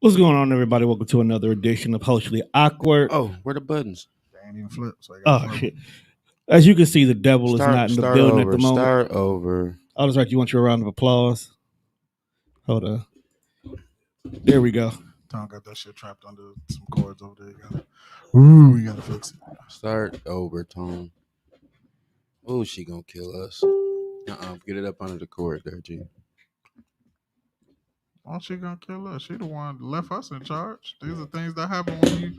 What's going on, everybody? Welcome to another edition of Hoecially Awkward. Oh, where the buttons? They ain't even flip, so I Oh, got flip. shit. As you can see, the devil is not in the building over, at the moment. Start over. Oh, that's right. You want your round of applause? Hold on. There we go. Tom got that shit trapped under some cords over there. We gotta fix it. Start over, Tom. Oh, she gonna kill us. Get it up under the cord there, G. Why she gonna kill us? She the one that left us in charge. These are things that happen when you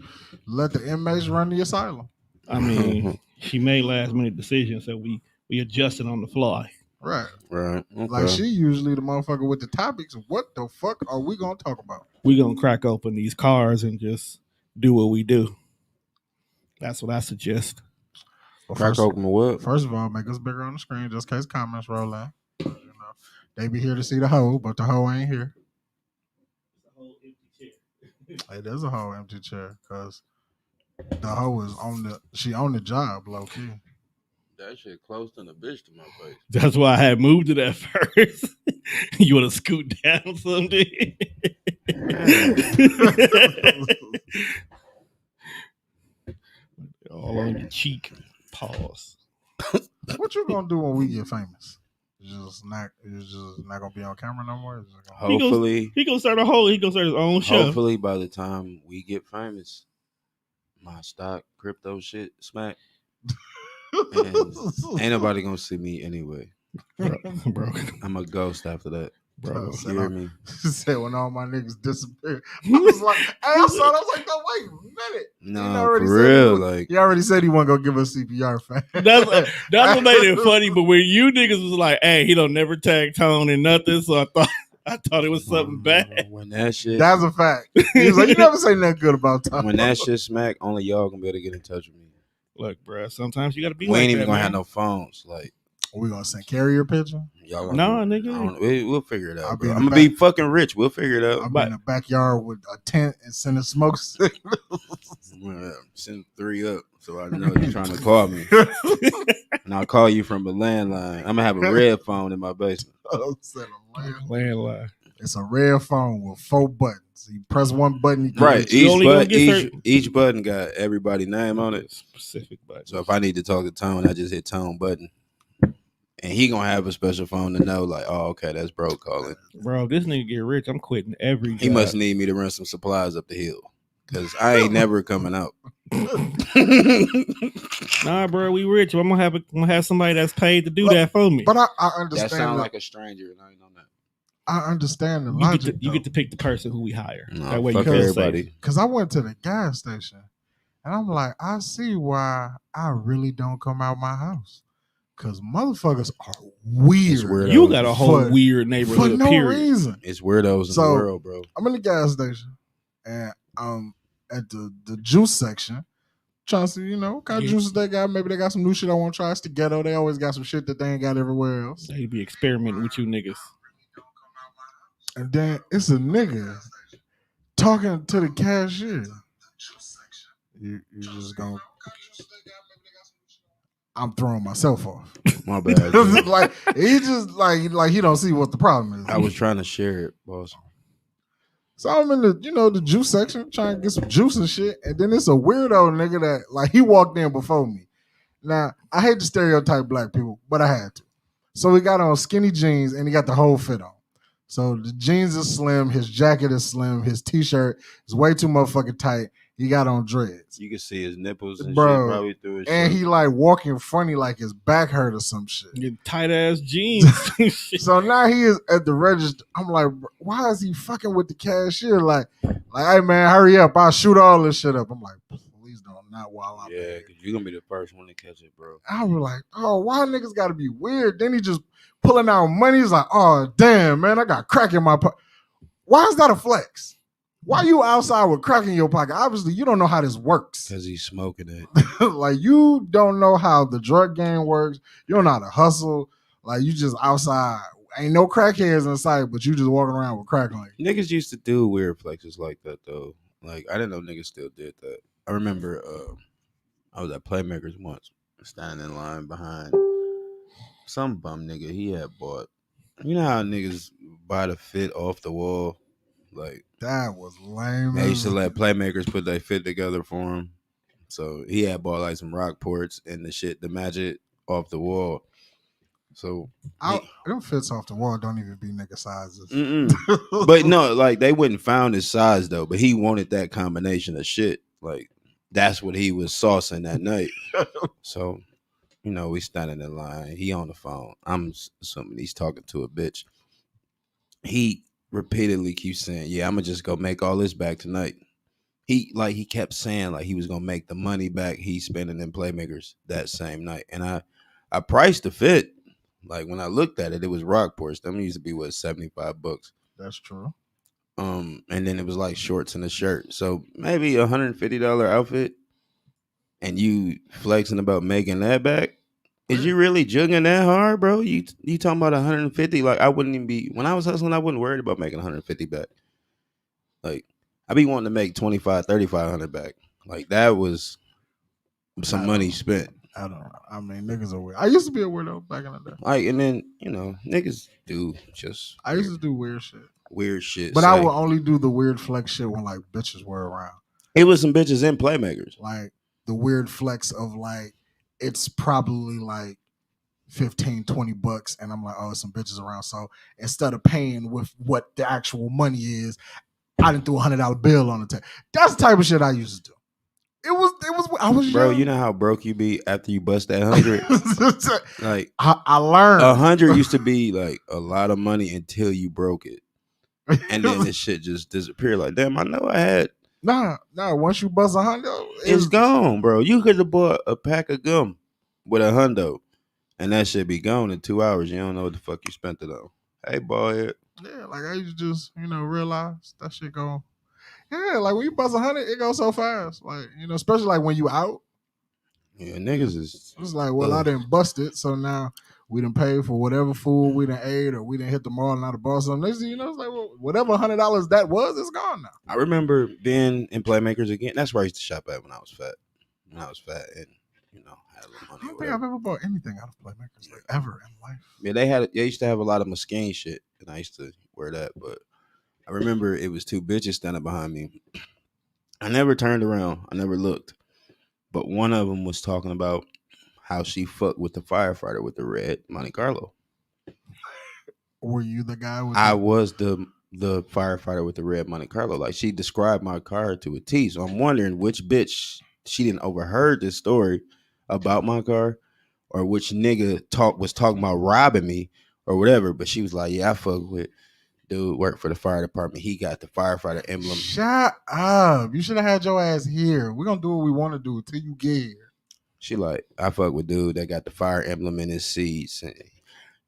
let the inmates run the asylum. I mean, she made last minute decisions, so we adjusted on the fly. Right. Right. Okay. Like she usually the motherfucker with the topics. What the fuck are we gonna talk about? We gonna crack open these cars and just do what we do. That's what I suggest. Well, Crack open the what? First of all, make us bigger on the screen just in case comments roll in. You know, they be here to see the hoe, but the hoe ain't here. Hey, there's a whole empty chair because the hoe is on the job, low key. That shit close to the bitch to my face. That's why I had moved it at first. You want to scoot down someday? All on your cheek. Pause. What you gonna do when we get famous? It's just not gonna be on camera no more. Hopefully, he gonna start his own show. Hopefully, by the time we get famous, my stock crypto shit smack. And ain't nobody gonna see me anyway, bro. I'm a ghost after that, bro. You hear me? Said when all my niggas disappeared, I was like, I was like, no, wait a minute. No, for real, like he already said he wasn't gonna give us CPR, fam. That's what made it funny. But when you niggas was like, hey, he don't never tag Tone and nothing, so I thought it was something bad. When that shit, that's a fact. He was like, you never say nothing good about Tone. When that shit smack, only y'all gonna be able to get in touch with me. Look, bro, sometimes you gotta be. We ain't like even that, gonna man. have no phones. Like, we gonna send carrier picture? Y'all no, nigga. We'll figure it out. I'm gonna be fucking rich. We'll figure it out. I'll be in the backyard with a tent and sending smoke signals. Send 3 up so I know you're trying to call me. And I'll call you from a landline. I'm gonna have a red phone in my basement. Landline. It's a red phone with 4 buttons. You press one button, right. Each button got everybody's name on it. Specific button. So if I need to talk to Tone, I just hit Tone button. And he gonna have a special phone to know, like, oh, okay, that's bro calling. Bro, this nigga get rich. I'm quitting every job. He must need me to run some supplies up the hill. Cause I ain't never coming out. Nah, bro, we rich. I'm gonna have somebody that's paid to do that for me. But I understand. That sound like a stranger, and I ain't know that. I understand the logic. You get to pick the person who we hire. No, that way fuck you feel everybody. safe. Because I went to the gas station, and I'm like, I see why I really don't come out my house. Because motherfuckers are weird. You got a whole weird neighborhood. For no reason. It's weirdos in the world, bro. I'm in the gas station, and I'm at the juice section, trying to see, what kind of juices they got. Maybe they got some new shit I want to try. It's the ghetto. They always got some shit that they ain't got everywhere else. They be experimenting with you niggas. And then it's a nigga talking to the cashier. You just gonna... I'm throwing myself off. My bad. Like he just like he don't see what the problem is. I was trying to share it, boss. So I'm in the juice section trying to get some juice and shit, and then it's a weirdo nigga that like he walked in before me. Now I hate to stereotype black people, but I had to. So he got on skinny jeans and he got the whole fit on. So the jeans is slim, his jacket is slim, his t-shirt is way too motherfucking tight. He got on dreads. You can see his nipples and bro, shit probably through his and shirt. he like walking funny like his back hurt or some shit. Get tight ass jeans. So now he is at the register. I'm like, why is he fucking with the cashier? Like, hey man, hurry up! I'll shoot all this shit up. I'm like, please don't, not while I'm here. Cause you're gonna be the first one to catch it, bro. I was like, oh, why niggas gotta be weird? Then he just pulling out money. He's like, oh damn, man, I got crack in my pocket. Why is that a flex? Why you outside with crack in your pocket? Obviously, you don't know how this works. Because he's smoking it. Like, you don't know how the drug game works. You don't know how to hustle. Like, you just outside. Ain't no crackheads in sight, but you just walking around with crack on you. Niggas used to do weird flexes like that, though. Like, I didn't know niggas still did that. I remember I was at Playmakers once, standing in line behind some bum nigga he had bought. You know how niggas buy the fit off the wall? Like That was lame. they used to let playmakers put their fit together for him. So he had bought like some Rockports and the magic off the wall. So them fits off the wall don't even be nigga sizes. but no, like they wouldn't found his size though. But he wanted that combination of shit. Like that's what he was saucing that night. So we standing in line. He on the phone. I'm assuming he's talking to a bitch. He repeatedly keeps saying, "Yeah, I'm gonna just go make all this back tonight." He kept saying like he was gonna make the money back he spending in playmakers that same night. And I priced the fit. Like when I looked at it, it was Rockports. Them used to be $75. That's true. And then it was like shorts and a shirt. So maybe $150 outfit. And you flexing about making that back? Is you really jugging that hard, bro? You talking about 150? Like I wouldn't even be when I was hustling, I wasn't worried about making 150 back. Like I be wanting to make 25, 3,500 back. Like that was some money spent. I don't know. I mean, niggas are weird. I used to be a weirdo back in the day. Like, and then niggas do just. I used to do weird shit. Weird shit, but I would only do the weird flex shit when like bitches were around. It was some bitches in playmakers. Like the weird flex of like it's probably like $15-$20, and I'm like, oh, some bitches around. So instead of paying with what the actual money is, I didn't throw $100 bill on the table. That's the type of shit I used to do. It was. I was bro. young. You know how broke you be after you bust that 100. Like I learned 100 used to be like a lot of money until you broke it, and then this shit just disappeared. Like damn, I know I had. Nah. Once you bust $100, it's gone, bro. You could have bought a pack of gum with $100, and that shit be gone in 2 hours. You don't know what the fuck you spent it on. Hey, boy. Yeah, like I used to just realize that shit go. Yeah, like when you bust 100, it goes so fast. Like especially like when you out. Yeah, niggas is. It's like, well, I didn't bust it, so now we done paid for whatever food we done ate, or we didn't hit the mall and not a ball. So next thing it's like, well, whatever $100 that was, it's gone now. I remember being in Playmakers again. That's where I used to shop at when I was fat. And had a little money. I don't think I've ever bought anything out of Playmakers like ever in life. Yeah, they used to have a lot of Muskane shit, and I used to wear that. But I remember it was two bitches standing behind me. I never turned around. I never looked. But one of them was talking about how she fucked with the firefighter with the red Monte Carlo. Were you the guy with I was the firefighter with the red Monte Carlo. Like she described my car to a T. So I'm wondering which bitch she didn't overheard this story about my car, or which nigga was talking about robbing me or whatever. But she was like, yeah, I fuck with dude worked for the fire department. He got the firefighter emblem. Shut up. You should have had your ass here. We're going to do what we want to do until you get here. She like, I fuck with dude that got the fire emblem in his seats. And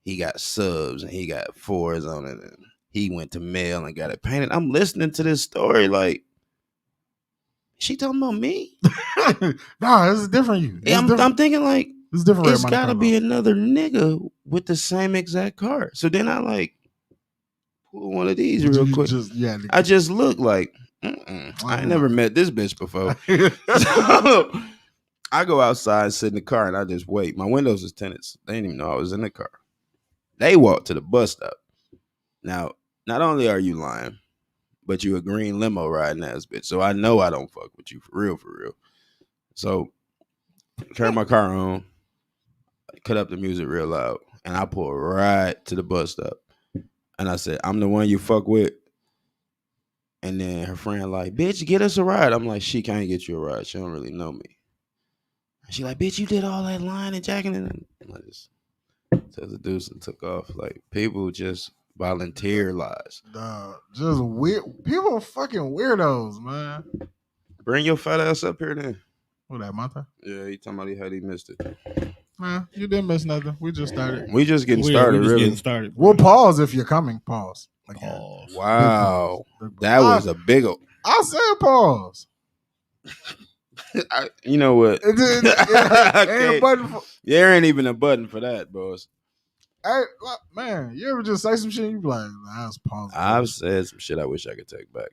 he got subs and he got fours on it. And he went to mail and got it painted. I'm listening to this story like, she talking about me? Nah, this is different. I'm thinking like, it's different. It's got to be another nigga with the same exact car. So then I like, pull one of these real quick. I just look like I ain't never met this bitch before. So, I go outside, sit in the car, and I just wait. My windows is tinted. They didn't even know I was in the car. They walk to the bus stop. Now, not only are you lying, but you a green limo riding ass bitch. So I know I don't fuck with you for real. So turn my car on, cut up the music real loud, and I pull right to the bus stop. And I said, I'm the one you fuck with. And then her friend like, bitch, get us a ride. I'm like, she can't get you a ride. She don't really know me. And she like, bitch, you did all that lying and jacking. And I just took the deuce and took off. Like, people just volunteer lies. Just weird. People are fucking weirdos, man. Bring your fat ass up here then. What that, Monta? Yeah, he talking about how he missed it. Nah, you didn't miss nothing. We just started. We just getting started, really. We'll pause if you're coming. Pause. Again. Pause. Wow. That was a big old. I said pause. You know what? There ain't even a button for that, boss. Hey, man, you ever just say some shit and you be like, nah, that's pause. I've said some shit I wish I could take back.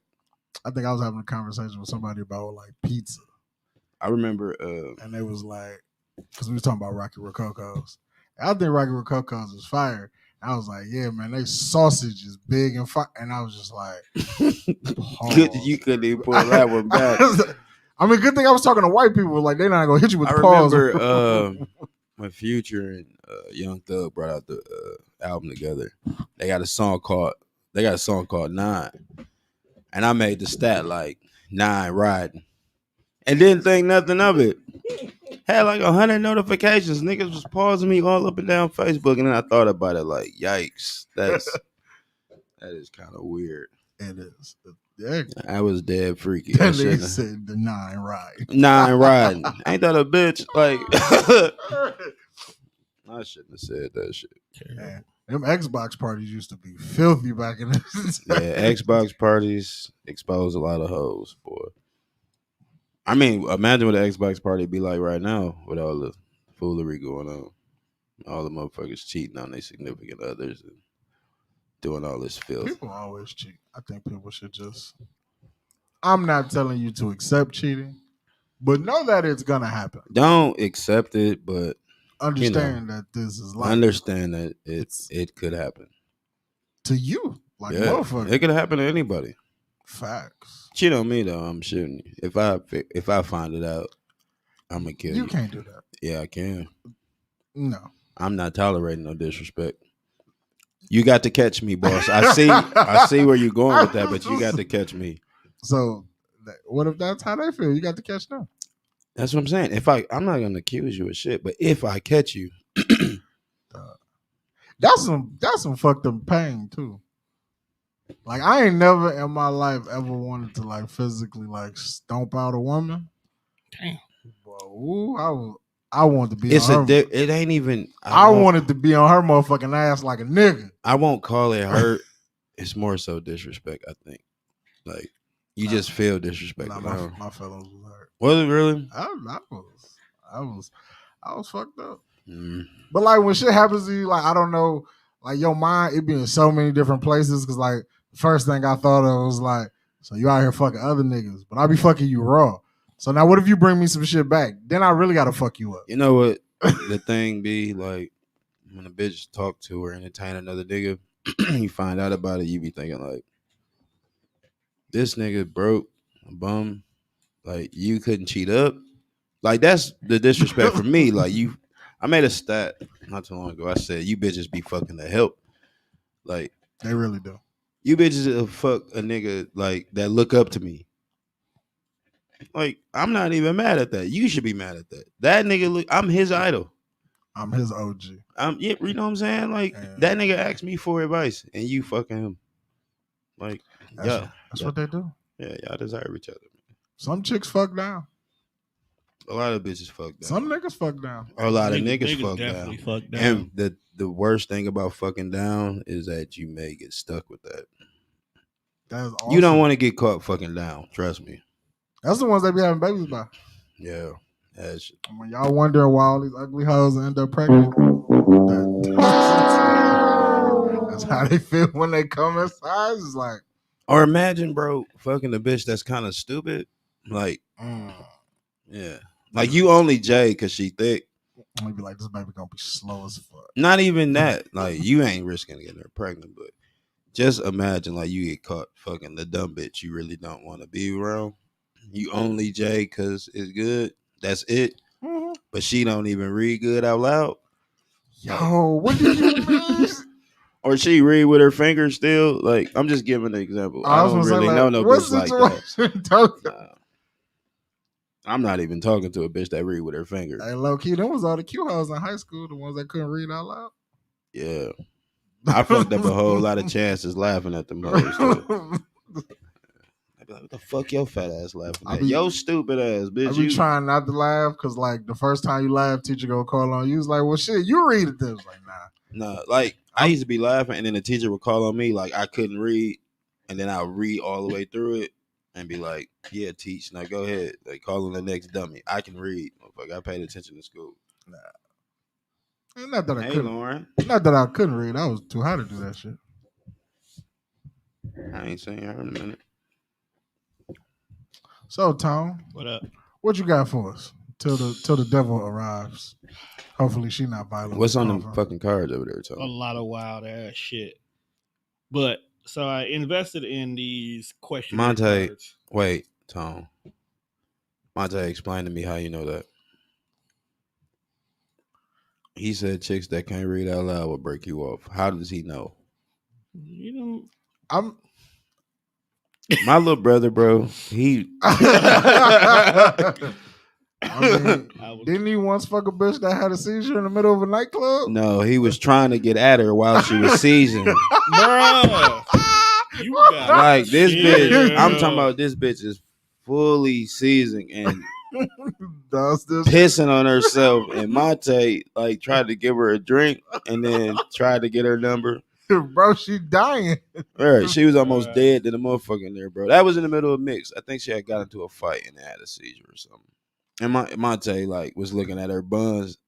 I think I was having a conversation with somebody about like pizza. I remember, and they was like, because we was talking about Rocky Rococo's. I think Rocky Rococo's is fire, I was like, yeah, man, they sausage is big and fine. And I was just like, You couldn't even pull that one back. I mean, good thing I was talking to white people. Like, they're not gonna hit you with I the pause. remember when Future and Young Thug brought out the album together. They got a song called Nine, and I made the stat like 9 riding, and didn't think nothing of it. Had like 100 notifications. Niggas was pausing me all up and down Facebook, and then I thought about it like, yikes, that is kind of weird. It is. Yeah. I was dead freaky. That nigga said the 9 riding. 9 riding. Ain't that a bitch? Like, I shouldn't have said that shit. Man, them Xbox parties used to be filthy back in the day. Yeah, Xbox parties expose a lot of hoes, boy. I mean, imagine what an Xbox party be like right now with all the foolery going on. All the motherfuckers cheating on their significant others and doing all this filth. People always cheat. I think people should just... I'm not telling you to accept cheating, but know that it's going to happen. Don't accept it, but understand that this is life. Understand that it could happen. To you. Like, motherfucker. It could happen to anybody. Facts. Cheat on me, though, I'm shooting you. If I find it out, I'm going to kill you. You can't do that. Yeah, I can. No. I'm not tolerating no disrespect. You got to catch me, boss. I see where you're going with that, but you got to catch me. So, what if that's how they feel? You got to catch them. That's what I'm saying. I'm not gonna accuse you of shit, but if I catch you, that's some fucked up pain too. Like, I ain't never in my life ever wanted to like physically like stomp out a woman. Damn. But I wanted to be. It ain't even. I wanted to be on her motherfucking ass like a nigga. I won't call it hurt. It's more so disrespect. I think. Like, you just feel disrespect. My feelings was hurt. Was it really? I was fucked up. But like, when shit happens to you, like, I don't know, like, your mind, it be in so many different places. Cause like, the first thing I thought of was like, so you out here fucking other niggas, but I be fucking you raw. So now what if you bring me some shit back? Then I really gotta fuck you up. You know what the thing be like, when a bitch talk to or entertain another nigga, you find out about it, you be thinking like, this nigga broke, a bum, like, you couldn't cheat up. Like, that's the disrespect for me. Like, I made a stat not too long ago. I said, you bitches be fucking the help. Like, they really do. You bitches will fuck a nigga like that look up to me. Like, I'm not even mad at that. You should be mad at that. That nigga I'm his idol. I'm his OG. You know what I'm saying? Like, that nigga asked me for advice and you fucking him. Like, that's what they do. Yeah, y'all desire each other. Some chicks fuck down. A lot of bitches fuck down. Some niggers fuck down. A lot of niggas fuck down. And the worst thing about fucking down is that you may get stuck with that. That's awesome. You don't want to get caught fucking down. Trust me. That's the ones they be having babies by. Yeah. When y'all wondering why all these ugly hoes end up pregnant, that's how they feel when they come inside. It's like, or imagine, bro, fucking a bitch that's kind of stupid. Like, yeah. Like, you only J because she thick. I'm be like, this baby gonna be slow as fuck. Not even that. Like, you ain't risking getting her pregnant, but just imagine, like, you get caught fucking the dumb bitch you really don't want to be around. You only J because it's good. That's it. Mm-hmm. But she don't even read good out loud. Yo, what do you mean? Or she read with her fingers still. Like, I'm just giving an example. I don't really know no bitch like that. I'm not even talking to a bitch that read with her fingers. Hey, low key, them was all the cute hoes in high school, the ones that couldn't read out loud. Yeah. I fucked up a whole lot of chances laughing at them hoes. I'd be like, what the fuck your fat ass laughing at? Yo stupid ass, bitch. I be trying not to laugh because, like, the first time you laugh, teacher gonna call on you. It's like, well, shit, you read it. This like, nah. Like, I used to be laughing, and then the teacher would call on me like I couldn't read, and then I'll read all the way through it and be like, yeah, teach. Now go ahead. Like, call on the next dummy. I can read. Motherfucker, I paid attention in school. Not that I couldn't. Lauren. Not that I couldn't read. I was too high to do that shit. I ain't seen her in a minute. So, Tom, what up? What you got for us? till the devil arrives. Hopefully, she not violent. What's on them fucking cards over there, Tom? A lot of wild ass shit. But so I invested in these questionnaire cards. Wait, Tom. Monte, explain to me how you know that. He said chicks that can't read out loud will break you off. How does he know? You know, my little brother, bro. He. Didn't he once fuck a bitch that had a seizure in the middle of a nightclub? No, he was trying to get at her while she was seizing. Bruh, you got like this bitch. I'm talking about this bitch is fully seizing and pissing on herself. And Monte like tried to give her a drink and then tried to get her number. Bro, she dying. All right, she was almost dead to the motherfucker in there, bro. That was in the middle of a mix. I think she had got into a fight and had a seizure or something. And Monte like was looking at her buns.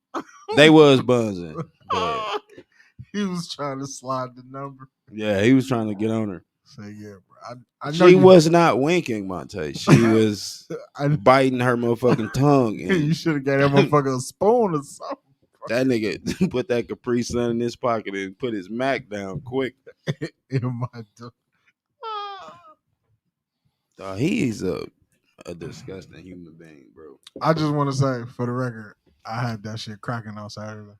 They was bunsing. But he was trying to slide the number. Yeah, he was trying to get on her. Say yeah, bro. I know she was not winking, Monte. She was biting her motherfucking tongue. And you should have got that motherfucker a spoon or something. That nigga put that Capri Sun in his pocket and put his Mac down quick. In my he's a disgusting human being, bro. I just want to say, for the record, I had that shit cracking on Saturday.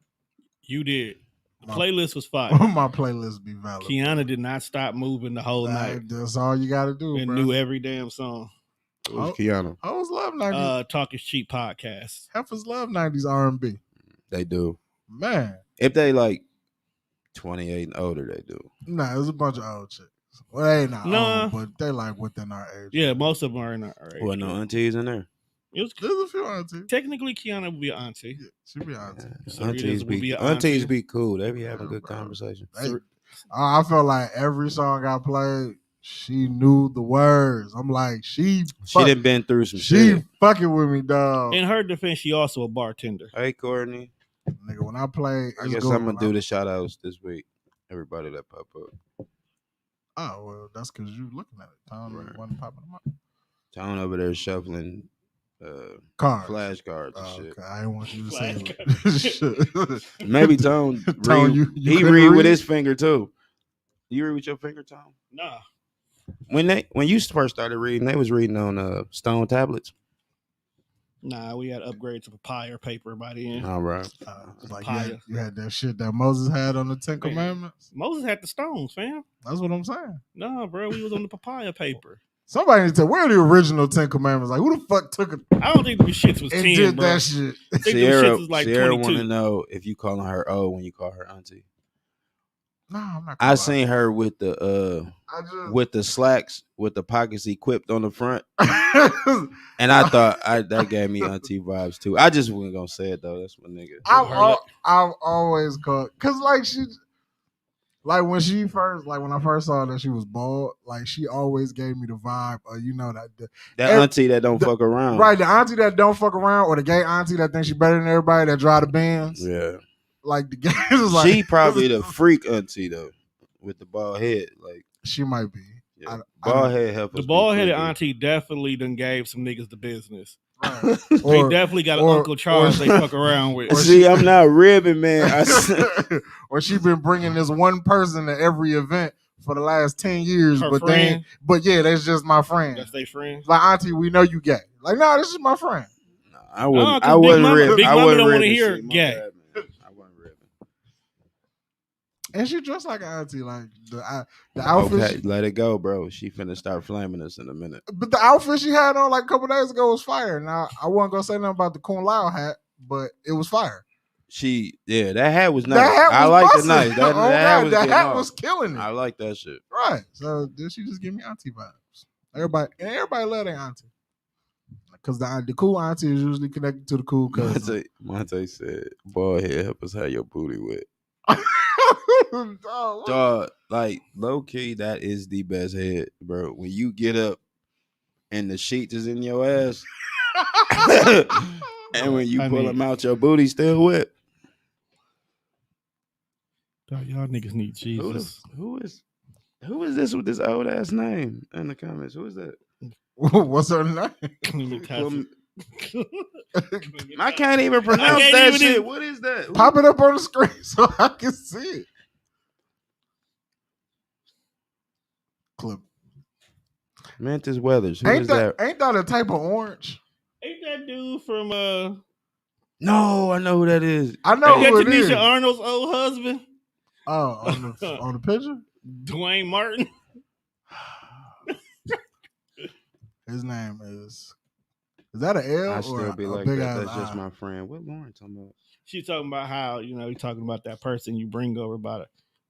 You did. The playlist was fire. My playlist be valid. Kiana did not stop moving the whole night. That's all you got to do, and bro. knew every damn song. It was Kiana. Hoes love 90s. Talk is Cheap podcast. Heifers love 90s R&B. They do. Man. If they like 28 and older, they do. Nah, there's a bunch of old chicks. Well, they ain't not old, but they like within our age. Yeah, most of them are in our age. Well, no aunties in there. There's a few aunties. Technically, Kiana would be an auntie. Yeah, she be an auntie. Yeah. Aunties be cool. They be having good conversation. I felt like every song I played, she knew the words. I'm like, she done been through some shit. She fucking with me, dog. In her defense, she also a bartender. Hey, Courtney. Nigga, when I play, I guess I'm gonna do the shout outs this week. Everybody that pop up. Oh, well, that's because you looking at it. Tom wasn't popping them up. Tom over there shuffling cards. Flashcards and shit. Okay. I didn't want you to say Maybe Tom read, he read with his finger too. You read with your finger, Tom? Nah. When you first started reading, they was reading on stone tablets. Nah, we had upgrades to papaya paper by the end. All right. Like you had that shit that Moses had on the Ten Commandments. Moses had the stones, fam. That's what I'm saying. No, bro, we was on the papaya paper. Somebody need to tell where are the original Ten Commandments? Like, who the fuck took it? I don't think the shits was 10, did bro. that shit. Sierra Sierra want to know if you calling her O when you call her auntie. No, I'm not. I seen her with the with the slacks with the pockets equipped on the front, and I thought that gave me auntie vibes too. I just wasn't gonna say it though. That's my nigga. I've always called cause when I first saw that she was bald, like she always gave me the vibe of that auntie that don't fuck around, right? The auntie that don't fuck around, or the gay auntie that thinks she better than everybody that drive the Benz. Yeah. Like the guy is like she probably the freak auntie though, with the bald head. Like she might be. Yeah. Bald head help. The bald headed auntie definitely done gave some niggas the business. Right. They definitely got an Uncle Charles they fuck around with. See, I'm not ribbing, man. Or she been bringing this one person to every event for the last 10 years, but yeah, that's just my friend. That's their friend. Like auntie, we know you gay. Like no, this is my friend. I wouldn't rib. Big Mama don't want to hear gay. And she dressed like an auntie, like the outfit. Okay, let it go, bro. She finna start flaming us in a minute. But the outfit she had on like a couple days ago was fire. Now I wasn't gonna say nothing about the Kung Lao hat, but it was fire. That hat was nice. I like the nice. That hat was killing it. I like that shit. Right. So did she just give me auntie vibes? Everybody love their auntie. Because the cool auntie is usually connected to the cool cousin. Monte said, "Bald head, help us have your booty wet." Dog, like low key, that is the best head, bro. When you get up and the sheet is in your ass, and when you pull them out, your booty still wet. Dog, y'all niggas need Jesus. Who is this with this old ass name in the comments? Who is that? What's her name? I can't even pronounce that shit. What is that? Pop it up on the screen so I can see it. Clip. Mantis Weathers. Who is that? Ain't that a type of orange? Ain't that dude from No, I know who that is. I know who it is. Tanisha Arnold's old husband. Oh, on the picture? Dwayne Martin. His name is that an L I or still be a like big that. ass That's just I? my friend. What Lauren talking about? She's talking about how, you're talking about that person you bring over by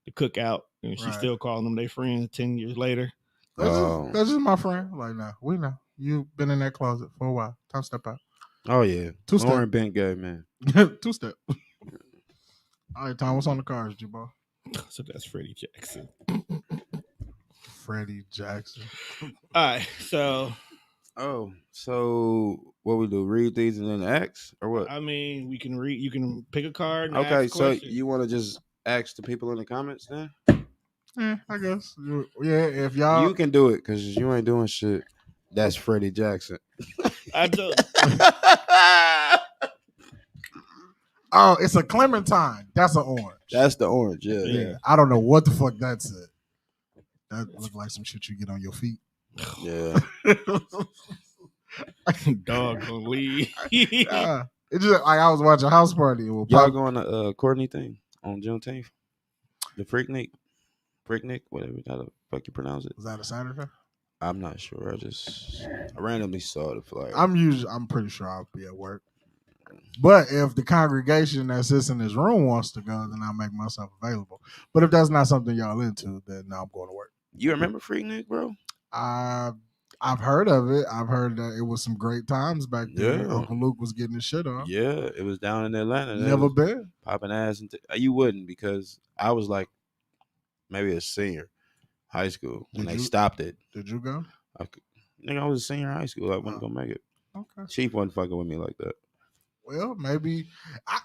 the cookout, and she's still calling them their friends 10 years later. That's just my friend. Like, nah, we know. You've been in that closet for a while. Time to step out. Oh, yeah. Lauren been good, man. 2-step. All right, Tom, what's on the cards, J-Ball? So that's Freddie Jackson. Freddie Jackson. All right, so... Oh, so what we do? Read these and then ask, or what? I mean, we can read. You can pick a card. And okay, ask so you want to just ask the people in the comments then? Yeah, I guess. Yeah, if y'all, you can do it because you ain't doing shit. That's Freddie Jackson. I do. Oh, it's a clementine. That's an orange. That's the orange. Yeah. I don't know what the fuck that said. That looked like some shit you get on your feet. Yeah. Dog gonna leave. It's just like I was watching House Party. Y'all going to Courtney thing on Juneteenth? The Freaknik, whatever how the fuck you pronounce it. Was that a Saturday? I'm not sure. I randomly saw the flyer. I'm pretty sure I'll be at work. But if the congregation that sits in this room wants to go, then I'll make myself available. But if that's not something y'all into, then no, I'm going to work. You remember Freaknik, bro? I've heard of it. I've heard that it was some great times back then. Yeah. Uncle Luke was getting his shit on. Yeah, it was down in Atlanta. Never been. Popping ass. You wouldn't because I was like maybe a senior high school when they stopped it. Did you go? I was a senior in high school. I wasn't going to make it. Okay. Chief wasn't fucking with me like that. Well, maybe.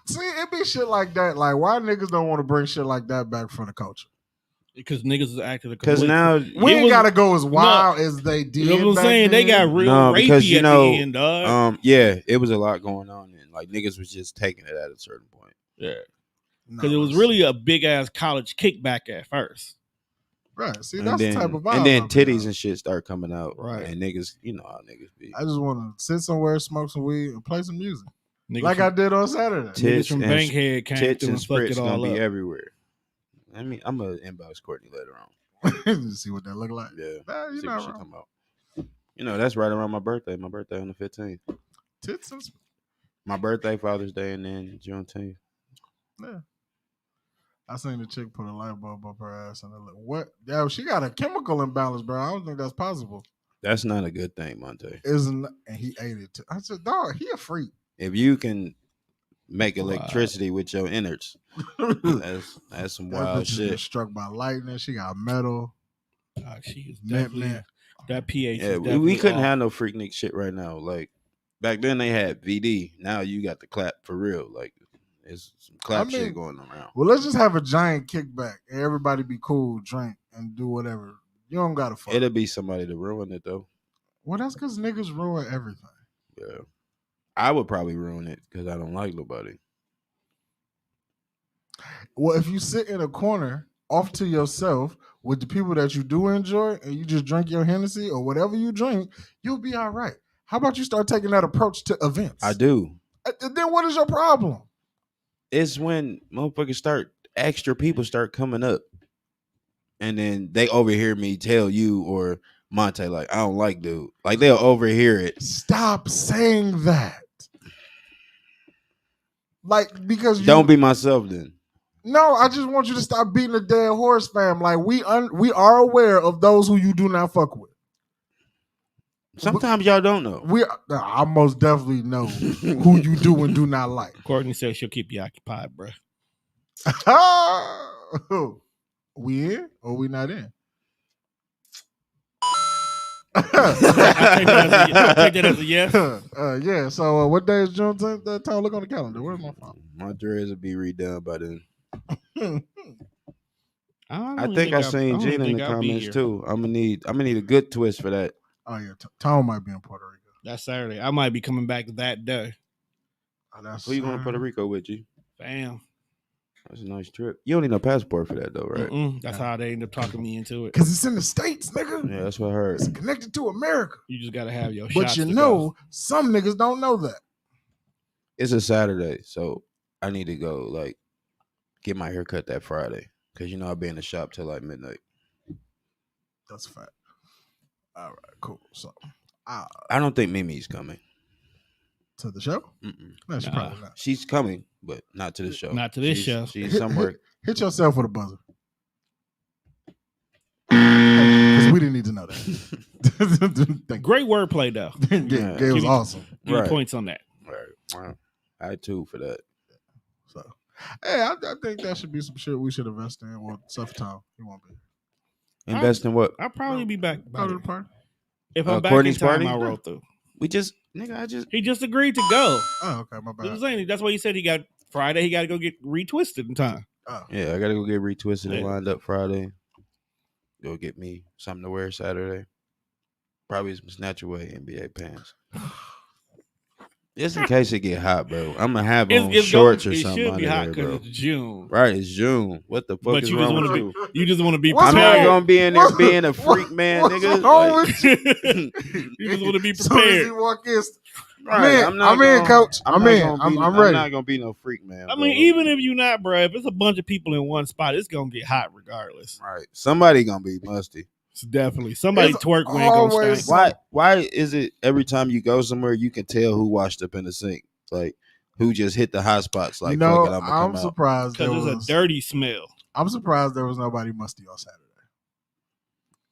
It be shit like that. Like, why niggas don't want to bring shit like that back for the culture? Because niggas is acting because now we ain't gotta go as wild as they did. You know what I'm saying? They got real rapey at the end, dog. Yeah, it was a lot going on, and like niggas was just taking it at a certain point. Yeah, because it was really a big ass college kickback at first. Right. See, that's the type of vibe. And then titties and shit start coming out. Right. And niggas, you know how niggas be. I just want to sit somewhere, smoke some weed, and play some music, like I did on Saturday. Niggas from Bankhead came through and fucked it all up. Everywhere. I mean, I'm gonna inbox Courtney later on. See what that look like. Yeah. See what she come out. You know, that's right around my birthday. My birthday on the 15th. Tits and my birthday, Father's Day, and then Juneteenth. Yeah. I seen the chick put a light bulb up her ass and I like, what? Yeah, she got a chemical imbalance, bro. I don't think that's possible. That's not a good thing, Monte. Isn't and he ate it too. I said, dog, he a freak. If you can make electricity with your innards, that's some wild shit. Struck by lightning. She got metal. She is definitely that pH. Yeah, we couldn't have no Freaknik shit right now. Like back then they had VD. Now you got the clap for real. Like there's some clap shit going around. Well, let's just have a giant kickback and everybody be cool, drink, and do whatever. You don't gotta fuck. It'll be somebody to ruin it though. Well, that's because niggas ruin everything. Yeah. I would probably ruin it because I don't like nobody. Well, if you sit in a corner off to yourself with the people that you do enjoy and you just drink your Hennessy or whatever you drink, you'll be all right. How about you start taking that approach to events? I do. Then what is your problem? It's when extra people start coming up and then they overhear me tell you or Monte, like, I don't like dude. Like, they'll overhear it. Stop saying that. Like, because you... Don't be myself then. No, I just want you to stop beating a dead horse, fam. Like, we are aware of those who you do not fuck with. Sometimes y'all don't know. I most definitely know who you do and do not like. Courtney says she'll keep you occupied, bro. We in or we not in? I take that as a yes. Yeah. So what day is Juneteenth? Time, look on the calendar. Where's my phone? My dreads will be redone by then. I think I seen Gina in the comments too. I'm gonna need a good twist for that. Oh yeah, Tom might be in Puerto Rico. That's Saturday. I might be coming back that day. Who you going to Puerto Rico with, G? Fam. That's a nice trip. You don't need no passport for that, though, right? That's how they end up talking me into it. Because it's in the States, nigga. Yeah, that's what I heard. It's connected to America. You just got to have your But shots. you know, some niggas don't know that. It's a Saturday, so I need to go, like, get my hair cut that Friday. Because, you know, I'll be in the shop till, like, midnight. That's a fact. All right, cool. So, I don't think Mimi's coming. To the show? No, she's probably not. She's coming, but not to the show. Not to this show. She's somewhere. Hit yourself with a buzzer. Because we didn't need to know that. Great wordplay, though. Yeah, it was awesome. Give me points on that. Right. Wow. I had 2 for that. So, hey, I think that should be some shit we should invest in. Well, Suffer Town, he won't be. Invest in what? I'll probably be back. Go to the party. If I'm back Courtney's in time, party? I'll roll through. He just agreed to go. Oh, okay, my bad. That's why he said he got Friday. He got to go get retwisted in time. Oh. Yeah, I got to go get retwisted and lined up Friday. Go get me something to wear Saturday. Probably some Snatch Away NBA pants. Just in case it get hot, bro. I'm gonna have on shorts or something. It should be hot because it's June. Right, it's June. What the fuck is wrong with you? You just want to be I'm prepared. not gonna be in there being a freak, man, nigga. You just want to be prepared. Soon as he walk in, right, I'm in, coach. I'm ready. I'm not gonna be no freak, man. I mean, even if you're not, bro, if it's a bunch of people in one spot, it's gonna get hot regardless. Right. Somebody gonna be musty. It's definitely somebody twerk when gonna stink. Why is it every time you go somewhere you can tell who washed up in the sink? Like who just hit the hot spots? Like, fuck it, I'm surprised because there's a dirty smell. I'm surprised there was nobody musty on Saturday.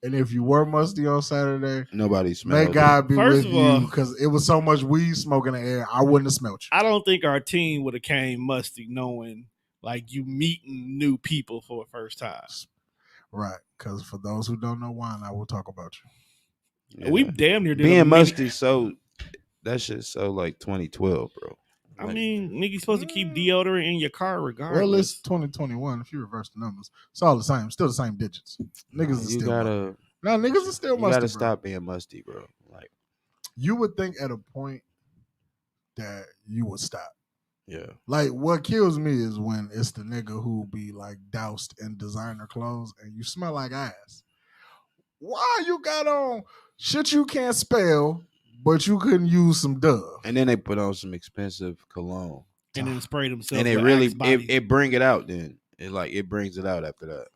And if you were musty on Saturday, nobody smelled. May God be with you, because it was so much weed smoke in the air. I wouldn't have smelled you. I don't think our team would have came musty knowing like you meeting new people for the first time. Right, because for those who don't know wine, I will talk about you. Yeah. We damn near did being musty. So that shit's so like 2012, bro. Like, I mean, niggas supposed to keep deodorant in your car regardless. Well, it's 2021. If you reverse the numbers, it's all the same. Still the same digits. Niggas are still niggas are still musty. You gotta stop being musty, bro. Like you would think at a point that you would stop. Yeah. Like what kills me is when it's the nigga who be like doused in designer clothes and you smell like ass. Why you got on shit you can't spell, but you couldn't use some Dove? And then they put on some expensive cologne. And then spray themselves. And it really it bring it out then. It brings it out after that.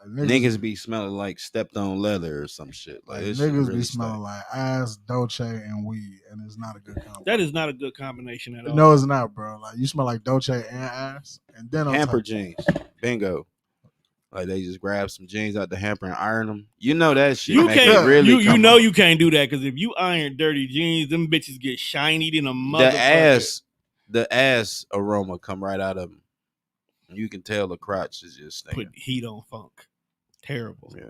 Like niggas be smelling like stepped on leather or some shit. Like niggas really be smelling like ass, Dolce, and weed, and it's not a good combination. That is not a good combination at all. No, it's not, bro. Like you smell like Dolce and ass, and then hamper jeans. Bingo. Like they just grab some jeans out the hamper and iron them. You know that shit. You can't really. You know you can't do that because if you iron dirty jeans, them bitches get shiny than a motherfucker. The ass aroma come right out of them. You can tell the crotch is just stinking. Put heat on funk. Terrible. Yeah.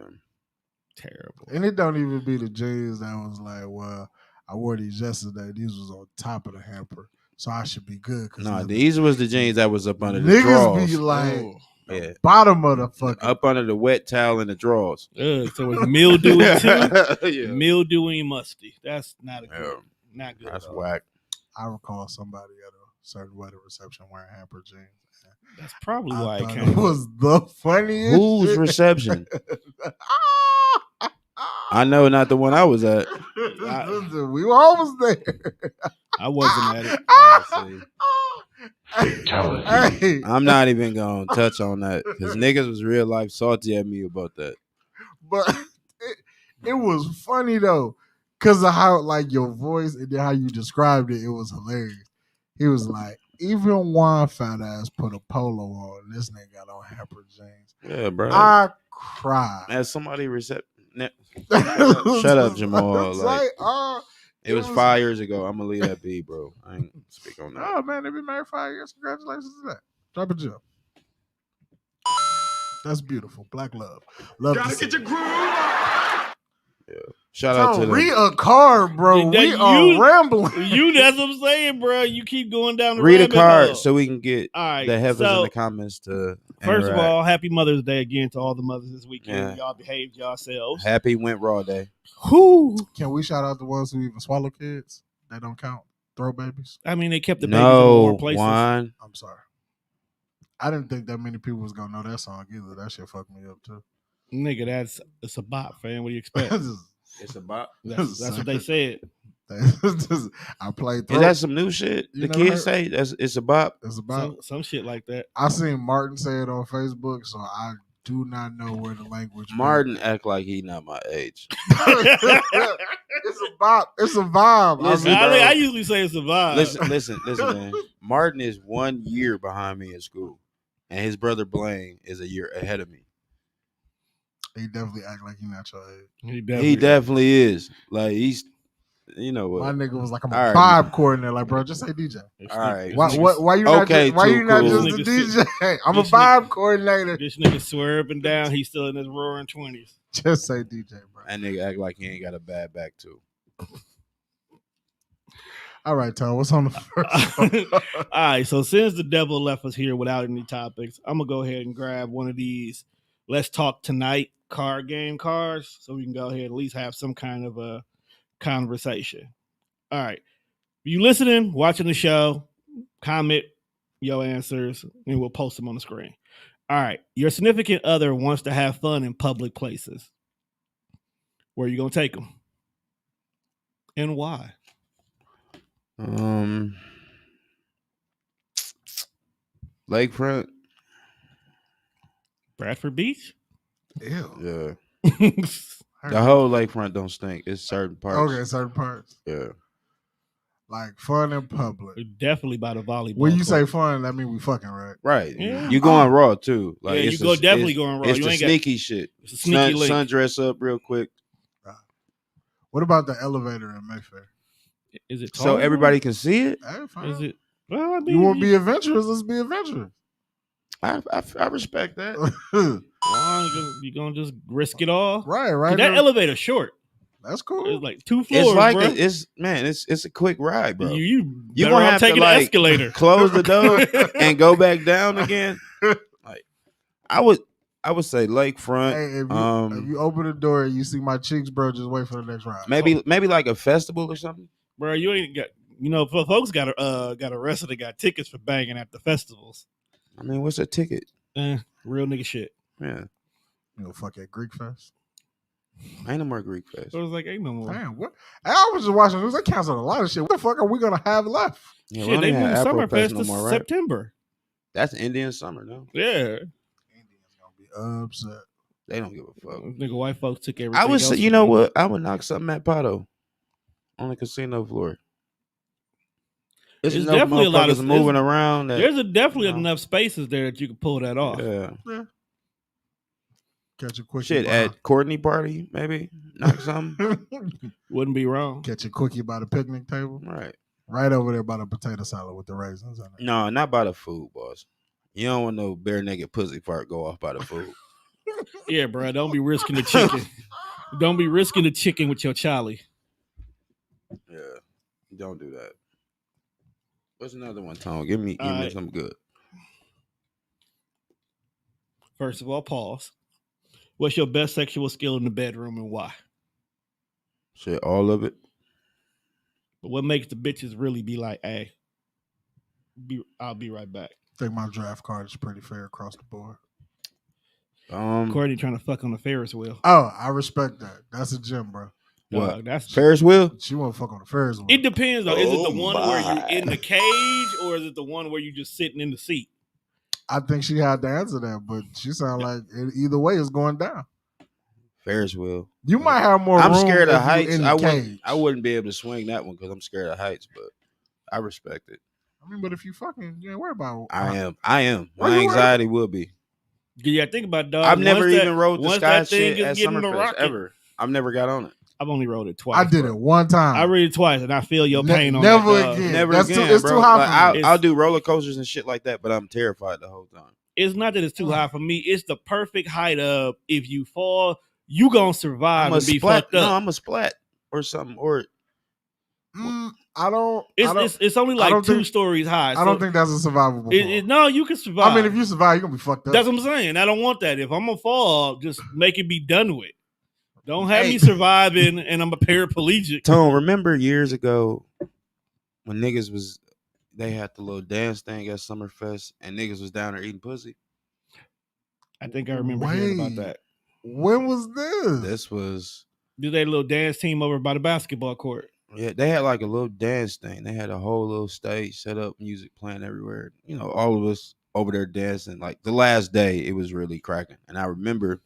Terrible. And it don't even be the jeans that was like, well, I wore these yesterday. These was on top of the hamper, so I should be good. No, these was the jeans that was up under the drawers. Niggas be like, bottom of the fucking up under the wet towel in the drawers. So it's mildewy too. Yeah. Mildewy and musty. That's not not good. That's whack. I recall somebody at a certain wedding reception wearing hamper jeans. That's probably why it came. It was the funniest. Whose reception? I know, not the one I was at. We were almost there. I wasn't at it. Hey. I'm not even gonna touch on that because niggas was real life salty at me about that. But it was funny though, because of how like your voice and then how you described it. It was hilarious. He was like, even one fat ass put a polo on. This nigga got on hamper jeans. Yeah, bro. I cried. As somebody shut up, Jamal. It was 5 years ago. I'm gonna leave that be, bro. I ain't speak on that. Oh man, they been married 5 years. Congratulations to that. Drop a gem. That's beautiful. Black love. Love. Gotta get your groove on. Yeah. Shout out to them. Read a card, bro. We are rambling. That's what I'm saying, bro. You keep going down the read a card so we can get the heifers in the comments to first of all, happy Mother's Day again to all the mothers this weekend. Yeah. Y'all behaved yourselves. Happy Went Raw Day. Who can we shout out the ones who even swallow kids? They don't count. Throw babies. I mean, they kept the babies in more No, places. Juan. I'm sorry. I didn't think that many people was gonna know that song either. That shit fucked me up too. Nigga, it's a bop, fam. What do you expect? It's a bop. That's what they said. I played. Is that some new shit? You The never kids say it's a bop. It's about Some shit like that. I seen Martin say it on Facebook, so I do not know where the language. Martin act like he not my age. It's a bop. It's a vibe. Listen, I mean, bro. I usually say it's a vibe. Listen, man. Martin is 1 year behind me in school, and his brother Blaine is a year ahead of me. he definitely act like he not your age. He definitely is. Like he's, you know what? My nigga was like, I'm a All right, vibe coordinator. Like, bro, just say DJ. All right. Why you Okay, not? Why you not cool. just a DJ? I'm a vibe coordinator. This nigga swerving down. He's still in his roaring 20s. Just say DJ, bro. That nigga act like he ain't got a bad back too. All right, Tom. What's on the first one? All right, so since the devil left us here without any topics, I'm gonna go ahead and grab one of these Let's Talk Tonight card game cards so we can go ahead and at least have some kind of a conversation. All right. You listening, watching the show, comment your answers, and we'll post them on the screen. All right. Your significant other wants to have fun in public places. Where are you gonna take them? And why? Lakefront. Bradford Beach? Ew. Yeah. The whole lakefront don't stink. It's certain parts. Okay, certain parts. Yeah. Like fun in public. Definitely by the volleyball. When you court. say fun, that mean we fucking, right? Right. Yeah. You going raw too. Like Yeah, it's you go definitely going raw. It's You the ain't got- sneaky shit. It's a sneaky link. Sun dress up real quick. What about the elevator in Mayfair? Is it So tall? everybody can see it. Hey, fine. Is it? Well, I mean, You want to be adventurous? Let's be adventurous. I respect that. you gonna just risk it all? right. That elevator short. That's cool. It's like 2 floors, It's like bro. it's a quick ride, bro. You You better gonna off have to, taking like, the escalator. Close the door and go back down again. Like I would say lakefront. Hey, if you open the door and you see my cheeks, bro, just wait for the next ride. Maybe like a festival or something. Bro, you ain't got. You know, folks got arrested. They got tickets for banging at the festivals. I mean, what's a ticket? Real nigga shit. Yeah, You know, fuck at Greek Fest. ain't no more Greek Fest. So it was like, ain't no more. Damn, what? I was just watching news. They canceled a lot of shit. What the fuck are we gonna have left? Yeah, Shit, they moved Afro Summerfest no to more, right? September. That's Indian summer, no? Yeah. Indians gonna be upset. They don't give a fuck. Nigga, white folks took everything. I would else say, you from know me. what? I would knock something at Pato on the casino floor. There's There's enough definitely a lot of motherfuckers moving around. That, There's definitely you know. enough spaces there that you can pull that off. Yeah. Catch a quickie. Shit, at Courtney party, maybe knock something. Wouldn't be wrong. Catch a quickie by the picnic table. Right. Right over there by the potato salad with the raisins in it. No, not by the food, boss. You don't want no bare naked pussy fart go off by the food. Yeah, bro. Don't be risking the chicken. Don't be risking the chicken with your Charlie. Yeah. Don't do that. What's another one, Tom? Give me something good. First of all, pause. What's your best sexual skill in the bedroom and why? Shit, all of it. But what makes the bitches really be like, hey, I'll be right back. I think my draft card is pretty fair across the board. Courtney trying to fuck on the Ferris wheel. Oh, I respect that. That's a gem, bro. What? That's Ferris wheel? She want to fuck on the Ferris wheel. It depends though. Is it the Oh, one where my. you're in the cage or is it the one where you're just sitting in the seat? I think she had to answer that, but she sound like either way it's going down. Ferris wheel. You might have more. I'm room scared if of you heights. in the cage. I wouldn't be able to swing that one because I'm scared of heights, but I respect it. I mean, but if you fucking, you ain't worry about. I am. Why My you anxiety will be. Yeah, think about it, dog. I've never even rode the once sky that thing shit is at getting the Summerfest rocket- ever. I've never got on it. I've only rode it twice. I did bro. it one time. I read it twice, and I feel your pain on never that, dog. again. Never That's again, too, it's bro. too high Like, for me. I'll do roller coasters and shit like that, but I'm terrified the whole time. It's not that it's too high for me. It's the perfect height of if you fall, you gonna survive I'm a and be splat. fucked up. No, I'm a splat or something. Or I don't. It's only I don't like 2 think- stories high. I don't think that's a survivable. fall. No, you can survive. I mean, if you survive, you're gonna be fucked up. That's what I'm saying. I don't want that. If I'm gonna fall, just make it be done with. Don't have Hey. me surviving and I'm a paraplegic. Tone, remember years ago when niggas was they had the little dance thing at Summerfest and niggas was down there eating pussy. I think I remember hearing about that. When was this? This was Did they little dance team over by the basketball court? Yeah, they had like a little dance thing. They had a whole little stage set up, music playing everywhere. You know, all of us over there dancing. Like the last day, it was really cracking. And I remember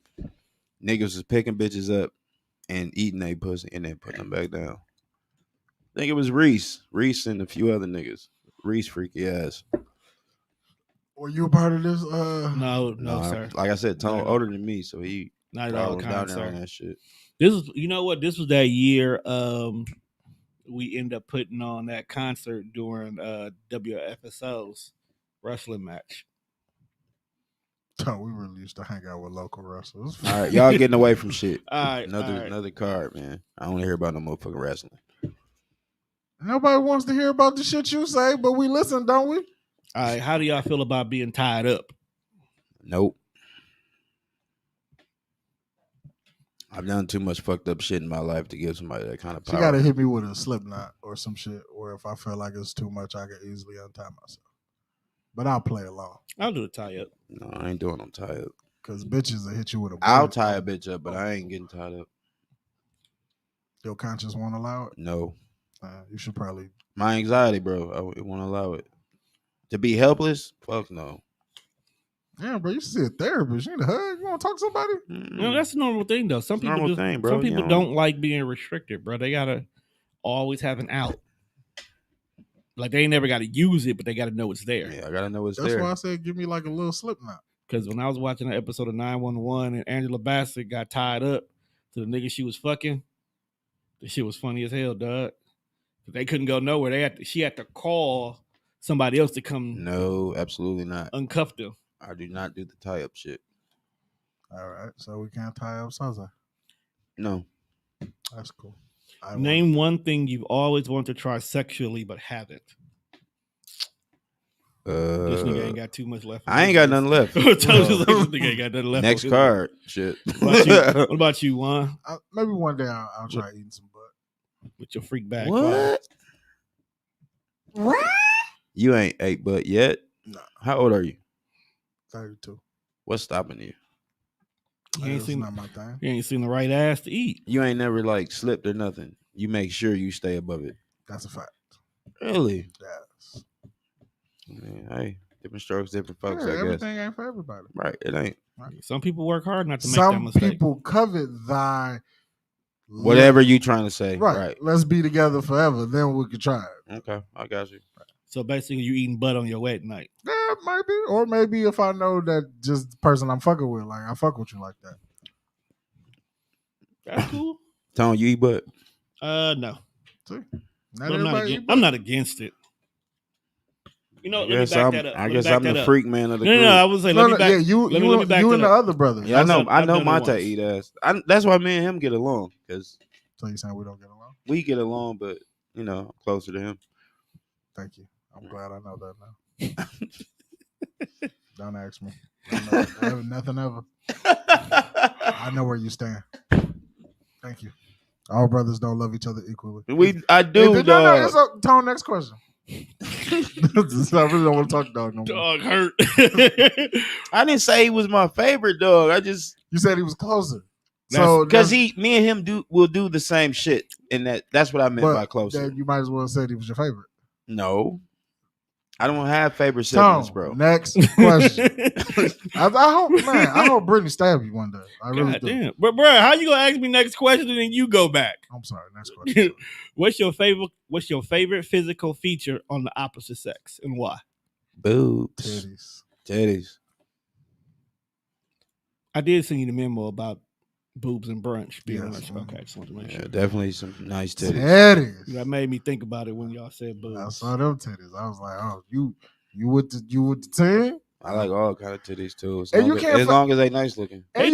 niggas was picking bitches up and eating they pussy and then putting them back down. I think it was Reese and a few other niggas. Reese freaky ass. Were you a part of this? No, sir. Like I said, Tone older than me, so he not at all went down there on that shit. This is, you know what? This was that year. We ended up putting on that concert during WFSO's wrestling match. Oh, we really used to hang out with local wrestlers. All right, y'all getting away from shit. All right, another card, man. I don't want to hear about no motherfucking wrestling. Nobody wants to hear about the shit you say, but we listen, don't we? All right, how do y'all feel about being tied up? Nope. I've done too much fucked up shit in my life to give somebody that kind of power. She gotta hit me with a slip knot or some shit, or if I feel like it's too much, I can easily untie myself. But I'll play along. I'll do a tie up. No, I ain't doing no tie up. Because bitches will hit you with a I'll tie a bitch up, but I ain't getting tied up. Your conscience won't allow it? No. You should probably. My anxiety, bro, it won't allow it. To be helpless? Fuck no. Damn, bro, you should see a therapist. You need a hug? You want to talk to somebody? No, that's a normal thing, though. Some people don't like being restricted, bro. They gotta always have an out. Like they ain't never got to use it, but they got to know it's there. Yeah, I gotta know it's there. That's why I said give me like a little slip knot. Because when I was watching an episode of 911 and Angela Bassett got tied up to the nigga she was fucking, the shit was funny as hell, dog. They couldn't go nowhere. She had to call somebody else to come. No, absolutely not. Uncuff them. I do not do the tie up shit. All right, so we can't tie up Saza. No, that's cool. Name one thing you've always wanted to try sexually but haven't. This nigga ain't got too much left. I ain't got nothing left. This nigga ain't got nothing left. Next card, shit. What about you, Juan? Maybe one day I'll try eating some butt with your freak bag. What? You ain't ate butt yet? No. How old are you? 32. What's stopping you? You ain't seen not my thing. You ain't seen the right ass to eat. You ain't never like slipped or nothing. You make sure you stay above it. That's a fact. Really? Yes. Man, hey, different strokes, different folks. Yeah, I guess everything ain't for everybody. Right? It ain't. Right. Some people work hard not to make that mistake. Some people covet thy. Whatever you trying to say. Right. Let's be together forever. Then we could try it. Okay, I got you. So basically, you eating butt on your wedding night. Yeah, maybe. Or maybe if I know that just the person I'm fucking with, like I fuck with you like that. That's cool. Tone, you eat butt? See? No. I'm not against it. You know, let me back that up. I guess I'm the freak man of the group. No, I would say let me back. Yeah, you and the other brother. Yeah, I know Monte eat ass. That's why me and him get along. So you saying we don't get along? We get along, but you know, I'm closer to him. Thank you. I'm glad I know that now. Don't ask me. I know nothing ever. I know where you stand. Thank you. All brothers don't love each other equally. I do, dog. Tone, next question. I really don't want to talk dog no more. Dog hurt. I didn't say he was my favorite dog. You said he was closer. So because me and him will do the same shit, and that's what I meant by closer. You might as well have said he was your favorite. No. I don't have favorite siblings, bro. Next question. I hope Brittany stab you one day. I really do. Damn. But bro, how you gonna ask me next question and then you go back? I'm sorry. Next question. What's your favorite physical feature on the opposite sex and why? Boobs. Titties. I did send you the memo about boobs and brunch being yes, okay, just want to make sure. Definitely some nice titties. Titties. That made me think about it when y'all said boobs. I saw them titties. I was like, oh, you with the team? I like all kind of titties too. As And long as they nice looking. They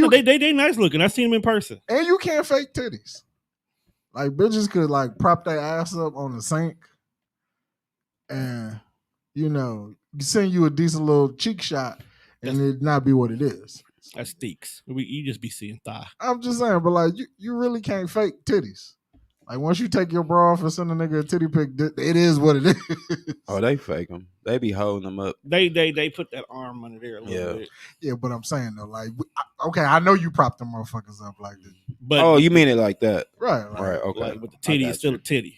nice looking. I seen them in person. And you can't fake titties. Like bitches could like prop their ass up on the sink and send you a decent little cheek shot and it not be what it is. That stinks. You just be seeing thigh. I'm just saying, but like you really can't fake titties. Like once you take your bra off and send a nigga a titty pic, it is what it is. Oh, they fake them. They be holding them up. They put that arm under there a little bit. Yeah, but I'm saying though, like, okay, I know you prop them motherfuckers up like this. But you mean it like that? Right. Okay. Like, but the titty is still a titty.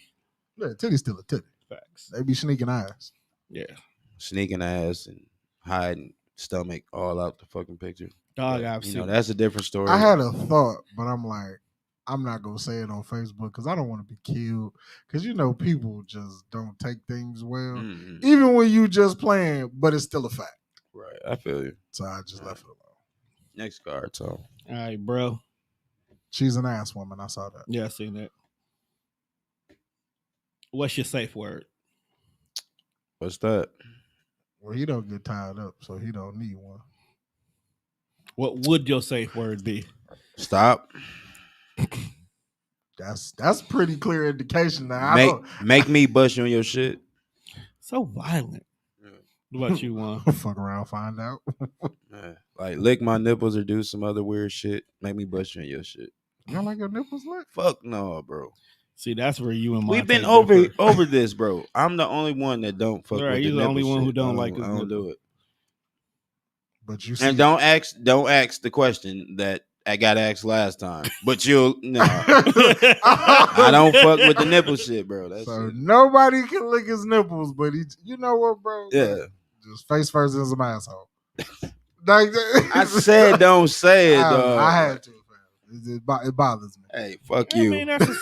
Yeah, titty's still a titty. Facts. They be sneaking ass. Yeah. Sneaking ass and hiding stomach all out the fucking picture. Dog, I've seen. That's a different story. I had a thought, but I'm like, I'm not gonna say it on Facebook because I don't want to be killed. Because people just don't take things well, even when you just playing, but it's still a fact. Right, I feel you. So I just left it alone. Next card, Tom. All right, bro. She's an ass woman. I saw that. Yeah, I seen that. What's your safe word? What's that? Well, he don't get tied up, so he don't need one. What would your safe word be? Stop. That's pretty clear indication now. Make me bust you on your shit. So violent. Yeah. What about you, Juan? Fuck around, find out. Like lick my nipples or do some other weird shit. Make me bust you on your shit. You don't like your nipples licked? Fuck no, bro. See, that's where you and my we've been over this, bro. I'm the only one that don't fuck. Right, with you're the only one who don't like. I don't do it. But you see, and don't ask the question that I got asked last time. But I don't fuck with the nipple shit, bro. That's so it. Nobody can lick his nipples, but you know what, bro? Yeah, just face first in some asshole. Like I said, don't say it, dog. I had to. It bothers me. Hey, fuck you. I mean, that's a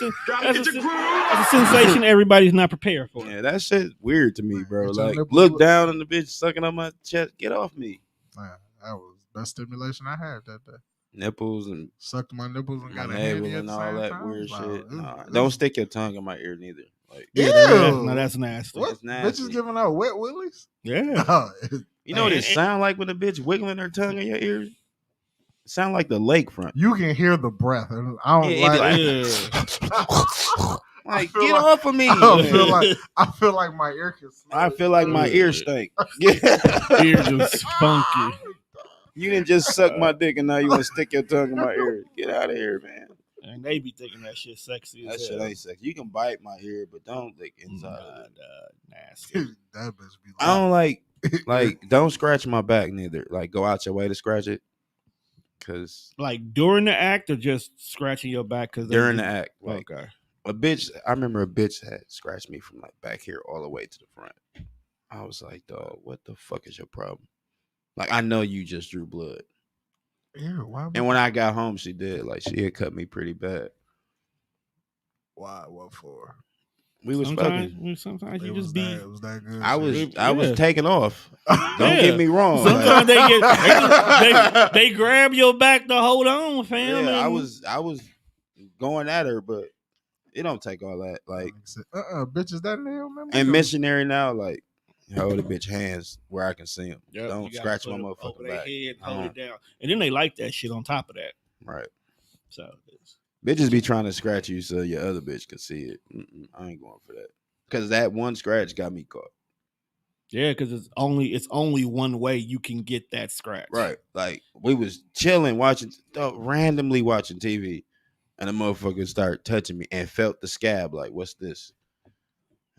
sensation everybody's not prepared for. Yeah, that shit's weird to me, bro. Like, look down on the bitch sucking on my chest. Get off me. Man, that was best stimulation I had that day. Nipples and sucked my nipples and got a navel handy and all that time. weird shit. Nah, don't stick your tongue in my ear neither. Like, no, that's nasty. What? That's nasty. Bitches giving out wet willies? Yeah. You know what it sound like when a bitch wiggling her tongue in your ear? It sound like the lakefront. You can hear the breath. I don't like get off of me. I feel like my ear can smell. I feel like my ear stink. Ear just funky. You didn't just suck my dick and now you want to stick your tongue in my ear. Get out of here, man. And they be thinking that shit sexy. That shit ain't sexy. You can bite my ear, but don't lick inside of it. Nasty. That bitch be I don't like don't scratch my back neither. Like go out your way to scratch it. Cause like during the act or just scratching your back? Cause during the act. Like, okay. I remember a bitch had scratched me from like back here all the way to the front. I was like, dog, what the fuck is your problem? Like, I know you just drew blood. Ew, why? And when I got home, she did. Like, she had cut me pretty bad. Why? What for? We was fucking. Sometimes you just be. It was that good. I was taking off. Don't get me wrong. Sometimes they grab your back to hold on, fam. Yeah, I was going at her, but it don't take all that. Like, bitches that nail, man. And missionary now, like. Hold the bitch hands where I can see them. Yep, don't scratch my motherfucking back. Head, hold it down, and then they like that shit on top of that. Right. So bitches be trying to scratch you so your other bitch can see it. I ain't going for that because that one scratch got me caught. Yeah, because it's only one way you can get that scratch. Right. Like we was chilling, randomly watching TV, and a motherfucker started touching me and felt the scab. Like, what's this?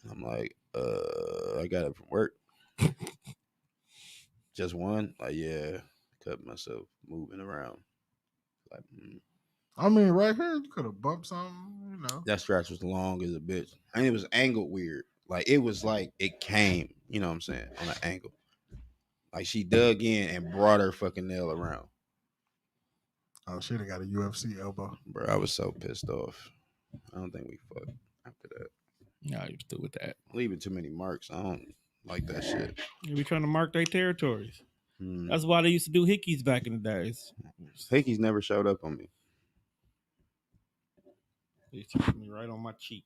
And I'm like. I got it from work. Just one? Like, yeah. Cut myself moving around. Like, I mean, right here, you could have bumped something, That scratch was long as a bitch. And it was angled weird. Like, it was like it came, you know what I'm saying, on an angle. Like, she dug in and brought her fucking nail around. Oh, shit, I got a UFC elbow. Bro, I was so pissed off. I don't think we fucked after that. No, you're still with that. Leaving too many marks. I don't like that shit. You be trying to mark their territories. That's why they used to do hickeys back in the days. Hickeys never showed up on me. They used to put me right on my cheek.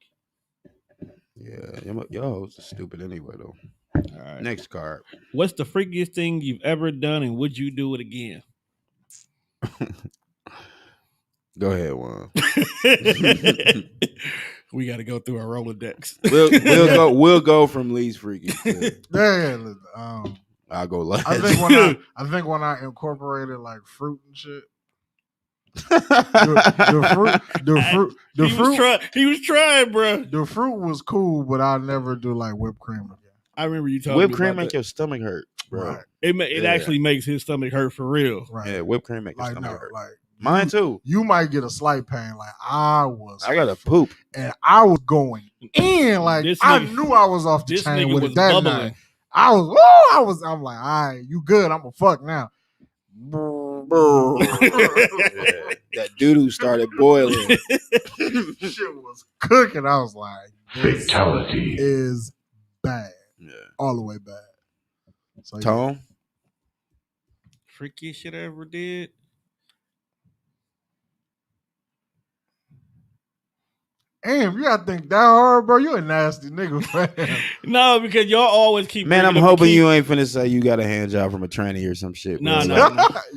Yeah, yo, it's stupid anyway though. All right. Next card. What's the freakiest thing you've ever done, and would you do it again? Go ahead, Juan. We got to go through our Rolodex. We'll go from least freaky. Yeah. I'll go last. I think when I incorporated like fruit and shit, He was trying, bro. The fruit was cool, but I'll never do like whipped cream again. I remember you talking whipped me cream about make that. your stomach hurt, bro. Right. It actually makes his stomach hurt for real. Right. Yeah, whipped cream make your Like stomach hurt. like mine too. You might get a slight pain. Like I gotta poop, and I was going in. Like I knew I was off the chain with it that bubbling. Night. I'm like, all right, you good? I'm a fuck now. That doo-doo started boiling. Shit was cooking. I was like, fatality is bad. Yeah. All the way bad. So, Tone? Freakiest shit I ever did. Damn, you gotta think that hard, bro. You a nasty nigga, man. No, because y'all always keep. Man, I'm hoping you ain't finna say you got a hand job from a tranny or some shit. No.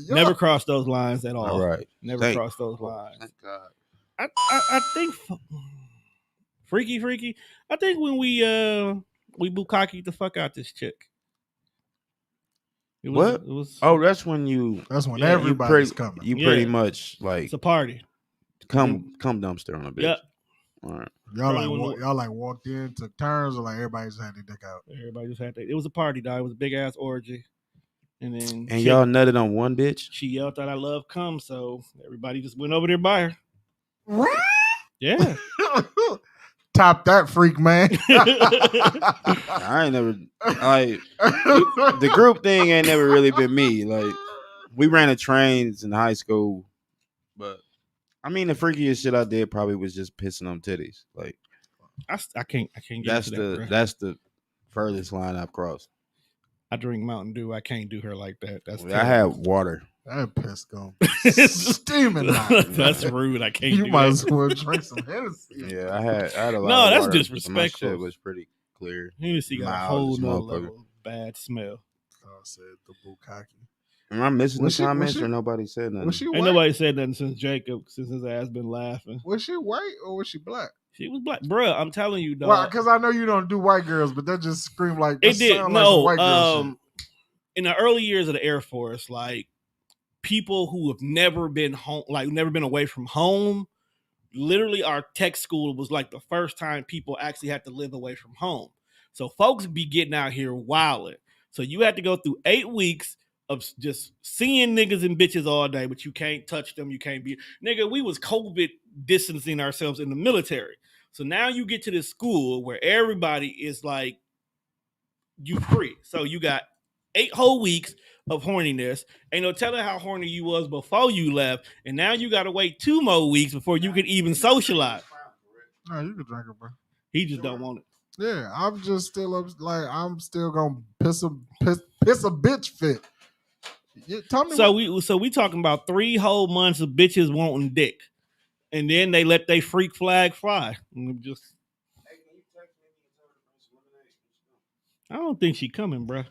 Never crossed those lines at all. All right. Never crossed those lines. Thank God. I think freaky. I think when we bukkake the fuck out this chick. It was. Oh, that's when you. That's when everybody's coming. You pretty much like. It's a party. Come dumpster on a bitch. Yep. All right. Y'all walked in, took turns, or like everybody just had their dick out. Everybody just had it was a party, dog. It was a big ass orgy. And then y'all nutted on one bitch? She yelled that I love cum, so everybody just went over there by her. What? Yeah. Top that freak, man. I ain't never like the group thing ain't never really been me. Like we ran the trains in high school, but I mean the freakiest shit I did probably was just pissing on titties. Like I can't get that's the furthest line I've crossed. I drink Mountain Dew. I can't do her like that. I had water. That piss gone steaming hot. That's rude. I can't. You might as well drink some Hennessy. Yeah, I had a lot. No, of that's water, disrespectful. My shit was pretty clear. Hennessy got a whole nother level of bad smell. I said the bukkake. Am I missing the comments or nobody said nothing? Ain't nobody said nothing since Jacob, since his ass been laughing. Was she white or was she black? She was black, bruh. I'm telling you, dog. Well, because I know you don't do white girls, but that just screamed like it did. No, like white girl shit. In the early years of the Air Force, like people who have never been home, like never been away from home, literally our tech school was like the first time people actually had to live away from home. So folks be getting out here wilding. So you had to go through 8 weeks of just seeing niggas and bitches all day, but you can't touch them. You can't be nigga. We was COVID distancing ourselves in the military. So now you get to this school where everybody is like, you free. So you got 8 whole weeks of horniness. Ain't no telling how horny you was before you left. And now you got to wait 2 more weeks before you can even socialize. No, you can drink it, bro. He just don't want it. Yeah, I'm just still up. Like I'm still gonna piss a bitch fit. Tell me. So we talking about 3 whole months of bitches wanting dick, and then they let they freak flag fly. Just, I don't think she coming, bro.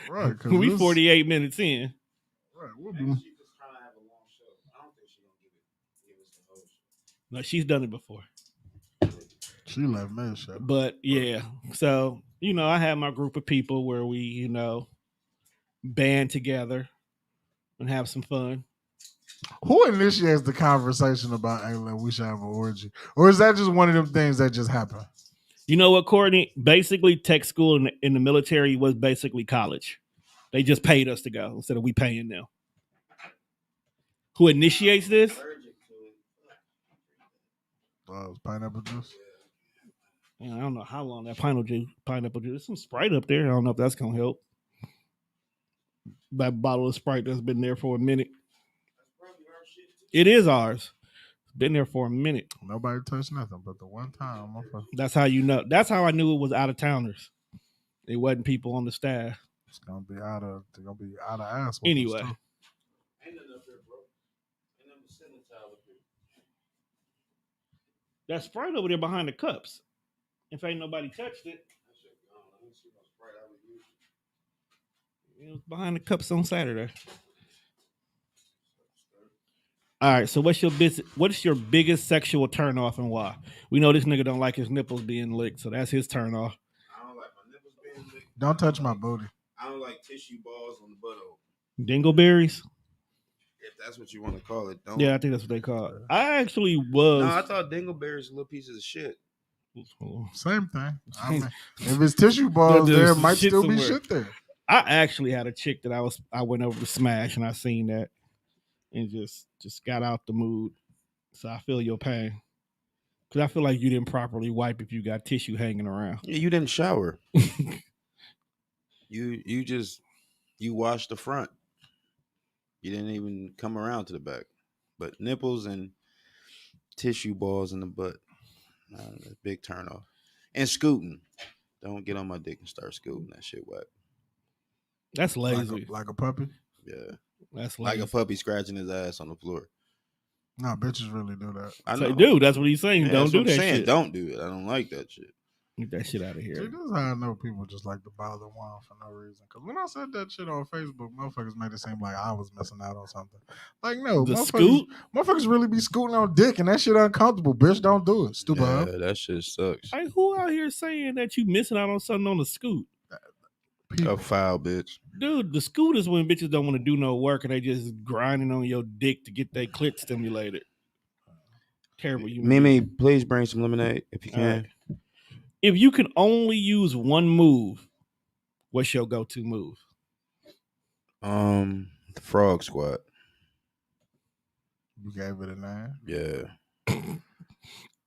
Right, we 48 minutes in. Right, we'll be. No, she's done it before. She left me shit. But yeah, so I had my group of people where we, band together and have some fun. Who initiates the conversation about, hey, we should have an orgy? Or is that just one of them things that just happen? You know what, Courtney? Basically, tech school in the military was basically college. They just paid us to go instead of we paying them. Who initiates this? Pineapple juice. I don't know how long that pineapple juice. There's some Sprite up there. I don't know if that's gonna help. That bottle of Sprite that's been there for a minute. It is ours. It's been there for a minute. Nobody touched nothing but the one time. That's how you know. That's how I knew it was out of towners. It wasn't people on the staff. It's gonna be out of ass. Anyway. That Sprite over there behind the cups. If ain't nobody touched it. It was behind the cups on Saturday. All right, so what's your biggest sexual turnoff and why? We know this nigga don't like his nipples being licked, so that's his turnoff. I don't like my nipples being licked. Don't touch my booty. I don't like tissue balls on the butthole. Dingleberries? If that's what you want to call it, don't. Yeah, I think that's what they call it. I actually was. No, I thought dingleberries were little pieces of shit. Same thing. I mean, if it's tissue balls, there might still be shit there. I actually had a chick that I went over to smash, and I seen that, and just got out the mood. So I feel your pain, because I feel like you didn't properly wipe if you got tissue hanging around. Yeah, you didn't shower. you washed the front. You didn't even come around to the back. But nipples and tissue balls in the butt, that's a big turnoff. And scooting. Don't get on my dick and start scooting. That shit wet. That's lazy. Like a puppy? Yeah. That's lazy. Like a puppy scratching his ass on the floor. No, bitches really do that. I know. Dude, that's what he's saying. Yeah, don't do that shit. Don't do it. I don't like that shit. Get that shit out of here. See, this is how I know people just like to bother one for no reason. Because when I said that shit on Facebook, motherfuckers made it seem like I was missing out on something. Like, no, motherfuckers really be scooting on dick, and that shit uncomfortable, bitch. Don't do it. Stupid. Yeah, that shit sucks. Like, who out here saying that you missing out on something on the scoot? A foul bitch. Dude, the scoot is when bitches don't want to do no work and they just grinding on your dick to get their clit stimulated. Terrible. Mimi, please bring some lemonade if you can. Right. If you can only use one move, what's your go-to move? The frog squat. You gave it a 9? Yeah.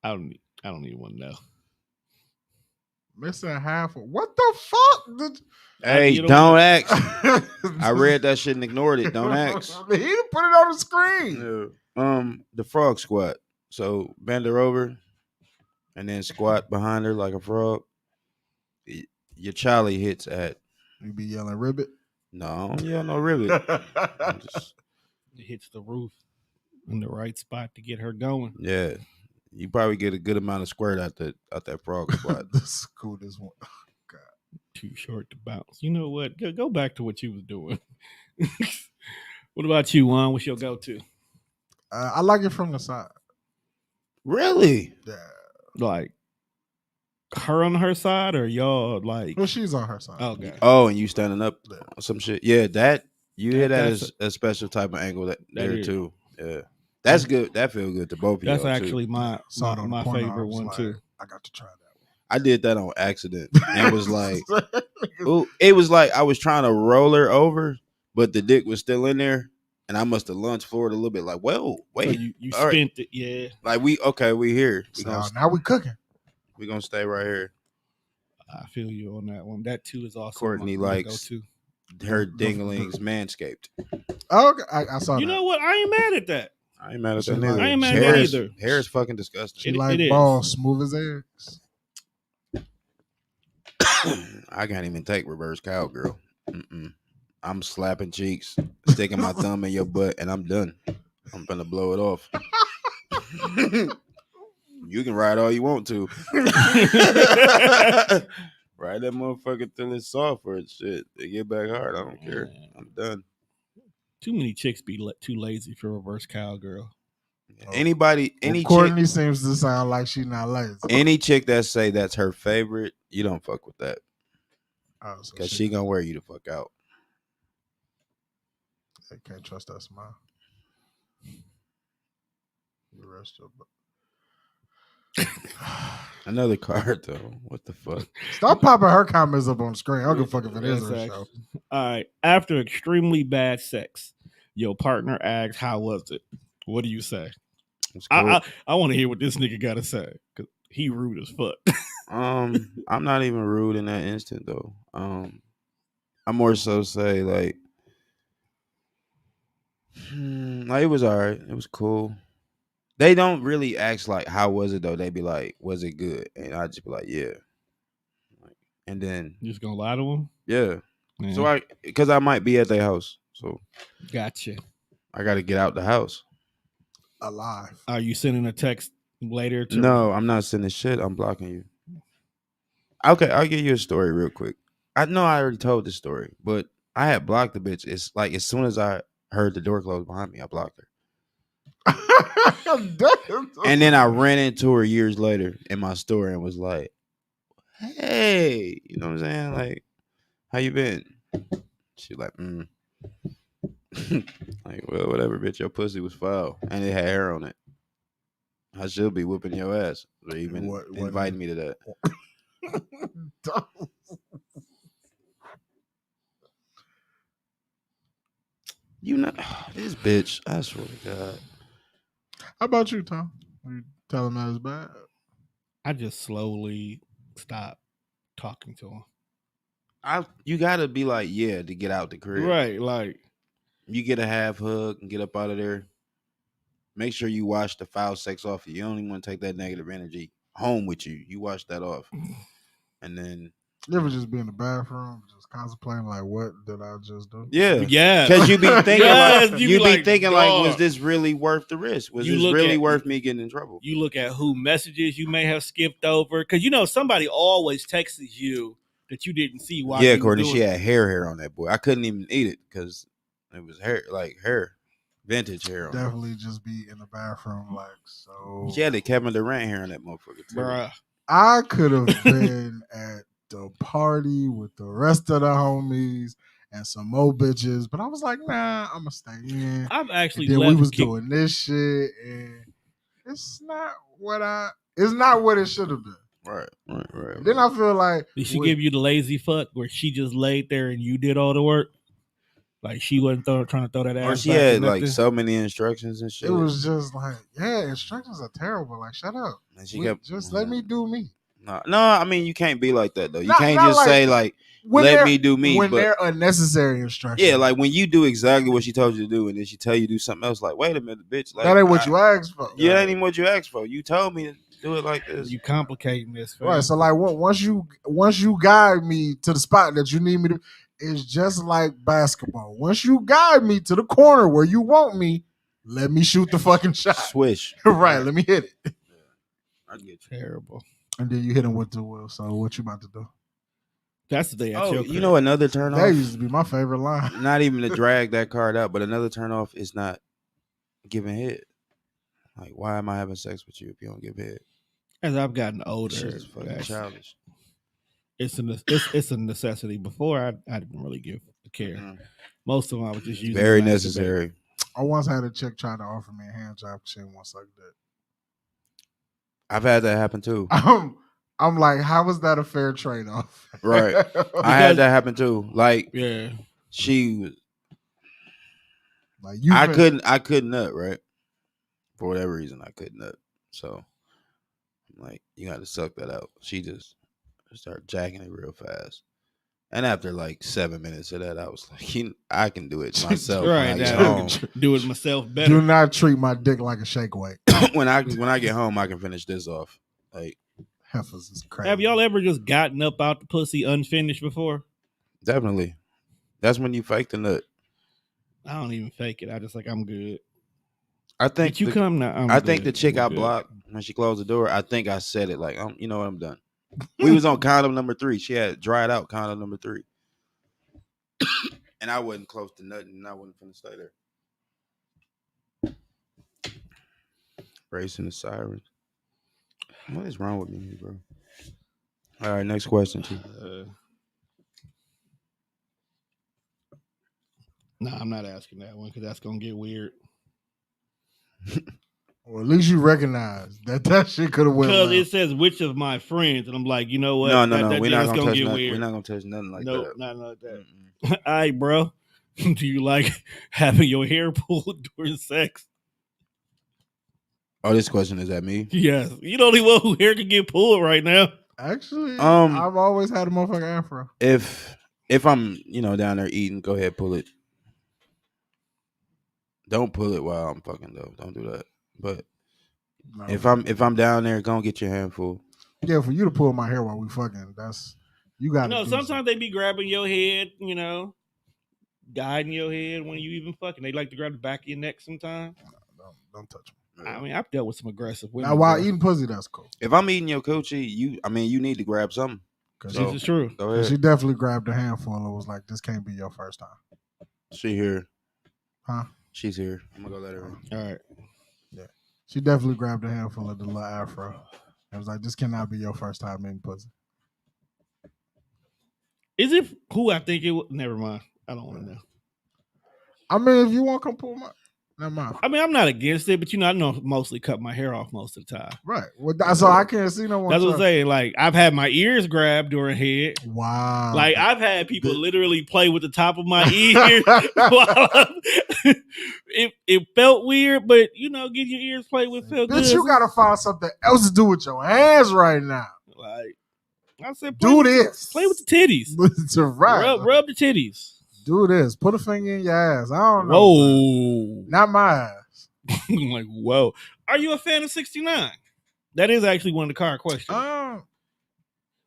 I don't even want to know. Missing half of what the fuck? Hey, don't ask. I read that shit and ignored it. Don't ask. He didn't put it on the screen. Yeah. The frog squat. So bend her over and then squat behind her like a frog. Your Hoecially hits at. You be yelling ribbit? No, I don't yell no ribbit. It hits the roof in the right spot to get her going. Yeah. You probably get a good amount of squirt out that frog squat. This is cool. This one. Oh, God. Too short to bounce. You know what? Go back to what you was doing. What about you, Juan? What's your go-to? I like it from the side. Really? Yeah. Like her on her side, or y'all like? Well, she's on her side. Okay. Oh, and you standing up on some shit. Yeah, that you hear that as a special type of angle there is. Too. Yeah. That's good. That feels good to both of you. That's actually my favorite one too. I got to try that one. I did that on accident and was like, ooh, it was like I was trying to roll her over, but the dick was still in there, and I must have lunged forward a little bit. Like, whoa, wait, so you spent it, yeah. Like we here. Now we cooking. We gonna stay right here. I feel you on that one. That too is also Courtney likes her dinglings manscaped. Oh, okay. I saw that. You know what? I ain't mad at that. I ain't mad at that neither. I ain't mad at that either. Hair is fucking disgusting. She like balls smooth as eggs. I can't even take reverse cowgirl. I'm slapping cheeks, sticking my thumb in your butt, and I'm done. I'm gonna blow it off. You can ride all you want to. Ride that motherfucker till it's soft or shit. They get back hard. I don't care. I'm done. Too many chicks be too lazy for reverse cowgirl. Courtney seems to sound like she's not lazy. Any chick that say that's her favorite, you don't fuck with that. Because she gonna wear you the fuck out. I can't trust that smile. The rest of it. Another card though. What the fuck? Stop popping her comments up on the screen. I don't give a fuck if it is her show. All right. After extremely bad sex, your partner asks, "How was it?" What do you say? Cool. I want to hear what this nigga got to say because he rude as fuck. I'm not even rude in that instant though. I more so say like it was all right. It was cool. They don't really ask like, how was it though? They be like, was it good? And I just be like, yeah. And then you just gonna lie to them? Yeah. So because I might be at their house. So gotcha. I got to get out the house. Alive. Are you sending a text later? No, I'm not sending shit. I'm blocking you. Okay, I'll give you a story real quick. I know I already told this story, but I had blocked the bitch. It's like as soon as I heard the door close behind me, I blocked her. And then I ran into her years later in my store and was like, hey, you know what I'm saying? Like, how you been? She like, I Like, well, whatever, bitch. Your pussy was foul, and it had hair on it. I should be whooping your ass or even inviting me to that. You know, this bitch. I swear to God. How about you, Tom? You tell him that it's bad? I just slowly stop talking to him. You gotta be like, yeah, to get out the crib. Right, like you get a half hug and get up out of there. Make sure you wash the foul sex off you. You don't even want to take that negative energy home with you. You wash that off. And then you ever just be in the bathroom, just contemplating like, what did I just do? Yeah. Because you be thinking Yes, like, you be like, thinking dog. like, was this really worth the risk? Was this really worth me getting in trouble? You look at who messages you may have skipped over. Because you know somebody always texts you that you didn't see while yeah, you Courtney, doing she had hair on that boy. I couldn't even eat it because it was hair, vintage hair on Definitely just be in the bathroom like so. She had the Kevin Durant hair on that motherfucker too. Bruh. I could have been at the party with the rest of the homies and some more bitches, but I was like, nah, I'm gonna stay in. I've actually then we was doing this shit, and it's not what it should have been. Right. Then I feel like, did she give you the lazy fuck where she just laid there and you did all the work? Like she wasn't trying to throw that ass. Or she had like so many instructions and shit. It was just like, yeah, instructions are terrible. Like, shut up. And she kept just let me do me. No, I mean you can't be like that though. You can't just say like let me do me when they're unnecessary instructions. Yeah, like when you do exactly what she told you to do, and then she tell you to do something else. Like, wait a minute, bitch. Like, that ain't what you asked for. Yeah, that ain't even what you asked for. You told me to do it like this. You complicating this, fam. Right? So like, once you guide me to the spot that you need me to, it's just like basketball. Once you guide me to the corner where you want me, let me shoot the fucking shot. Swish. Right? Let me hit it. Yeah, I get terrible. And then you hit him with the will. So what you about to do? That's the day. You know another turn off. That used to be my favorite line. Not even to drag that card out, but another turn off is not giving head. Like, why am I having sex with you if you don't give head? As I've gotten older, it's fucking childish. It's a necessity. Before I didn't really give a care. Mm-hmm. Most of them I was just using. Very necessary. I once had a chick try to offer me a hand job because she didn't want to suck dick. I've had that happen too. I'm like, how was that a fair trade-off? Right. I had that happen too. Like, yeah, she was like, I couldn't nut, right? For whatever reason, I couldn't nut. So I'm like, you got to suck that out. She just started jacking it real fast. And after like 7 minutes of that, I was like, I can do it myself. Right, when I get home. Do it myself better. Do not treat my dick like a shake weight. when I get home, I can finish this off. Like, heifers is crazy. Have y'all ever just gotten up out the pussy unfinished before? Definitely. That's when you fake the nut. I don't even fake it. I just like, I'm good. I think Did you come now. I think the chick I blocked when she closed the door, I think I said it like, you know what, I'm done. We was on condom number 3. She had dried out condom number 3. And I wasn't close to nothing, and I wasn't finna stay there. Racing the sirens. What is wrong with me, bro? All right, next question, Chief. No, I'm not asking that one because that's gonna get weird. Or at least you recognize that shit could have went. Because it says which of my friends, and I'm like, you know what? No. We're not gonna touch nothing. We're not gonna touch nothing like that. Nope, not like that. All right, bro. Do you like having your hair pulled during sex? Oh, this question is at me? Yes. You the only one who hair can get pulled right now. Actually, I've always had a motherfucking afro. If I'm, down there eating, go ahead, pull it. Don't pull it while I'm fucking though. Don't do that. But no, if I'm down there, go get your handful. Yeah, for you to pull my hair while we fucking, you got to. Sometimes they be grabbing your head, guiding your head when you even fucking. They like to grab the back of your neck sometimes. No, don't touch me. I mean, I've dealt with some aggressive women. Now, while eating pussy, that's cool. If I'm eating your coochie, you need to grab something. This is true. Go ahead. She definitely grabbed a handful and was like, "This can't be your first time." She here. Huh? She's here. I'm gonna go let her in. All right. Yeah. She definitely grabbed a handful of the little afro. I was like, "This cannot be your first time eating pussy." Is it who I think it was? Never mind. I don't want to know. I mean, if you want to come pull my, never mind. I mean, I'm not against it, but I know mostly cut my hair off most of the time. Right. Well, so I can't see no one. That's what I'm saying. Like, I've had my ears grabbed during head. Wow. Like, I've had people literally play with the top of my ears. It felt weird, but get your ears played with felt good. Bitch, you gotta find something else to do with your hands right now. Like I said, do this. Play with the titties. To right. Rub the titties. Do this. Put a finger in your ass. I don't know. Whoa. Not my ass. I'm like, whoa. Are you a fan of 69? That is actually one of the car questions.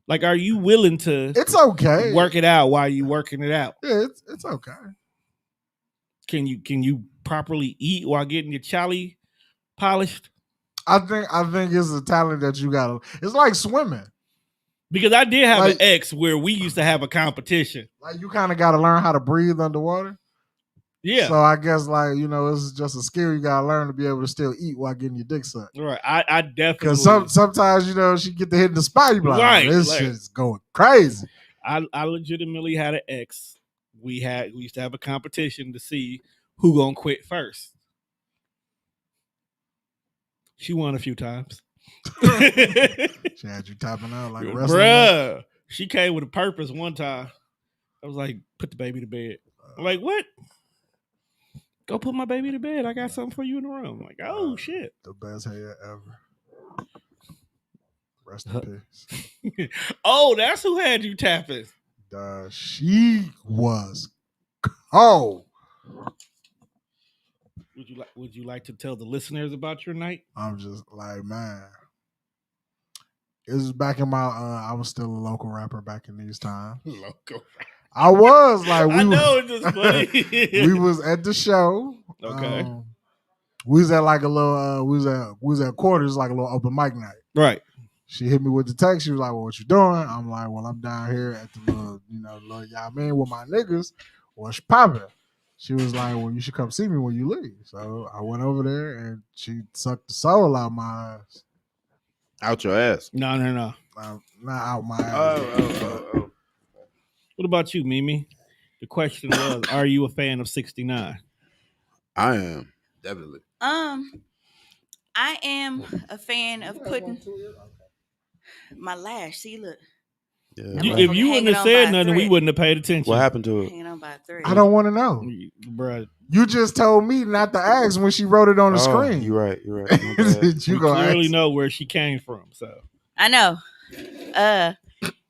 Like, are you willing to? It's okay. Work it out while you working it out. Yeah, it's okay. Can you properly eat while getting your chally polished? I think it's a talent that you gotta. It's like swimming. Because I did have an ex where we used to have a competition. Like you kind of got to learn how to breathe underwater. Yeah. So I guess it's just a skill you got to learn to be able to still eat while getting your dick sucked. Right. I definitely. Because sometimes she get to hit the spot. You be like, right. This shit's going crazy. I legitimately had an ex. We used to have a competition to see who gonna quit first. She won a few times. She had you tapping out like wrestling. Bruh. She came with a purpose one time. I was like, put the baby to bed. I'm like, what? Go put my baby to bed. I got something for you in the room. I'm like, oh shit. The best hair ever. Rest in peace. Oh, that's who had you tapping. She was cold. Would you like to tell the listeners about your night? I'm just like, man. It was back in my I was still a local rapper back in these times. Local rapper. I was like, I know it's just funny. We was at the show. Okay. We was at like a little we was at Quarters, like a little open mic night. Right. She hit me with the text. She was like, well, what you doing? I'm like, well, I'm down here at the little y'all man with my niggas. What's poppin'? She was like, well, you should come see me when you leave. So I went over there and she sucked the soul out my ass. Out your ass? No. Not out my ass. Oh. What about you, Mimi? The question was, are you a fan of 69? I am, definitely. I am a fan of putting my lash. See, look. Yeah, if you wouldn't have said nothing, we wouldn't have paid attention. What happened to it? Hanging on by a thread. I don't want to know. Bruh. You just told me not to ask when she wrote it on the screen. You're right. You clearly know where she came from. So I know.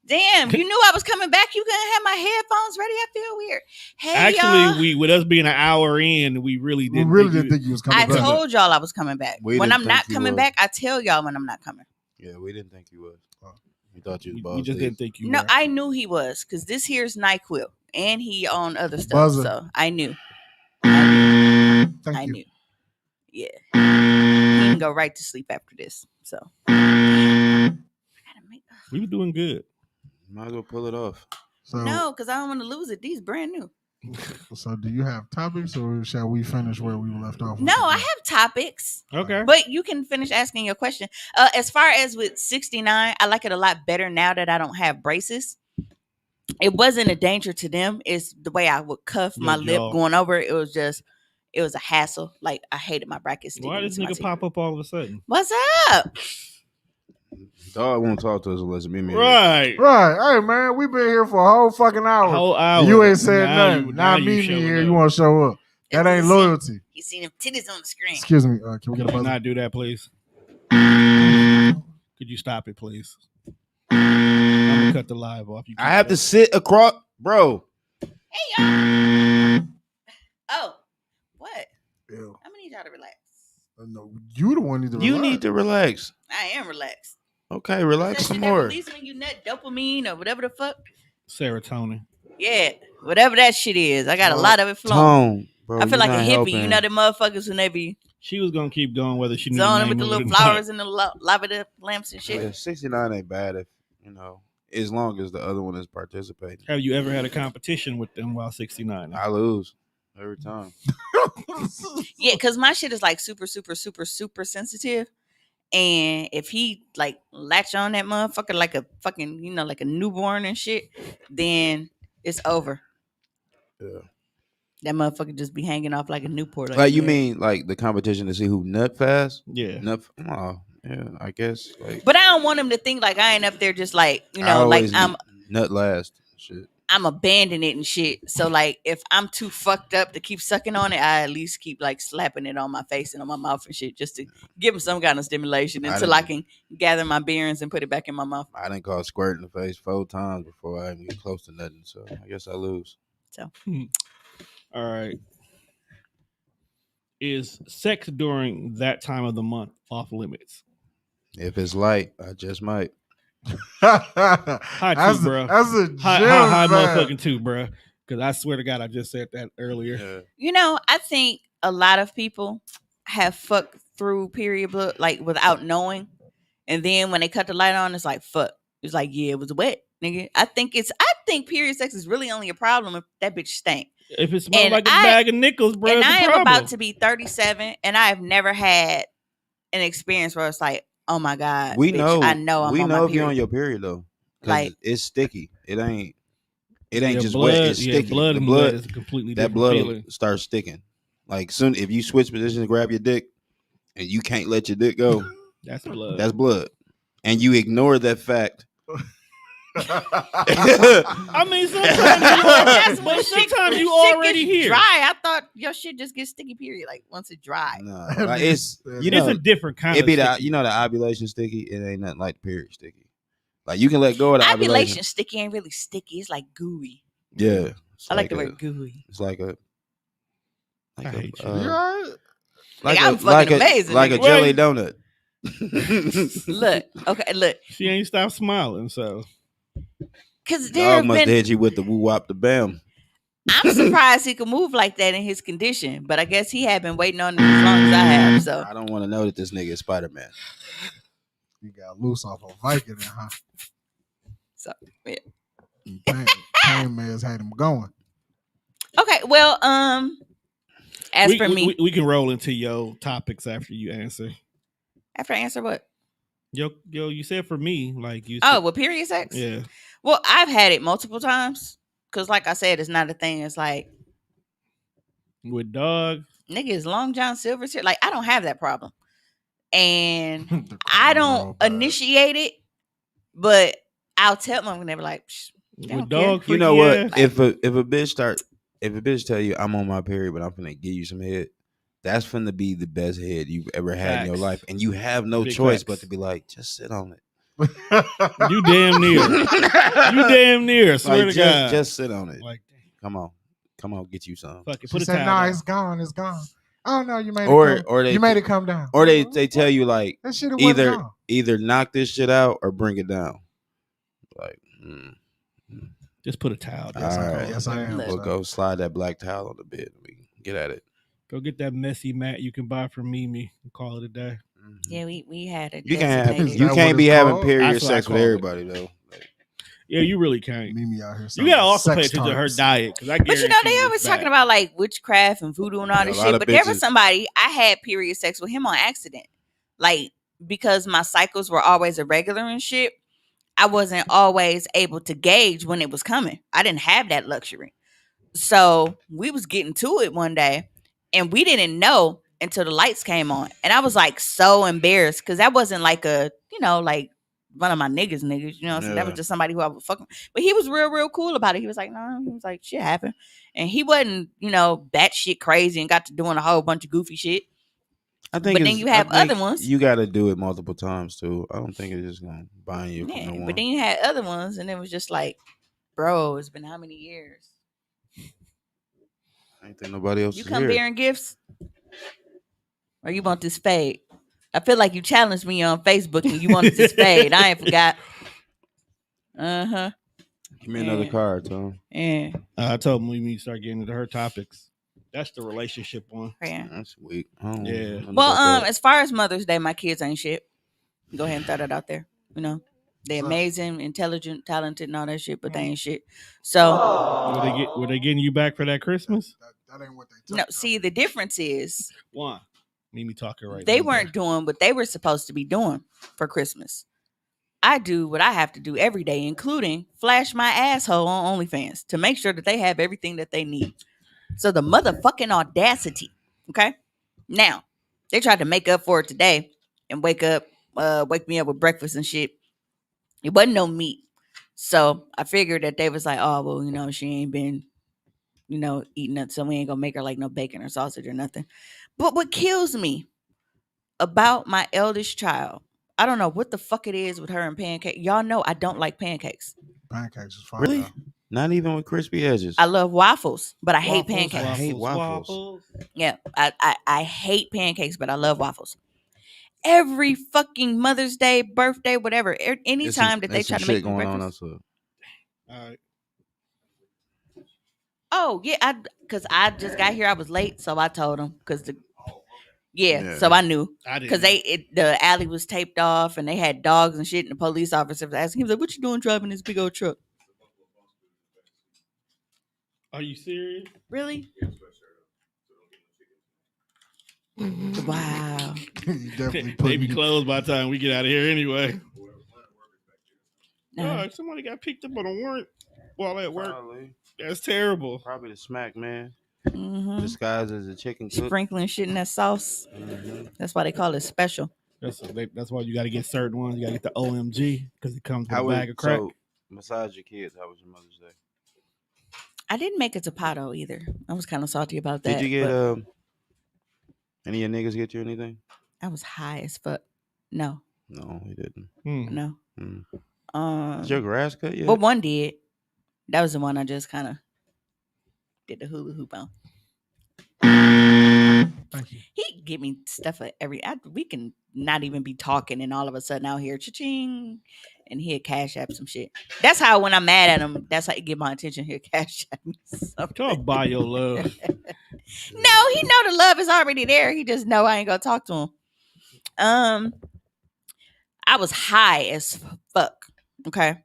Damn, you knew I was coming back. You couldn't have my headphones ready. I feel weird. Hey, actually, y'all. with us being an hour in, we really didn't think you was coming back. I told y'all I was coming back. When I'm not coming back, I tell y'all when I'm not coming. Yeah, we didn't think you was. We thought you was boss. We just didn't think you No, were. I knew he was, because this here's NyQuil, and he on other stuff, so I knew. I knew. Yeah. He can go right to sleep after this, so. We were doing good. Might as well pull it off. So, no, because I don't want to lose it. These brand new. So do you have topics, or shall we finish where we left off? No, I have topics. Okay. But you can finish asking your question. As far as with 69, I like it a lot better now that I don't have braces. It wasn't a danger to them. It's the way I would cuff my lip going over. It was a hassle. Like, I hated my brackets. Why did this nigga pop up all of a sudden? What's up? Dog won't talk to us unless Mimi. Right. Hey, man, we've been here for a whole fucking hour. You ain't said nothing. Now Mimi here, you want to show up. That ain't loyalty. You seen them titties on the screen. Excuse me. Can we get a buzzer? Not do that, please. Could you stop it, please? I'm gonna cut the live off. I have to sit across, bro. Hey, y'all. Oh, what? Ew. I'm gonna need y'all to relax. No, you the one need to relax. You need to relax. I am relaxed. Okay, relax some more. Release when you nut dopamine or whatever the fuck. Serotonin. Yeah, whatever that shit is. I got a lot of it flowing. Bro, I feel like a hippie. You know the motherfuckers who maybe. She was gonna keep going whether she knew zoning with the little flowers and the lavender lamps and shit. Yeah, 69 ain't bad if as long as the other one is participating. Have you ever had a competition with them while 69? I lose every time. Yeah, because my shit is like super, super, super, super sensitive. And if he like latch on that motherfucker like a fucking, like a newborn and shit, then it's over. Yeah. That motherfucker just be hanging off like a Newport. Like you mean like the competition to see who nut fast? Yeah. Oh, yeah, I guess. Like, but I don't want him to think like I ain't up there just like I always like I'm nut last. Shit. I'm abandoning it and shit. So like if I'm too fucked up to keep sucking on it, I at least keep like slapping it on my face and on my mouth and shit just to give him some kind of stimulation until I can gather my bearings and put it back in my mouth. I didn't call squirt in the face 4 times before I even get close to nothing. So I guess I lose. So all right. Is sex during that time of the month off limits? If it's light, I just might. High two, bro. That's a high motherfucking two, bro. Because I swear to God, I just said that earlier. Yeah. I think a lot of people have fucked through period blood like without knowing, and then when they cut the light on, it's like fuck. It's like yeah, it was wet, nigga. I think period sex is really only a problem if that bitch stank. If it smells like a bag of nickels, bro, and I am about to be 37, and I have never had an experience where it's like, oh my god, we bitch, know. I know I'm we on know my if you're on period. your period though, Like it's sticky. It ain't just blood, wet. It's sticky. Blood the and blood is a completely that different blood feeling. starts sticking. Like soon, if you switch positions and grab your dick, and you can't let your dick go, that's blood. That's blood, and you ignore that fact. I mean, sometimes you already here. Dry. I thought your shit just gets sticky. Period. Like once it dry. No, like it's a different kind. It be the the ovulation sticky. It ain't nothing like the period sticky. Like you can let go of the ovulation. Sticky ain't really sticky. It's like gooey. Yeah, I like the word gooey. It's like a. I hate you. I'm fucking amazing. Like a jelly donut. Look. She ain't stopped smiling, so. Because dog must have hit you with the woo wop the bam. I'm surprised he could move like that in his condition, but I guess he had been waiting on it as long as I have. So I don't want to know that this nigga is Spider-Man. You got loose off a Viking, huh? So yeah, pain meds had him going. Okay, well, as for me, we can roll into your topics after you answer. After I answer what? Yo, you said for me, like you. Oh, with period sex? Yeah. Well, I've had it multiple times because, like I said, it's not a thing. It's like with dog, nigga, is Long John Silver's here? Like I don't have that problem, and I don't initiate it, but I'll tell them. I'm never like with dog. You know what? Like, if a bitch tell you I'm on my period, but I'm finna give you some head. That's finna be the best head you've ever had in your life. And you have no choice but to be like, just sit on it. You damn near. Swear to God. Just sit on it. Like, come on, get you some. Fuck it, put she said, "No, it's gone. It's gone." Oh no, you made it made it come down. Or they tell you like either knock this shit out or bring it down. Like, just put a towel down. All right. Yes, I am. We'll go slide that black towel on the bed. We can get at it. Go get that messy mat you can buy from Mimi and call it a day. Yeah, we had it. You can't be having period sex with everybody though. Like, yeah, you really can't. Mimi out here. You gotta also pay attention to her diet because but they always talking about like witchcraft and voodoo and all this shit. But there was somebody I had period sex with him on accident, like because my cycles were always irregular and shit. I wasn't always able to gauge when it was coming. I didn't have that luxury, so we was getting to it one day. And we didn't know until the lights came on. And I was like so embarrassed because that wasn't like like one of my niggas, you know. So that was just somebody who I would fuck with. But he was real cool about it. He was like, no, he was like, shit happened. And he wasn't, batshit crazy and got to doing a whole bunch of goofy shit. I think but then you have other ones. You got to do it multiple times too. I don't think it's just going to bind you. Yeah, but then you had other ones and it was just like, bro, it's been how many years? I ain't think nobody else. You come bearing gifts, or you want this fade? I feel like you challenged me on Facebook and you wanted this fade. I ain't forgot. Give me another card, Tom. Yeah. I told him we need to start getting into her topics. That's the relationship one. Yeah. That's weak. Yeah. Well, as far as Mother's Day, my kids ain't shit. Go ahead and throw that out there. They're amazing, intelligent, talented, and all that shit, but they ain't shit. So were they getting you back for that Christmas? That ain't what they took. No, see, the difference is one. Mimi talking right. They weren't doing what they were supposed to be doing for Christmas. I do what I have to do every day, including flash my asshole on OnlyFans to make sure that they have everything that they need. So the motherfucking audacity. Okay. Now, they tried to make up for it today and wake me up with breakfast and shit. It wasn't no meat. So I figured that they was like, oh, well, she ain't been, eating it. So we ain't gonna make her like no bacon or sausage or nothing. But what kills me about my eldest child, I don't know what the fuck it is with her and pancakes. Y'all know I don't like pancakes. Pancakes is fine. Really? Though. Not even with crispy edges. I love waffles, but I hate pancakes. I hate waffles. Yeah, I hate pancakes, but I love waffles. Every fucking Mother's Day, birthday, whatever, anytime that they try to make me breakfast. All right. Oh yeah, because I just got here. I was late, so I told them so I knew because the alley was taped off and they had dogs and shit. And the police officer was asking, he was like, "What you doing driving this big old truck?" Are you serious? Really? Wow. You definitely They be closed by the time we get out of here anyway. No. Oh, somebody got picked up on a warrant while at work. Probably. That's terrible. Probably the smack man. Mm-hmm. Disguised as a chicken cook. Sprinkling shit in that sauce. Mm-hmm. That's why they call it special. That's why you got to get certain ones. You got to get the OMG because it comes with a bag of crack. So, besides your kids, how was your Mother's Day? I didn't make it to Pato either. I was kind of salty about that. Did you get any of your niggas get you anything? I was high as fuck. No, he didn't. No. Is your grass cut yet? But one did. That was the one I just kind of did the hula hoop on. Thank you. He give me stuff for we can not even be talking and all of a sudden out here cha-ching and he'll cash app some shit. That's how when I'm mad at him, that's how he get my attention. He'll cash app me something. Come buy your love. No, he know the love is already there. He just know I ain't gonna talk to him. I was high as fuck. Okay.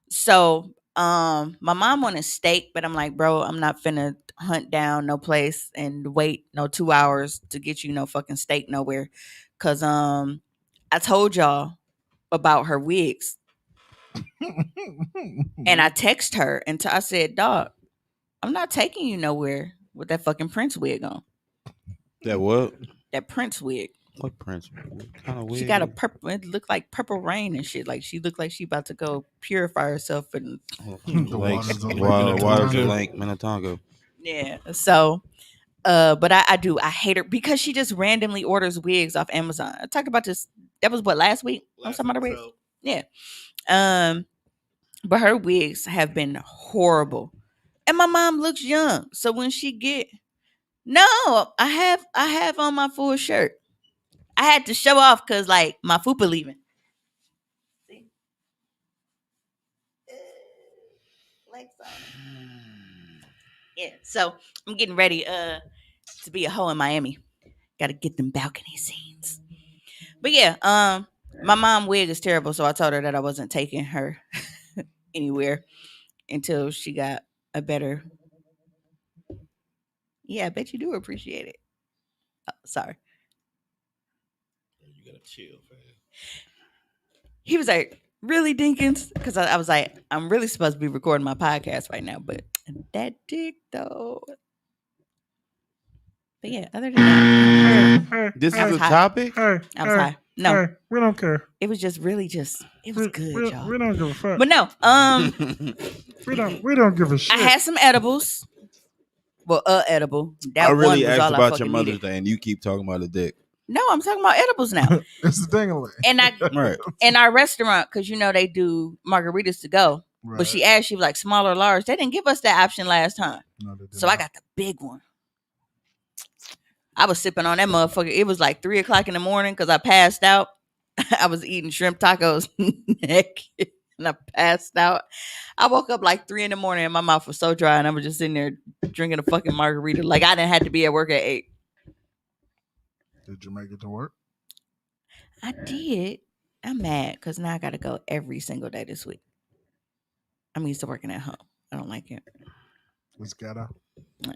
So my mom wanted steak, but I'm like, bro, I'm not finna hunt down no place and wait no 2 hours to get you no fucking steak nowhere. Cause I told y'all about her wigs. And I text her and I said, dog, I'm not taking you nowhere with that fucking Prince wig on. That what? That Prince wig. What Prince? What kind of wig? She got a purple. It looked like Purple Rain and shit. Like she looked like she about to go purify herself and the waters of Lake Minnetonka. Yeah. So, but I hate her because she just randomly orders wigs off Amazon. I talked about this. That was what, last week? I'm talking about her wigs. Yeah. But her wigs have been horrible, and my mom looks young. So when she I have on my full shirt. I had to show off because like my fupa leaving. See? Yeah, so I'm getting ready to be a hoe in Miami. Got to get them balcony scenes. But yeah, my mom wig is terrible, so I told her that I wasn't taking her anywhere until she got a better. Yeah, I bet you do appreciate it. Oh, sorry. You gotta chill, fam. He was like, really, Dinkins? Because I was like, I'm really supposed to be recording my podcast right now, but that dick though. But yeah, other than that, this is a topic. I was high. No, we don't care. It was just really it was good, y'all. We don't give a fuck. But no, we don't give a shit. I had some edibles. Well, edible. That I really one was asked all about I your Mother's needed. Day, and you keep talking about a dick. No, I'm talking about edibles now. It's the thing. And right. in our restaurant, because they do margaritas to go. Right. But she asked, she was like, small or large. They didn't give us that option last time. No, they didn't. So I got the big one. I was sipping on that motherfucker. It was like 3:00 in the morning because I passed out. I was eating shrimp tacos naked and I passed out. I woke up like 3 a.m. and my mouth was so dry and I was just sitting there drinking a fucking margarita. Like I didn't have to be at work at 8. Did you make it to work? I did. I'm mad because now I got to go every single day this week. I'm used to working at home. I don't like it. It's ghetto. Yeah.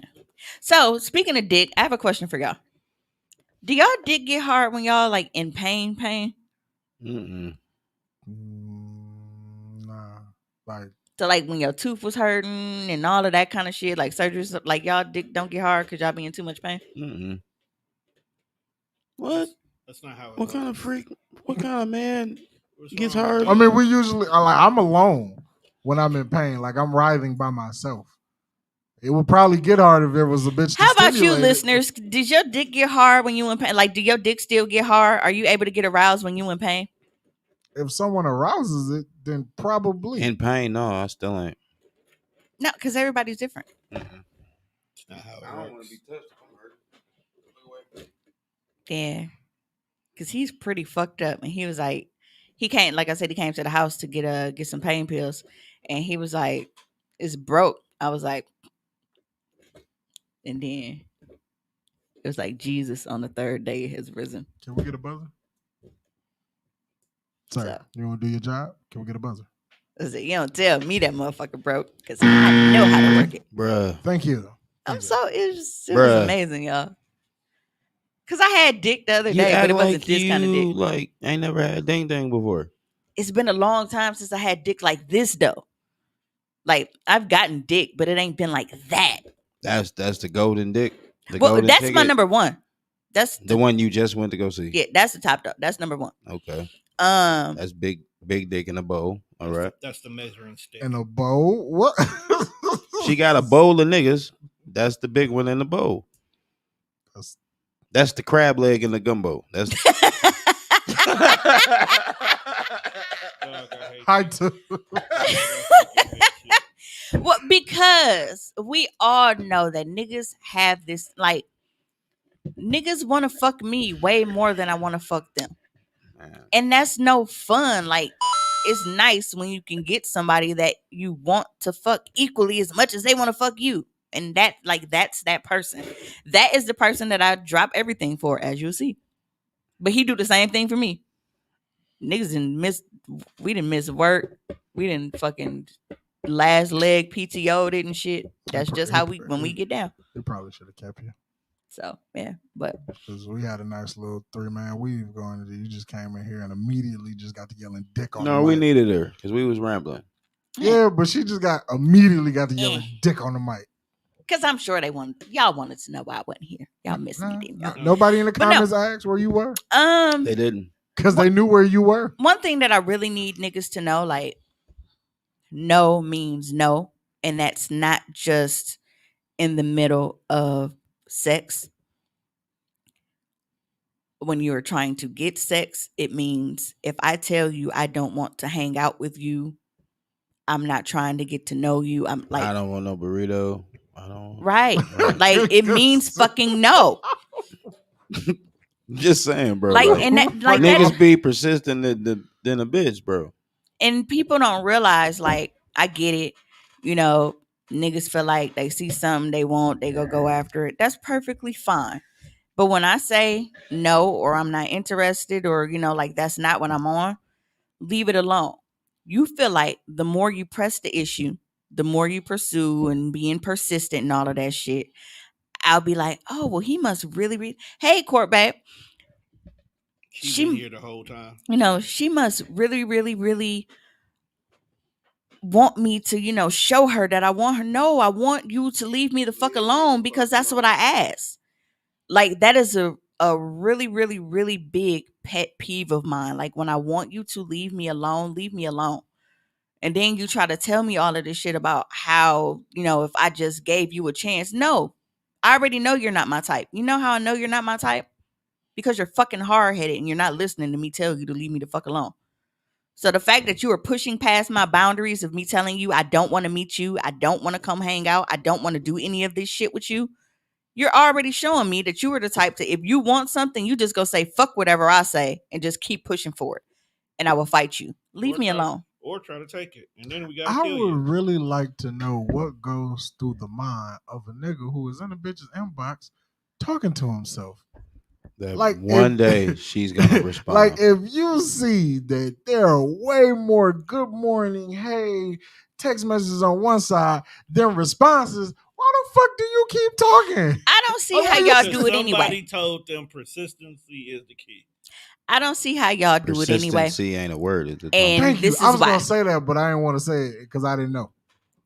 So speaking of dick, I have a question for y'all. Do y'all dick get hard when y'all like in pain? Mm-mm. Nah. Like So like when your tooth was hurting and all of that kind of shit, like surgeries, like y'all dick don't get hard because y'all be in too much pain. Mm-mm. What? That's not how it What goes. kind of freak? What kind of man What's gets wrong? hard? I mean, we usually I'm alone when I'm in pain. Like I'm writhing by myself. It would probably get hard if there was a bitch. How about you, stimulate it. listeners? Did your dick get hard when you in pain? Like, do your dick still get hard? Are you able to get aroused when you in pain? If someone arouses it, then probably. In pain? No, I still ain't. No, because everybody's different. Mm-mm. It's not how it I don't want works. to be touched. I'm hurt. Yeah, because he's pretty fucked up, and he was like, he came, like I said, he came to the house to get some pain pills, and he was like, "It's broke." I was like, and then it was like Jesus on the third day has risen. Can we get a buzzer? Sorry, So, you want to do your job? Can we get a buzzer? I said, you don't tell me that motherfucker broke because I know how to work it. Bruh. Thank you. It was Bruh. amazing, y'all. Cause I had dick the other You day, act but it wasn't like this kind of you dick. like ain't never had ding ding before. It's been a long time since I had dick like this though. Like I've gotten dick, but it ain't been like that. That's the golden dick. Well, golden that's ticket. my number one. That's The one you just went to go see. Yeah, that's the top dog. That's number one. Okay. That's big dick in a bowl. All right. That's the measuring stick. In a bowl? What? She got a bowl of niggas. That's the big one in the bowl. That's the crab leg in the gumbo. That's well, because we all know that niggas have this, like, niggas want to fuck me way more than I want to fuck them. Man. And that's no fun. Like, it's nice when you can get somebody that you want to fuck equally as much as they want to fuck you. And that, like, that's that person. That is the person that I drop everything for, as you'll see. But he do the same thing for me. Niggas we didn't miss work. We didn't fucking last leg PTO'd it and shit. That's just how when we get down. They probably should have kept you. So, yeah, but. Because we had a nice little 3-man weave going. You just came in here and immediately just got to yelling dick on the mic. No, we needed her because we was rambling. Yeah, but she just immediately got to yelling dick on the mic. Because I'm sure y'all wanted to know why I wasn't here. Y'all missed me, didn't y'all? Nobody in the comments asked where you were? They didn't. Because they knew where you were. One thing that I really need niggas to know, like, no means no. And that's not just in the middle of sex. When you're trying to get sex, it means if I tell you I don't want to hang out with you, I'm not trying to get to know you. I'm like, I don't want no burrito. I don't. Right. Like, it means fucking no. Just saying, bro. Like, bro. and that, like niggas that, be persistent than a bitch, bro. And people don't realize, like, I get it. You know, niggas feel like they see something they want, they go after it. That's perfectly fine. But when I say no, or I'm not interested, or, you know, like, that's not what I'm on, leave it alone. You feel like the more you press the issue, the more you pursue and being persistent and all of that shit, I'll be like, oh, well, he must really hey, Court babe. She's been here the whole time. You know, she must really, really, really want me to, you know, show her that I want her. No, I want you to leave me the fuck alone because that's what I asked. Like, that is a really, really, really big pet peeve of mine. Like, when I want you to leave me alone, leave me alone. And then you try to tell me all of this shit about how, you know, if I just gave you a chance. No, I already know you're not my type. You know how I know you're not my type? Because you're fucking hard-headed and you're not listening to me tell you to leave me the fuck alone. So the fact that you are pushing past my boundaries of me telling you I don't want to meet you, I don't want to come hang out, I don't want to do any of this shit with you, you're already showing me that you are the type to, if you want something, you just go say fuck whatever I say and just keep pushing for it. And I will fight you. Leave me alone. Or try to take it. And then we got to kill you. I would really like to know what goes through the mind of a nigga who is in a bitch's inbox talking to himself. That like one day she's gonna respond. Like, if you see that there are way more good morning, hey, text messages on one side than responses, Why the fuck do you keep talking? I don't see how y'all do it anyway. Somebody told them persistency is the key. I don't see how y'all do it anyway. Persistency ain't a word. And Thank you. this I is was why. gonna say that, but I didn't want to say it because I didn't know.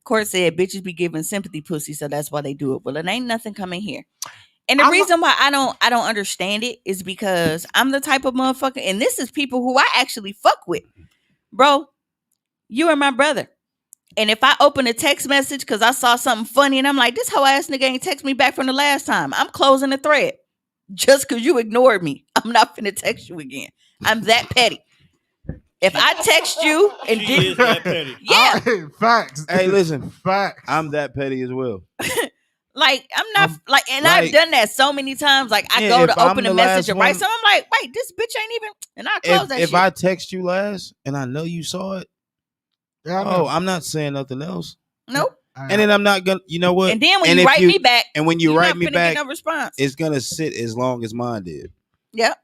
Court said bitches be giving sympathy pussy, so that's why they do it. Well, it ain't nothing coming here. And the reason why I don't understand it is because I'm the type of motherfucker, and this is people who I actually fuck with. Bro, you are my brother. And if I open a text message because I saw something funny and I'm like, this whole ass nigga ain't text me back from the last time, I'm closing the thread. Just because you ignored me, I'm not finna text you again. I'm that petty. If I text you and is that petty. Yeah. Facts. Hey, listen. Facts. I'm that petty as well. Like, I'm not and I've done that so many times. Like, I go to open a message and write something. I'm like, wait, this bitch ain't even, and I close that shit. If I text you last and I know you saw it, I'm not saying nothing else. Nope. And then I'm not gonna, you know what? And then when you write me back, and when you write me back, no response. It's gonna sit as long as mine did. Yep.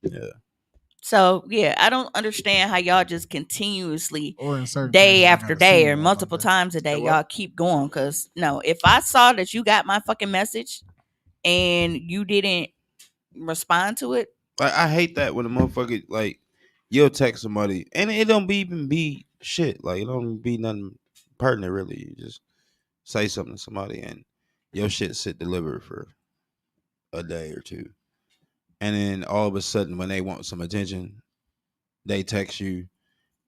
Yeah. So yeah, I don't understand how y'all just continuously day after day or multiple times a day y'all keep going. Cause no, if I saw that you got my fucking message and you didn't respond to it, like I hate that when a motherfucker like you'll text somebody and it don't even be shit. Like it don't be nothing pertinent really. You just say something to somebody and your shit sit delivered for a day or two. And then all of a sudden when they want some attention, they text you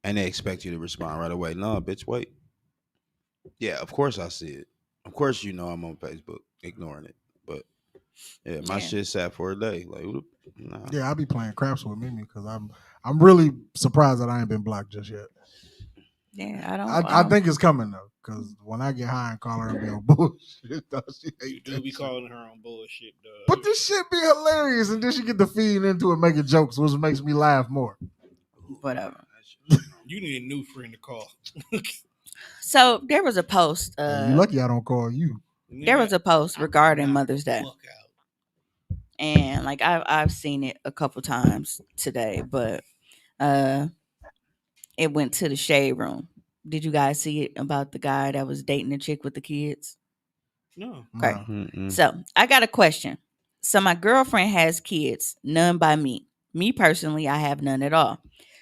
and they expect you to respond right away. No, bitch, wait. Yeah, of course I see it. Of course you know I'm on Facebook ignoring it. But yeah, my shit sat for a day. Like, nah. Yeah, I be playing craps with Mimi because I'm really surprised that I ain't been blocked just yet. Yeah, I think it's coming though, because when I get high and call her and be on bullshit, you do be calling her on bullshit, dog. But this shit be hilarious, and then she get to feeding into it, making jokes, which makes me laugh more. Whatever. You need a new friend to call. So there was a post. You lucky I don't call you. There was a post regarding Mother's Day, and like I've seen it a couple times today, but it went to the shade room. Did you guys see it about the guy that was dating the chick with the kids? No. Okay. No. So I got a question. So my girlfriend has kids, none by me. Me personally, I have none at all.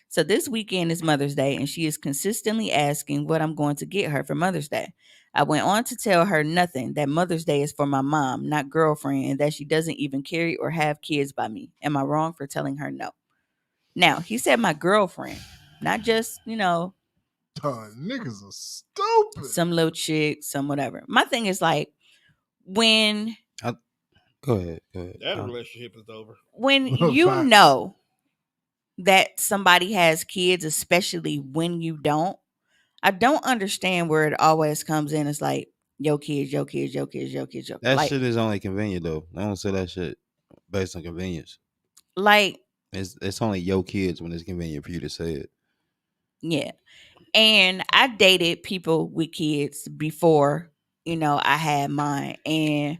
So this weekend is Mother's Day, and she is consistently asking what I'm going to get her for Mother's Day. I went on to tell her nothing, that Mother's Day is for my mom, not girlfriend, and that she doesn't even carry or have kids by me. Am I wrong for telling her no? Now, he said my girlfriend, not just, niggas are stupid. Some little chick, some whatever. My thing is like, when go ahead. That relationship is over. When you know that somebody has kids, especially when you don't, I don't understand where it always comes in. It's like, your kids. That shit is only convenient though. I don't say that shit based on convenience. Like, it's only your kids when it's convenient for you to say it. Yeah. And I dated people with kids before, I had mine. And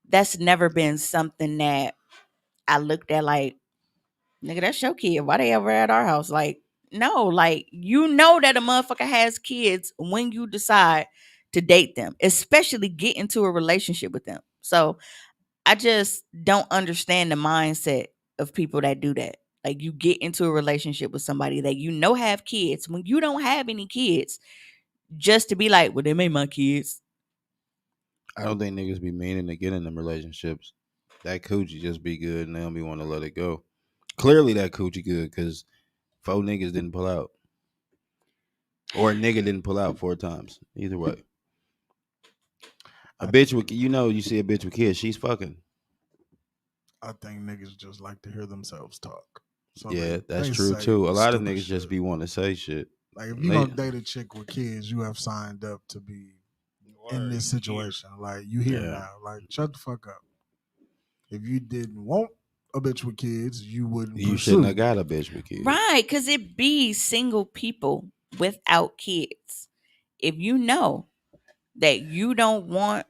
that's never been something that I looked at like, nigga, that's your kid. Why they ever at our house? Like, no, like, that a motherfucker has kids when you decide to date them, especially get into a relationship with them. So I just don't understand the mindset of people that do that. Like, you get into a relationship with somebody that have kids when you don't have any kids, just to be like, well, they made my kids. I don't think niggas be meaning to get in them relationships. That coochie just be good and they don't be want to let it go. Clearly that coochie good because 4 niggas didn't pull out. Or a nigga didn't pull out 4 times. Either way. A bitch with, you see a bitch with kids, she's fucking. I think niggas just like to hear themselves talk. So yeah, that's true too. A lot of niggas just be wanting to say shit. Like if you gonna date a chick with kids, you have signed up to be in this situation. Like you here now. Like shut the fuck up. If you didn't want a bitch with kids, you wouldn't. You shouldn't have got a bitch with kids. Right, because it be single people without kids. If you know that you don't want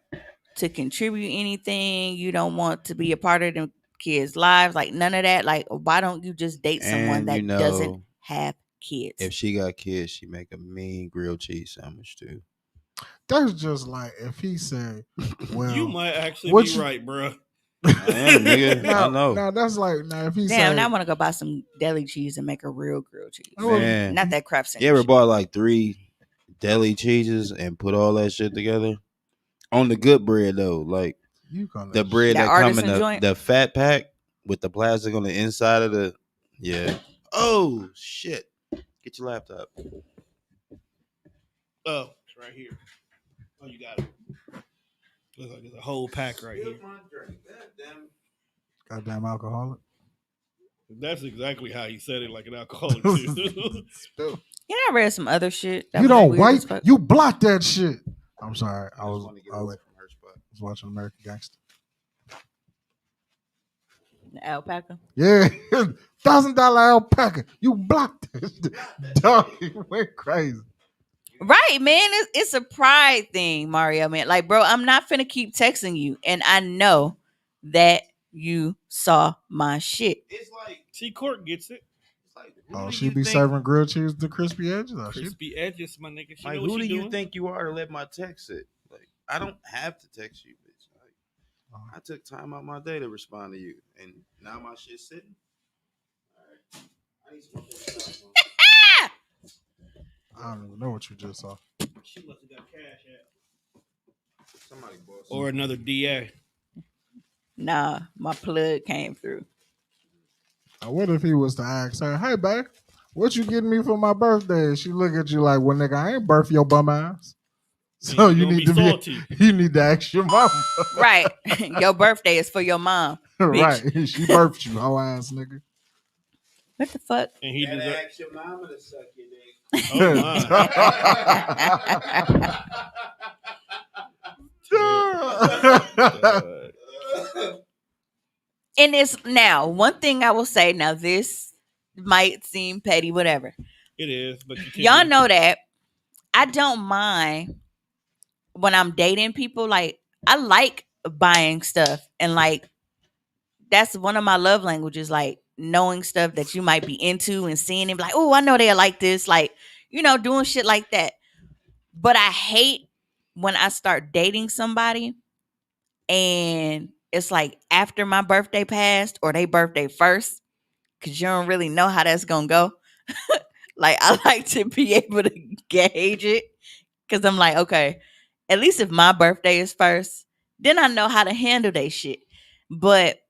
to contribute anything, you don't want to be a part of them kids' lives, like none of that, like why don't you just date someone that doesn't have kids? If she got kids, she make a mean grilled cheese sandwich too. That's just like if he said, "Well, you might actually be right, bro." I am, nigga. I know. Now that's like now if he Damn, said, now I want to go buy some deli cheese and make a real grilled cheese. Man, not that crap. You ever bought like 3 deli cheeses and put all that shit together on the good bread though, like the bread that come in the fat pack with the plastic on the inside of the Oh shit! Get your laptop. Oh, it's right here. Oh, you got it. Looks like there's a whole pack right here. Goddamn alcoholic. That's exactly how he said it, like an alcoholic too. I read some other shit. You don't wait. You block that shit. I'm sorry. I was watching American Gangster. The alpaca. Yeah, $1,000 alpaca. You blocked it. Dog, you went crazy. Right, man. It's a pride thing, Mario, man. Like, bro, I'm not finna keep texting you. And I know that you saw my shit. It's like, see, Court gets it. Oh, she be serving grilled cheese with the crispy edges? Crispy edges, my nigga. Like, who do you think you are to let my text it? Like, I don't have to text you, bitch. Like, I took time out my day to respond to you. And now my shit's sitting. All right. I need some more. I don't even know what you just saw. She must have got cash out. Somebody bought or another DA. Nah, my plug came through. What if he was to ask her, "Hey, babe, what you getting me for my birthday?" She look at you like, "Well, nigga, I ain't birth your bum ass." So you need to salty. You need to ask your mama. Right. Your birthday is for your mom. Right. She birthed you, hoe ass nigga. What the fuck? And he gotta ask your mama to suck your dick. Oh my. And it's now one thing I will say. Now this might seem petty, whatever. It is, but y'all know that I don't mind when I'm dating people. Like, I like buying stuff, and like that's one of my love languages. Like, knowing stuff that you might be into and seeing it, like, oh, I know they like this, like, doing shit like that. But I hate when I start dating somebody and it's like after my birthday passed or they birthday first, because you don't really know how that's gonna go. Like, I like to be able to gauge it, because I'm like, okay, at least if my birthday is first, then I know how to handle they shit. But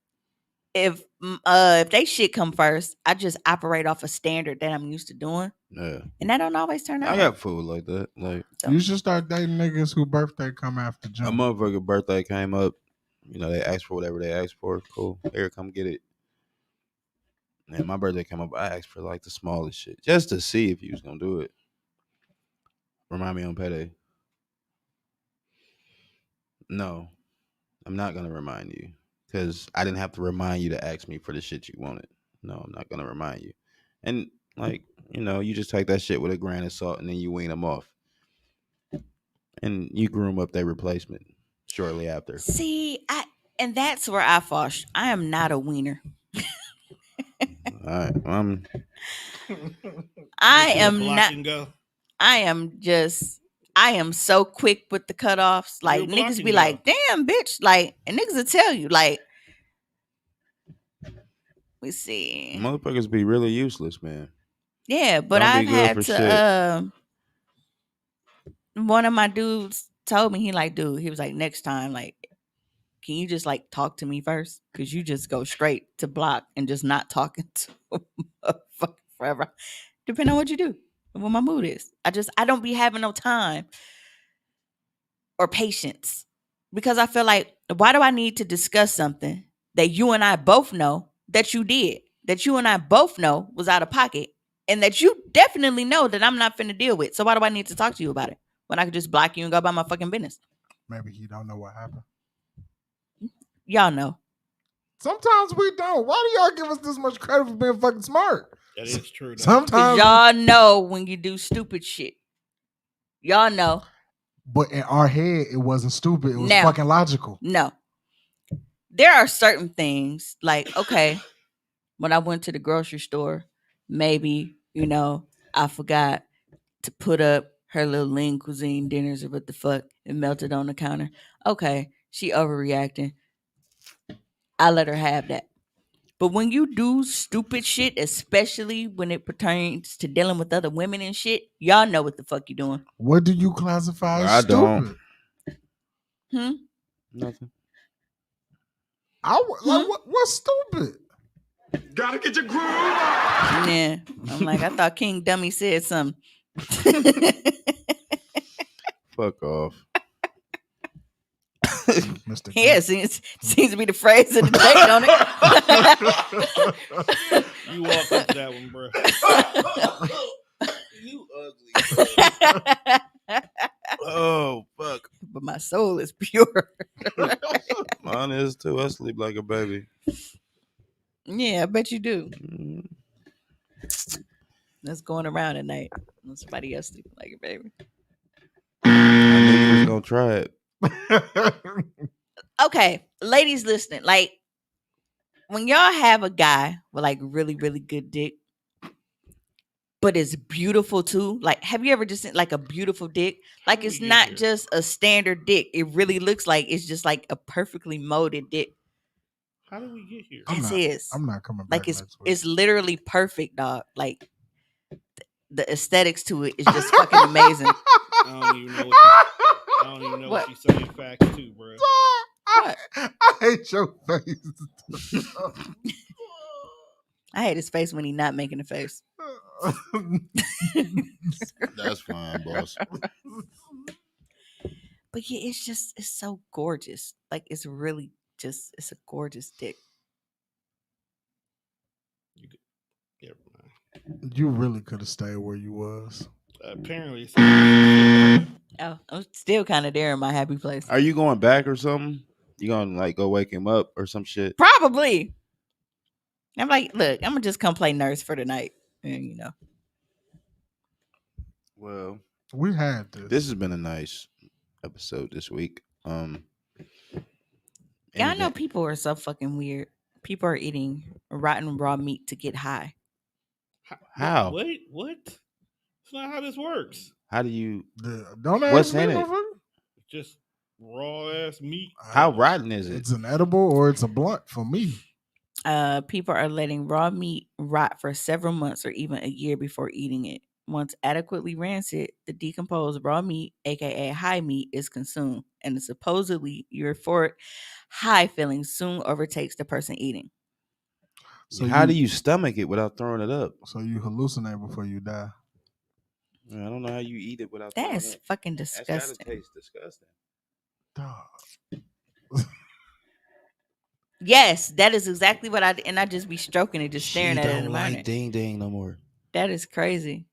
if they shit come first, I just operate off a standard that I'm used to doing. Yeah. And that don't always turn out. I got food like that. Like, you should start dating niggas whose birthday come after June. A motherfucker birthday came up, they asked for whatever they asked for. Cool. Here, come get it. And my birthday came up, I asked for like the smallest shit. Just to see if you was gonna do it. Remind me on payday. No, I'm not gonna remind you. Because I didn't have to remind you to ask me for the shit you wanted. No, I'm not gonna remind you. And like, you just take that shit with a grain of salt and then you wean them off. And you groom up their replacement shortly after. See, and that's where I fall. I am not a wiener. All right, I am not. I am so quick with the cutoffs. Like, niggas be like, damn, bitch. Like, and niggas will tell you, like, we see. Motherfuckers be really useless, man. Yeah, but I've had to, one of my dudes told me, he was like, next time, like, can you just like talk to me first? Because you just go straight to block and just not talking to motherfucker forever. Depending on what you do and what my mood is. I don't be having no time or patience, because I feel like, why do I need to discuss something that you and I both know that you did, that you and I both know was out of pocket, and that you definitely know that I'm not finna deal with? So why do I need to talk to you about it when I could just block you and go about my fucking business? Maybe he don't know what happened. Y'all know. Sometimes we don't. Why do y'all give us this much credit for being fucking smart? That is true. Sometimes y'all know when you do stupid shit. Y'all know. But in our head, it wasn't stupid. It was fucking logical. No. There are certain things, like, okay, when I went to the grocery store, maybe, I forgot to put up her little lean cuisine dinners or what the fuck and melted on the counter. Okay, she overreacting. I let her have that. But when you do stupid shit, especially when it pertains to dealing with other women and shit, y'all know what the fuck you doing. What do you classify as I don't. stupid? Nothing. What's stupid? Gotta get your groove on. Yeah. I'm like, I thought King Dummy said something. Fuck off. Mr. Yeah, seems to be the phrase of the day, don't it? You walk into that one, bro. You ugly. Oh, fuck. But my soul is pure. Mine is too. I sleep like a baby. Yeah, I bet you do. Mm. That's going around at night. Somebody else sleeping like a baby. I knew you was gonna try it. Okay, ladies listening, like when y'all have a guy with like really, really good dick, but it's beautiful too. Like, have you ever just seen like a beautiful dick? Like, it's not just a standard dick. It really looks like it's just like a perfectly molded dick. How did we get here? I'm not coming back. Like it's literally perfect, dog. Like the aesthetics to it is just fucking amazing. I don't even know what she's saying facts too, bro. What? I hate your face. I hate his face when he's not making a face. That's fine, boss. But yeah, it's so gorgeous. Like it's really just it's a gorgeous dick. You really could have stayed where you was. Apparently. Oh, I'm still kind of there in my happy place. Are you going back or something? You gonna like go wake him up or some shit? Probably. I'm like, look, I'm gonna just come play nurse for the night, and you know. Well, we had this. This has been a nice episode this week. Yeah, I know people are so fucking weird. People are eating rotten raw meat to get high. How? Wait, what? That's not how this works. How do you? Don't ask what's me, in it? Just raw ass meat. How rotten is it? It's an edible or it's a blunt for me. People are letting raw meat rot for several months or even a year before eating it. Once adequately rancid, the decomposed raw meat, aka high meat, is consumed, and the supposedly euphoric high feeling soon overtakes the person eating. So how do you stomach it without throwing it up? So you hallucinate before you die. I don't know how you eat it without. That's fucking disgusting. That's gotta taste disgusting. Dog. Yes, that is exactly what I just be stroking it, just staring at it in the morning. Ding ding no more. That is crazy.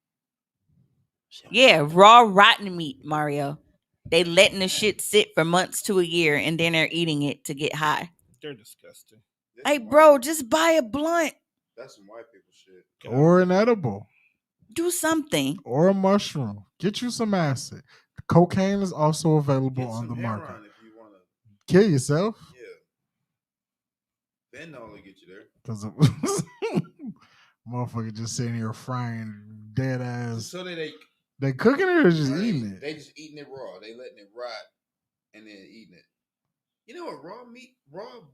Yeah, raw rotten meat, Mario. They letting the shit sit for months to a year and then they're eating it to get high. They're disgusting. Hey, bro, just buy a blunt. That's some white people shit. Or an edible. Do something. Or a mushroom. Get you some acid. Cocaine is also available on the market. If you wanna kill yourself. Yeah. Then only get you there. Because motherfucker just sitting here frying dead ass. So they cooking it or just eating it? They just eating it raw. They letting it rot and then eating it. You know what raw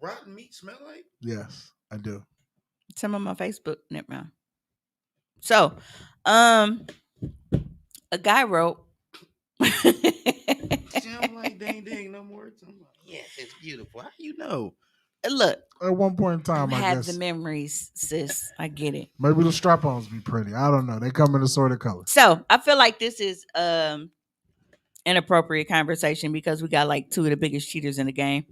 rotten meat smell like? Yes, I do. Some on my Facebook. Never mind. So, a guy wrote. I'm like ding ding no more. I'm like, yes, it's beautiful. How you know? Look, at one point in time, I have guess the memories, sis. I get it. Maybe the strap-ons be pretty. I don't know. They come in assorted colors. So I feel like this is inappropriate conversation because we got like two of the biggest cheaters in the game.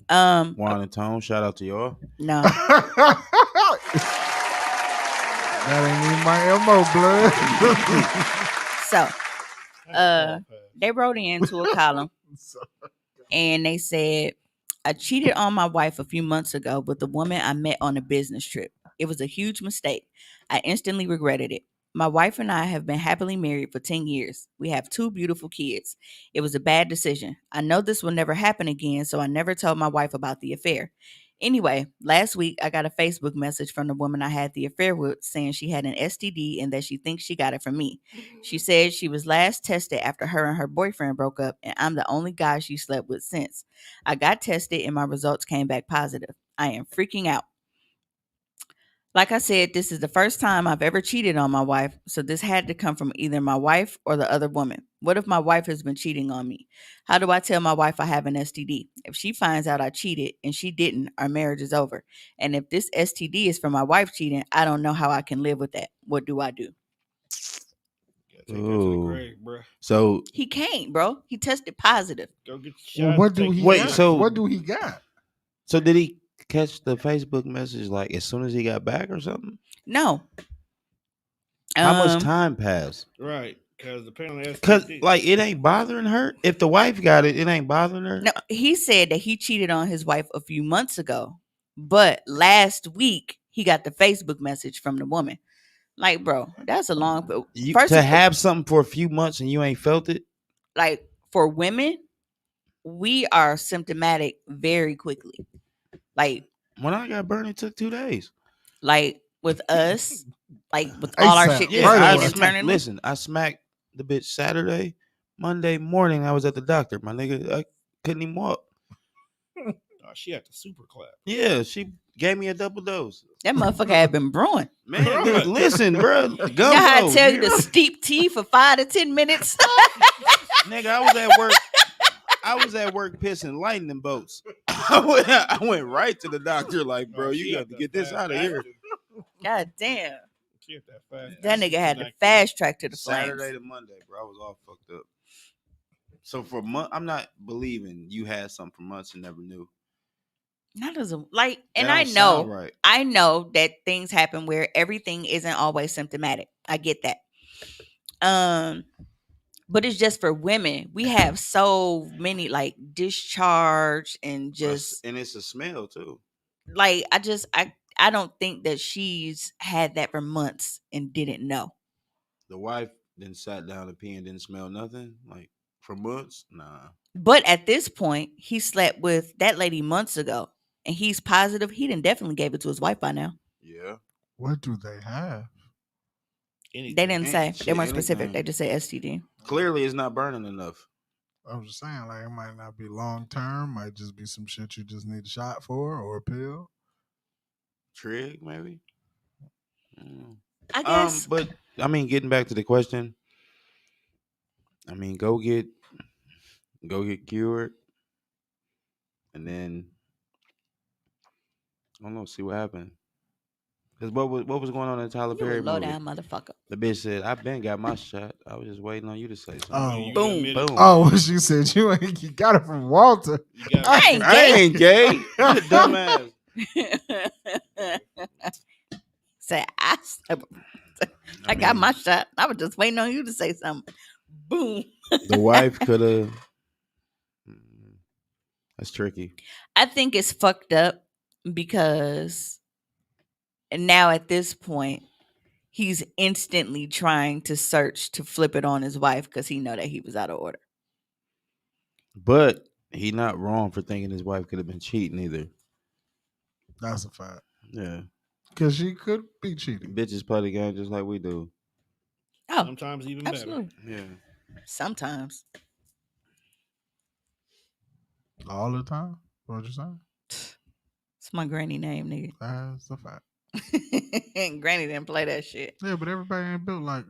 Juan and Tone, shout out to y'all. No. That ain't even my MO, blood. So they wrote into a column and they said, I cheated on my wife a few months ago with a woman I met on a business trip. It was a huge mistake. I instantly regretted it. My wife and I have been happily married for 10 years. We have 2 beautiful kids. It was a bad decision. I know this will never happen again, so I never told my wife about the affair. Anyway, last week I got a Facebook message from the woman I had the affair with saying she had an STD and that she thinks she got it from me. She said she was last tested after her and her boyfriend broke up, and I'm the only guy she slept with since. I got tested and my results came back positive. I am freaking out. Like I said, this is the first time I've ever cheated on my wife, so this had to come from either my wife or the other woman. What if my wife has been cheating on me? How do I tell my wife I have an STD? If she finds out I cheated and she didn't, our marriage is over. And if this STD is from my wife cheating, I don't know how I can live with that. What do I do? Take that to the grave, bro. So he can't, bro. He tested positive. Go get your Well, what do he Wait, got? so- what do he got? So did he catch the Facebook message like as soon as he got back or something? No. How much time passed? Right, because depending on the Because STD. like it ain't bothering her. If the wife got it, it ain't bothering her. No, he said that he cheated on his wife a few months ago, but last week he got the Facebook message from the woman. Like, bro, that's a long. To have something for a few months and you ain't felt it. Like for women, we are symptomatic very quickly. Like when I got burned, it took 2 days. Like with us, like with all our shit just right hit internally. Listen, I smacked the bitch Saturday. Monday morning, I was at the doctor. My nigga, I couldn't even walk. Oh, she had the super clap. Yeah, she gave me a double dose. That motherfucker had been brewing. Man, listen, bro. You know how I tell you to steep tea for 5 to 10 minutes? Nigga, I was at work pissing lightning bolts. I went right to the doctor like, bro, you got to get this out of here. God damn. That nigga had to fast track to the Saturday flames. to Monday, bro. I was all fucked up. So for months, I'm not believing you had something for months and never knew. That doesn't like, and That I don't know, sound right. I know that things happen where everything isn't always symptomatic. I get that. But it's just for women. We have so many like discharge and just, and it's a smell too. like I don't think that she's had that for months and didn't know. The wife then sat down and pee and didn't smell nothing like for months. Nah. But at this point, he slept with that lady months ago, and he's positive he done definitely gave it to his wife by now. Yeah. What do they have? They didn't say. They weren't specific. anything. They just say STD. Clearly, it's not burning enough. I was just saying, like, it might not be long term. Might just be some shit you just need a shot for or a pill. Trig, maybe. I guess. But I mean, getting back to the question, I mean, go get cured, and then I don't know, see what happened. Because what was going on in Tyler Perry low movie? down motherfucker. The bitch said, "I been got my shot. I was just waiting on you to say something." Oh, boom. Oh, she said you got it from Walter. I ain't gay. You a dumbass. Say I got my shot. I was just waiting on you to say something. Boom. The wife could have. That's tricky. I think it's fucked up because now at this point, he's instantly trying to search to flip it on his wife because he know that he was out of order. But he not wrong for thinking his wife could have been cheating either. That's a fact. Yeah. Because she could be cheating. Bitches play the game just like we do. Oh, sometimes even absolutely. better. Yeah. Sometimes. All the time? What you saying? It's my granny name, nigga. That's a fact. Granny didn't play that shit. Yeah, but everybody ain't built like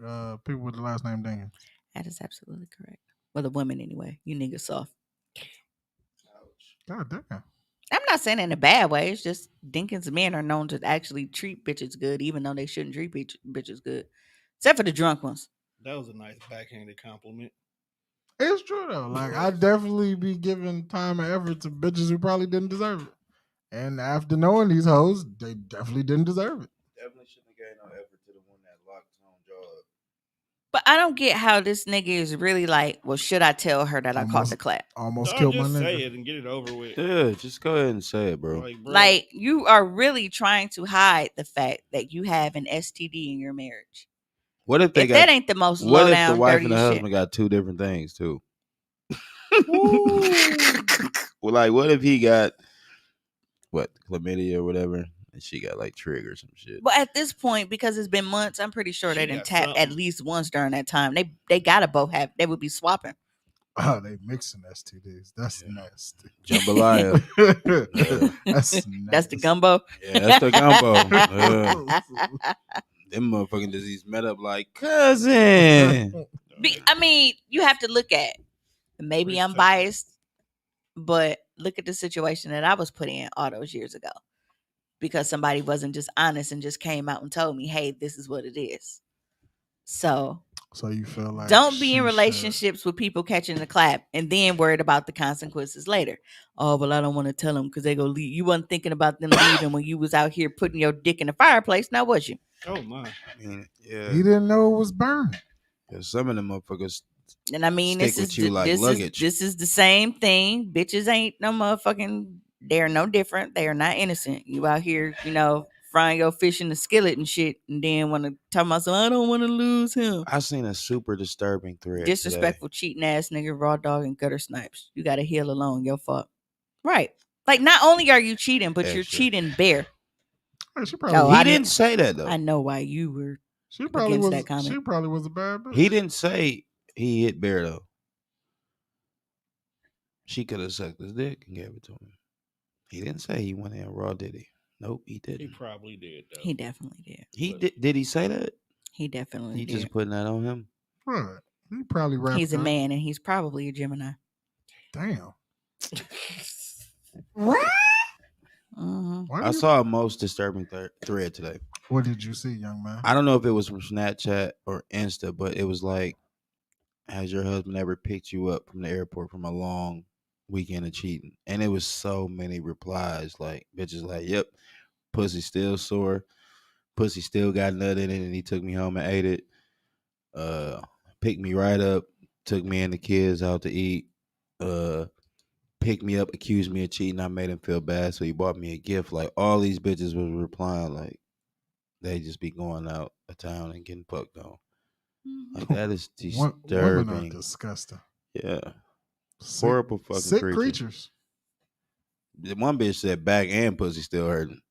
people with the last name Daniels. That is absolutely correct. Well, the women anyway. You niggas soft. God damn. I'm not saying in a bad way. It's just Dinkins men are known to actually treat bitches good, even though they shouldn't treat bitches good. Except for the drunk ones. That was a nice backhanded compliment. It's true though. Like I definitely be giving time and effort to bitches who probably didn't deserve it. And after knowing these hoes, they definitely didn't deserve it. Definitely shouldn't have gave no effort to the one that locked his own jaw up. But I don't get how this nigga is really like, well, should I tell her that I caught the clap? Almost killed my just nigga. say it and get it over with. Yeah, just go ahead and say it, bro. Like you are really trying to hide the fact that you have an STD in your marriage. What if that ain't the most low down, what if the wife dirty and the shit? husband got two different things too? Well, like, what if what, chlamydia or whatever, and she got like trigger or some shit. But at this point, because it's been months, I'm pretty sure She they didn't got tap at something. least once during that time. They gotta both have. They would be swapping. Oh, they mixing STDs. That's nasty. Jambalaya. That's nasty. That's the gumbo. Yeah, that's the gumbo. Them motherfucking disease met up like cousin. I mean, you have to look at. Maybe I'm biased, but look at the situation that I was put in all those years ago, because somebody wasn't just honest and just came out and told me, "Hey, this is what it is." So you feel like don't be in relationships with people catching the clap and then worried about the consequences later. Oh, well, I don't want to tell them because they go leave. You wasn't thinking about them leaving when you was out here putting your dick in the fireplace. Now was you? Oh my! I mean, yeah. He didn't know it was burning. Some of them motherfuckers. And I mean, stick with you like luggage. This is the same thing. Bitches ain't no motherfucking. They're no different. They are not innocent. You out here, frying your fish in the skillet and shit, and then want to talk about, I don't want to lose him. I seen a super disturbing thread. Disrespectful, cheating ass nigga, raw dog, and gutter snipes. You got to heal alone. Your fault. Right. Like, not only are you cheating, but you're cheating bare. He didn't say that though. I know why you were. She probably was. That comment. She probably was a bad bitch. He didn't say he hit Bear though. She could have sucked his dick and gave it to him. He didn't say he went in raw, did he? Nope, he didn't. He probably did though. He definitely did. He did. Did he say that? He definitely He did. just putting that on him. Right. He probably wrapped. He's a man, and he's probably a Gemini. Damn. What? I saw a most disturbing thread today. What did you see, young man? I don't know if it was from Snapchat or Insta, but it was like, has your husband ever picked you up from the airport from a long weekend of cheating? And it was so many replies, like bitches like, yep, pussy still sore, pussy still got nut in it, and he took me home and ate it. Picked me right up, took me and the kids out to eat, picked me up, accused me of cheating. I made him feel bad, so he bought me a gift. Like, all these bitches was replying like they just be going out of town and getting fucked on. Like, that is disturbing. Women are disgusting. Yeah. Sick, horrible fucking sick creatures. The one bitch said back and pussy still hurting,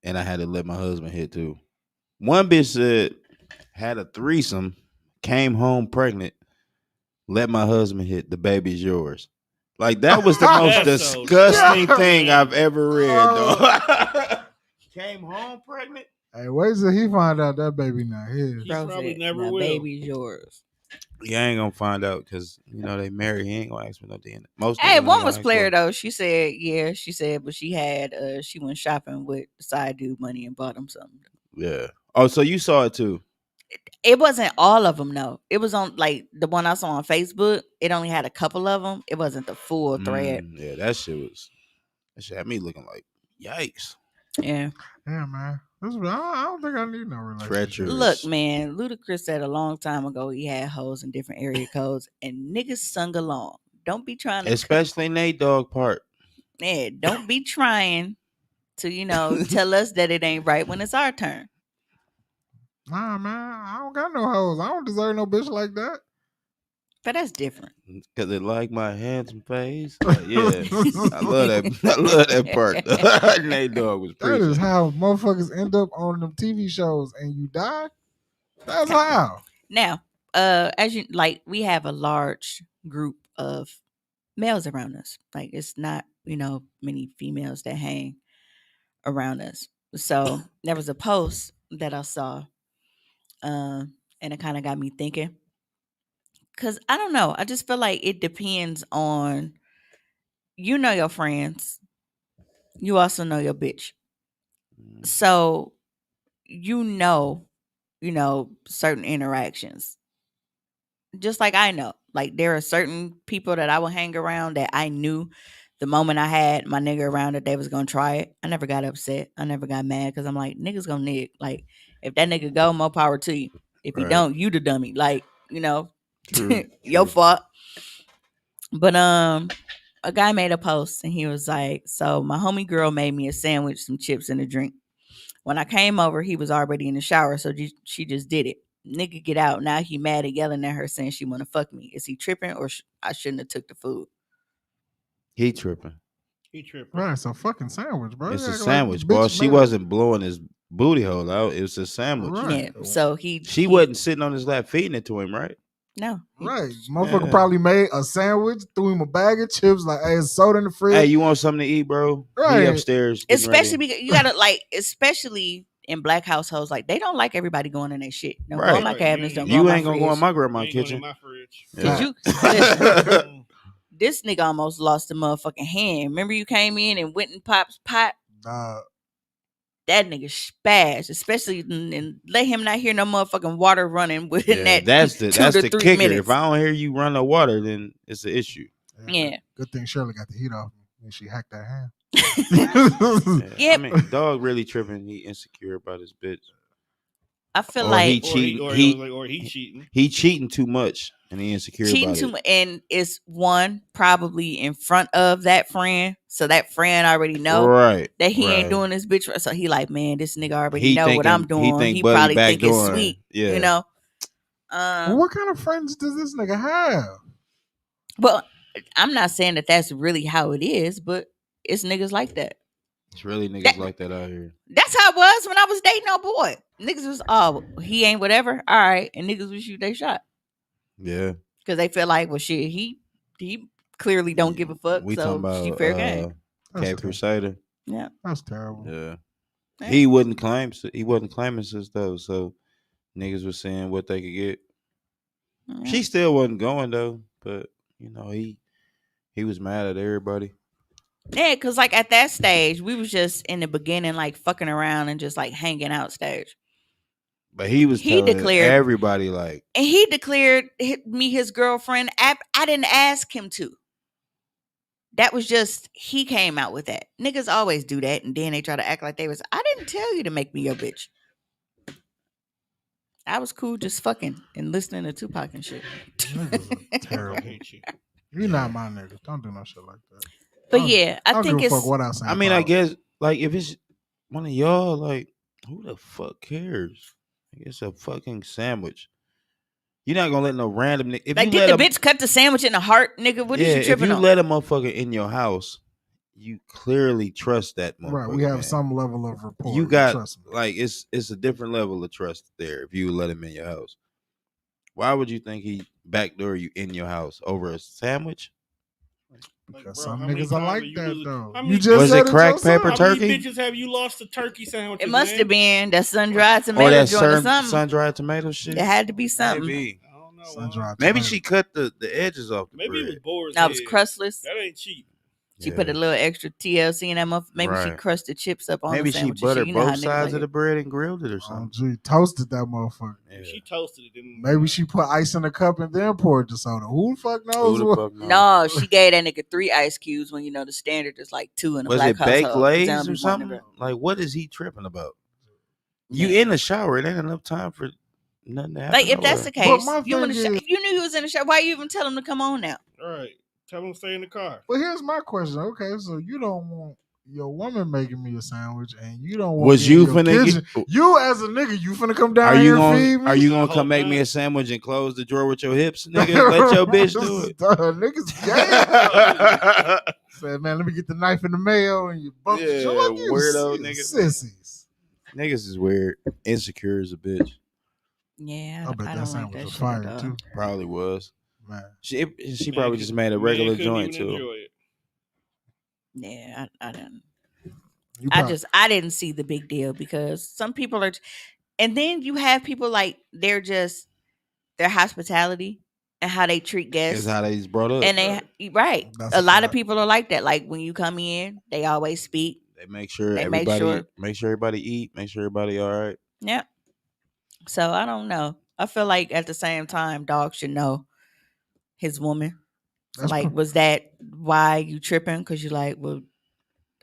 and I had to let my husband hit too. One bitch said had a threesome, came home pregnant, let my husband hit, the baby's yours. Like, that was the most disgusting thing I've ever read, though. Came home pregnant? Hey, wait till he find out that baby not his. He probably never will. Baby's yours. Yeah, I ain't gonna find out because, they married. He ain't gonna ask for no DNA. Hey, one was player though. She said, but she had she went shopping with the side dude money and bought him something. Yeah. Oh, so you saw it too? It wasn't all of them, no. It was on, like, the one I saw on Facebook. It only had a couple of them. It wasn't the full thread. Yeah, that shit had me looking like, yikes. Yeah. Yeah, man. I don't think I need no relationship. Treacherous. Look, man, Ludacris said a long time ago he had hoes in different area codes, and niggas sung along. Don't be trying to... Especially Nate Dogg part. Yeah, don't be trying to, tell us that it ain't right when it's our turn. Nah, man, I don't got no hoes. I don't deserve no bitch like that. But that's different. Cause it like my handsome face. Yeah, I love that. I love that part. Nate Dogg was preaching. That is how motherfuckers end up on them TV shows and you die. That's how. Now, as you like, we have a large group of males around us. Like, it's not many females that hang around us. So there was a post that I saw, and it kind of got me thinking. Because I don't know. I just feel like it depends on, your friends. You also know your bitch. So, certain interactions. Just like I know. Like, there are certain people that I will hang around that I knew the moment I had my nigga around that they was going to try it. I never got upset. I never got mad because I'm like, niggas going to nig. Like, if that nigga go, more power to you. If he don't, you the dummy. Like, True. Your fault. But a guy made a post and he was like, so my homie girl made me a sandwich, some chips, and a drink. When I came over, he was already in the shower, so she just did it. Nigga get out. Now he mad and yelling at her saying she want to fuck me. Is he tripping or I shouldn't have took the food? He tripping. He tripping. Right, it's a fucking sandwich, bro. It's a Like sandwich, bitch boss. She made it. wasn't blowing his booty hole out. It was a sandwich. Right. Yeah. So She wasn't sitting on his lap feeding it to him, right? No. Right. Motherfucker probably made a sandwich, threw him a bag of chips, like, hey, soda in the fridge. Hey, you want something to eat, bro? Right. He upstairs. Especially because you gotta like, especially in black households, like they don't like everybody going in their shit. Don't go in my cabinets. Don't go in my ain't gonna fridge. go in my grandma's kitchen. My fridge. Cause you listen, this nigga almost lost a motherfucking hand. Remember you came in and went and popped pot? That nigga spaz, especially and let him not hear no motherfucking water running within that. That's the kicker. Minutes. If I don't hear you run the water, then it's an issue. Yeah. Good thing Shirley got the heat off me and she hacked that hand. I mean, dog really tripping. He insecure about his bitch. I feel like he cheating. He cheating too much, and he insecure cheating about too it. much, and it's one probably in front of that friend, so that friend already know that he ain't doing this bitch. So he like, man, this nigga already know what I'm doing. He probably think it's sweet, you know. Well, what kind of friends does this nigga have? Well, I'm not saying that that's really how it is, but it's niggas like that. It's really niggas like that out here. That's how it was when I was dating old boy. Niggas was, oh, he ain't whatever. All right. And niggas would shoot they shot. Yeah. Because they feel like, well, shit, he clearly don't give a fuck. We so talking about she fair game. Cat Crusader. Yeah. That's terrible. Yeah. He wouldn't claim, he wasn't claiming sis though. So niggas was saying what they could get. Yeah. She still wasn't going though. But, you know, he was mad at everybody. Yeah, because like at that stage, we was just in the beginning, like fucking around and just like hanging out stage. But he declared everybody like, and he declared me his girlfriend. I didn't ask him to. That was just he came out with that. Niggas always do that, and then they try to act like they was. I didn't tell you to make me your bitch. I was cool just fucking and listening to Tupac and shit. Niggas are terrible. I hate you. You're not my nigga. Don't do no shit like that. But yeah, I think it's. I mean, I guess like if it's one of y'all, like who the fuck cares? It's a fucking sandwich. You're not gonna let no random nigga. Like, did the bitch cut the sandwich in the heart, nigga? What is you tripping on? If you let a motherfucker in your house, you clearly trust that motherfucker. Right, we have some level of rapport. You got like it's a different level of trust there. If you let him in your house, why would you think he backdoor you in your house over a sandwich? Because some niggas are like that though. You just was it crack pepper turkey? How many bitches have you lost to turkey sandwiches? It must have been that sun-dried tomato joint or something. Sun-dried tomato shit. It had to be something. Maybe. I don't know. Maybe she cut the edges off the bread. Maybe it was Boar's That was crustless. That ain't cheap. She put a little extra TLC in that motherfucker. Maybe she crushed the chips up on the sandwich. Maybe she buttered both sides of the bread and grilled it or something. Oh, gee, toasted that motherfucker. Yeah. She toasted it. Maybe she put ice in a cup and then poured the soda. Who the fuck knows? No, she gave that nigga 3 ice cubes when you know the standard is like 2 in a black household. Was it baked lays or something? Like, what is he tripping about? You in the shower. It ain't enough time for nothing to happen. Like, if that's the case, if you knew he was in the shower, why you even tell him to come on now? All right. Tell him to stay in the car. Well, here's my question. Okay, so you don't want your woman making me a sandwich, and you don't want was me you in your finna kitchen. You as a nigga, you finna come down here and feed me? Are you gonna come make me a sandwich and close the drawer with your hips, nigga? Let your bitch do it. Niggas gay. Said, man, let me get the knife in the mayo and you bump the joint. Weirdo niggas. Sissies. Niggas is weird. Insecure as a bitch. Yeah, I bet that sandwich was fire too. Probably was. Man. She probably just made a regular joint too. Yeah, I didn't. I didn't see the big deal because some people are, and then you have people like their hospitality and how they treat guests. Is how they's brought up. And they a lot of people are like that. Like when you come in, they always speak. They make sure everybody eat. Make sure everybody all right. Yeah. So I don't know. I feel like at the same time, dog should know his woman. Was that why you tripping? Because you like, well,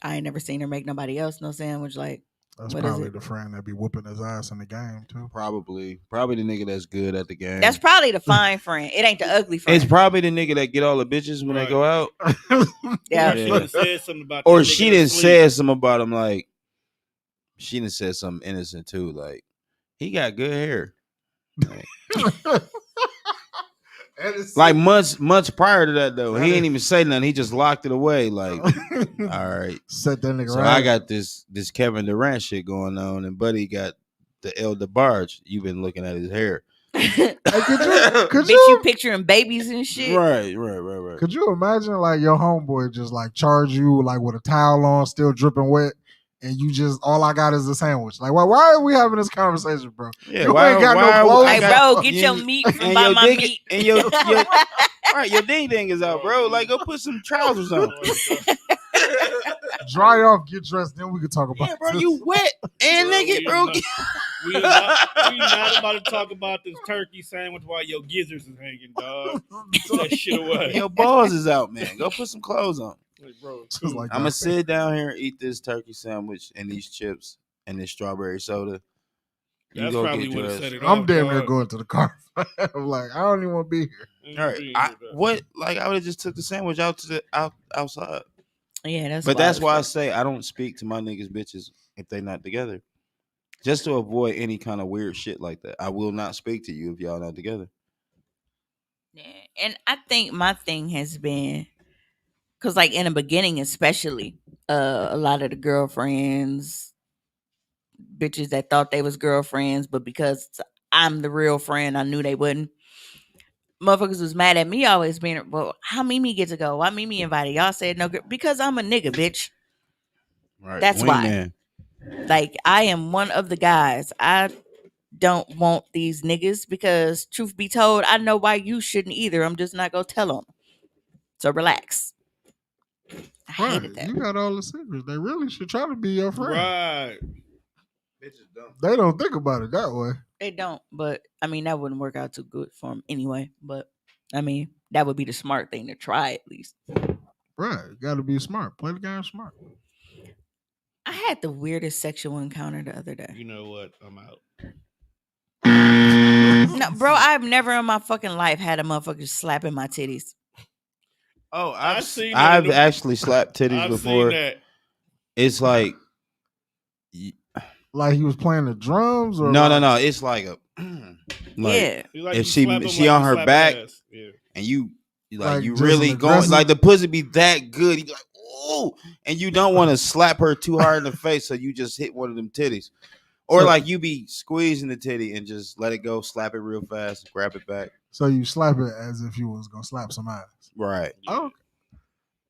I ain't never seen her make nobody else no sandwich. Like, that's probably the friend that be whooping his ass in the game too. Probably the nigga that's good at the game. That's probably the fine friend. It ain't the ugly friend. It's probably the nigga that get all the bitches when they go out. Yeah. She done said something about. Or she didn't say something about him. Like she done said something innocent too. Like he got good hair. Like, Like months prior to that though, he ain't even say nothing. He just locked it away. Like, all right, set that nigga so right. I got this Kevin Durant shit going on, and Buddy got the El DeBarge. You've been looking at his hair. Hey, could you picturing babies and shit? Right. Could you imagine like your homeboy just like charge you like with a towel on, still dripping wet, and you just all I got is a sandwich? Like, why are we having this conversation, bro? Yeah, you ain't got no clothes. Like, bro, get your meat from by my meat. And your ding ding is out, bro. Like, go put some trousers on. Dry off, get dressed, then we can talk about it. Bro, you wet and naked, bro. We not about to talk about this turkey sandwich while your gizzards is hanging, dog. That shit away. Your balls is out, man. Go put some clothes on. Like, bro, like I'm gonna sit down here and eat this turkey sandwich and these chips and this strawberry soda. That's probably what it set it I'm off, damn dog. near going to the car. I'm like, I don't even want to be here. All right, I would have just took the sandwich out to outside. Yeah, that's why I say I don't speak to my niggas bitches if they not together, just to avoid any kind of weird shit like that. I will not speak to you if y'all not together. Yeah, and I think my thing has been because, like, in the beginning, especially, a lot of the girlfriends, bitches that thought they was girlfriends, but because I'm the real friend, I knew they wouldn't. Motherfuckers was mad at me always being, well, how Mimi get to go? Why Mimi invited? Y'all said no, because I'm a nigga, bitch. Right. That's why. Like, I am one of the guys. I don't want these niggas because, truth be told, I know why you shouldn't either. I'm just not gonna tell them. So relax. I hated that. You got all the secrets. They really should try to be your friend. Right. They don't think about it that way. They don't, but I mean that wouldn't work out too good for them anyway. But I mean that would be the smart thing to try at least. Right, got to be smart. Play the game smart. I had the weirdest sexual encounter the other day. You know what? I'm out. No, bro, I've never in my fucking life had a motherfucker slapping my titties. Oh, I've actually slapped titties before. Seen that. It's like he was playing the drums, or no. It's like a yeah. Like if she on her back, and you you really going like the pussy be that good. You be like, oh, and you don't want to slap her too hard in the face, so you just hit one of them titties, or like you be squeezing the titty and just let it go, slap it real fast, grab it back. So you slap it as if you was gonna slap some ass. Right. Oh,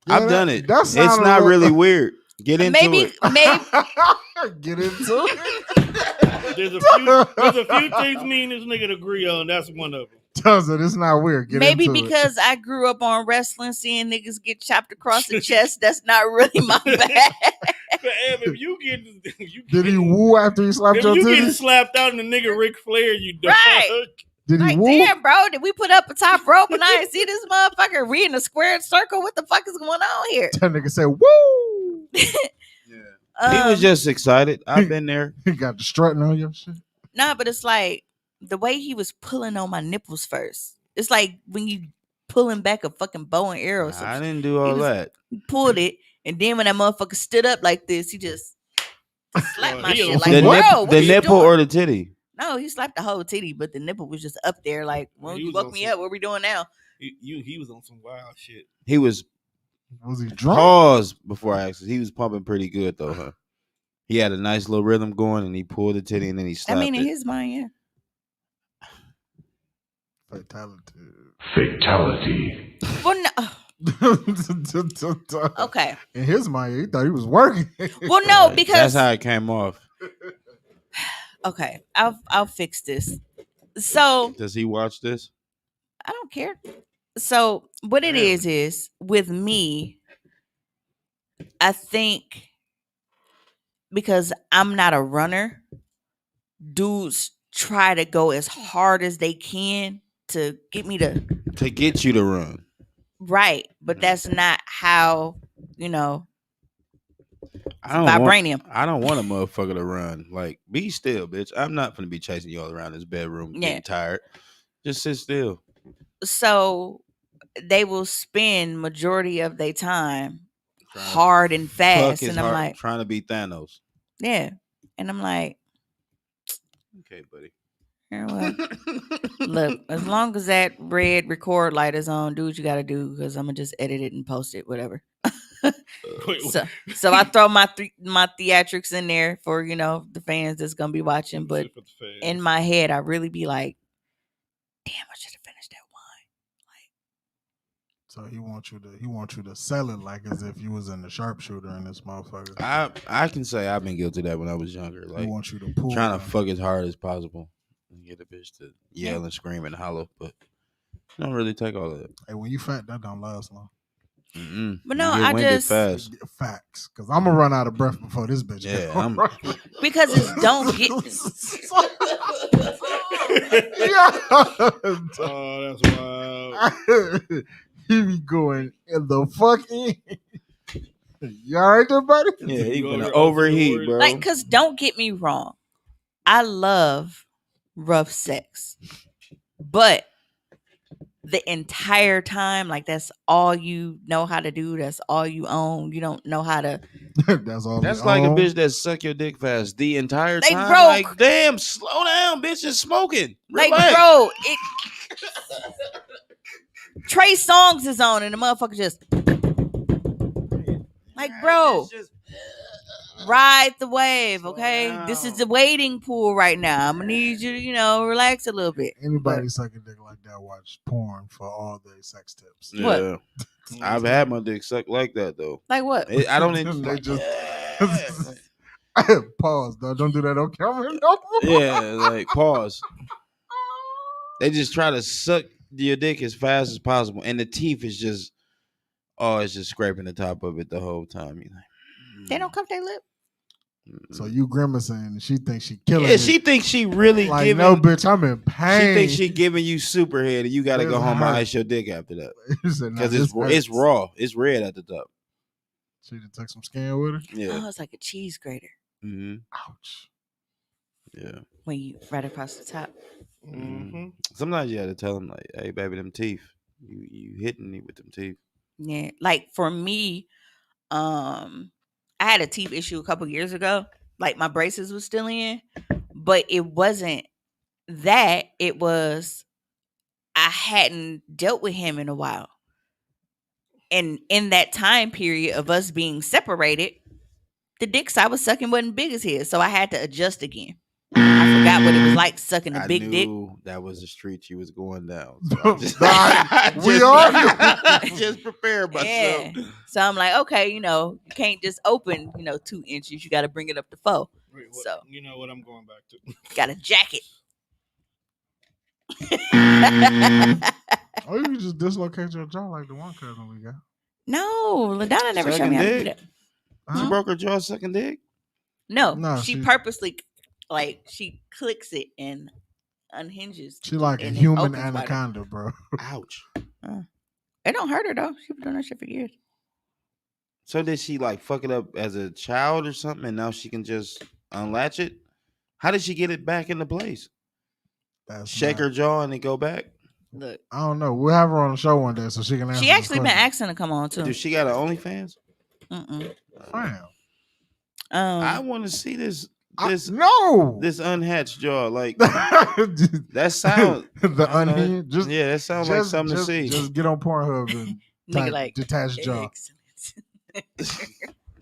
yeah, I've done it. It's not really weird. Get into it. Get into it. There's a few things me and this nigga agree on. That's one of them. Does it? It's not weird. Maybe because I grew up on wrestling, seeing niggas get chopped across the chest. That's not really my bag. If you did he woo after he slapped your titties? If you getting slapped out and the nigga Ric Flair, you done. Right. Did he woo? Damn, bro, did we put up a top rope and I didn't see this motherfucker? We in a squared circle? What the fuck is going on here? That nigga said, woo! He was just excited. I've been there. He got the strutting on your shit. Nah, but it's like the way he was pulling on my nipples first. It's like when you pulling back a fucking bow and arrow. I didn't do all that. He pulled it, and then when that motherfucker stood up like this, he just slapped my shit. Like, the nipple or the titty? No, he slapped the whole titty, but the nipple was just up there. Like, well, you woke me up. What are we doing now? He was on some wild shit. He was. Was he drunk? Pause before I asked. He was pumping pretty good though, huh? He had a nice little rhythm going, and he pulled the titty, and then he slapped it. I mean, in his mind, yeah. Fatality. Well, no. Okay. In his mind, he thought he was working. Well, no, because that's how it came off. Okay, I'll fix this. So, does he watch this? I don't care. So, what it is with me, I think because I'm not a runner, dudes try to go as hard as they can to get me to get you to run. Right, but that's not how, vibranium. I don't want a motherfucker to run. Like, be still, bitch. I'm not gonna be chasing you all around this bedroom getting tired. Just sit still. So they will spend majority of their time hard and fast, and I'm like trying to be Thanos. Yeah, and I'm like, okay, buddy. Well, look, as long as that red record light is on, do what you got to do because I'm gonna just edit it and post it, whatever. So I throw my theatrics in there for the fans that's gonna be watching, but in my head I really be like, damn, I should have finished that wine. So he wants you to sell it like as if you was in the sharpshooter in this motherfucker. I can say I've been guilty of that when I was younger. Like, he wants you to pull trying to fuck as hard as possible and get a bitch to yell and scream and holler, but don't really take all of that. Hey, when you fat, that don't last long. Mm-mm. But no, I just facts because I'm gonna run out of breath before this bitch. Yeah, because it's don't get. Oh, that's wild. He be going in the fucking. You all right there, buddy? Yeah, he gonna overheat, bro. Like, cause don't get me wrong, I love rough sex, but the entire time, like that's all you know how to do. That's all you own. You don't know how to. That's all. That's like a bitch that suck your dick fast the entire they time. Broke. Like, damn, slow down, bitch is smoking. Relax. Like, bro, Trey Songz is on, and the motherfucker just like, bro, ride the wave, okay? Wow. This is the wading pool right now. I'm gonna need you to, relax a little bit. Anybody sucking dick like that watch porn for all their sex tips. Yeah. What? I've had my dick sucked like that though. Like what? I don't they just pause though. Don't do that on camera. No. Yeah, like pause. They just try to suck your dick as fast as possible, and the teeth is just it's just scraping the top of it the whole time. You like, they don't cup their lip. So you grimacing and she thinks she killing it. She thinks she really like, giving. No, bitch, I'm in pain. She thinks she giving you super head, and you got to go home and ice your dick after that because it's raw. It's red at the top. She just took some skin with her. Yeah. Oh, it's like a cheese grater. Mm-hmm. Ouch. Yeah. When you right across the top. Mm-hmm. Sometimes you have to tell them like, "Hey, baby, them teeth. You hitting me with them teeth." Yeah, like for me, I had a teeth issue a couple years ago. Like my braces was still in, but it wasn't that. It was I hadn't dealt with him in a while. And in that time period of us being separated, the dicks I was sucking wasn't big as his. So I had to adjust again. I forgot what it was like sucking a big dick. That was the street you was going down. So we are. Just prepare myself. Yeah. So I'm like, okay, you can't just open, 2 inches. You got to bring it up to 4. Wait, so you know what I'm going back to? Got a jacket. Or you can just dislocate your jaw like the one cousin we got. No, LaDonna never showed me how to do that. She broke her jaw sucking dick? No, she purposely, she clicks it and unhinges. She like a human anaconda, bro. Ouch. It don't hurt her, though. She's been doing that shit for years. So did she, fuck it up as a child or something, and now she can just unlatch it? How did she get it back into place? Shake her jaw and it go back? Look, I don't know. We'll have her on the show one day so she can answer. She actually been asking to come on, too. Does she got an OnlyFans? Fine. I want to see this unhatched jaw. Like that sound the unhinged. That sounds like something to see. Just get on Pornhub and type detached jaw.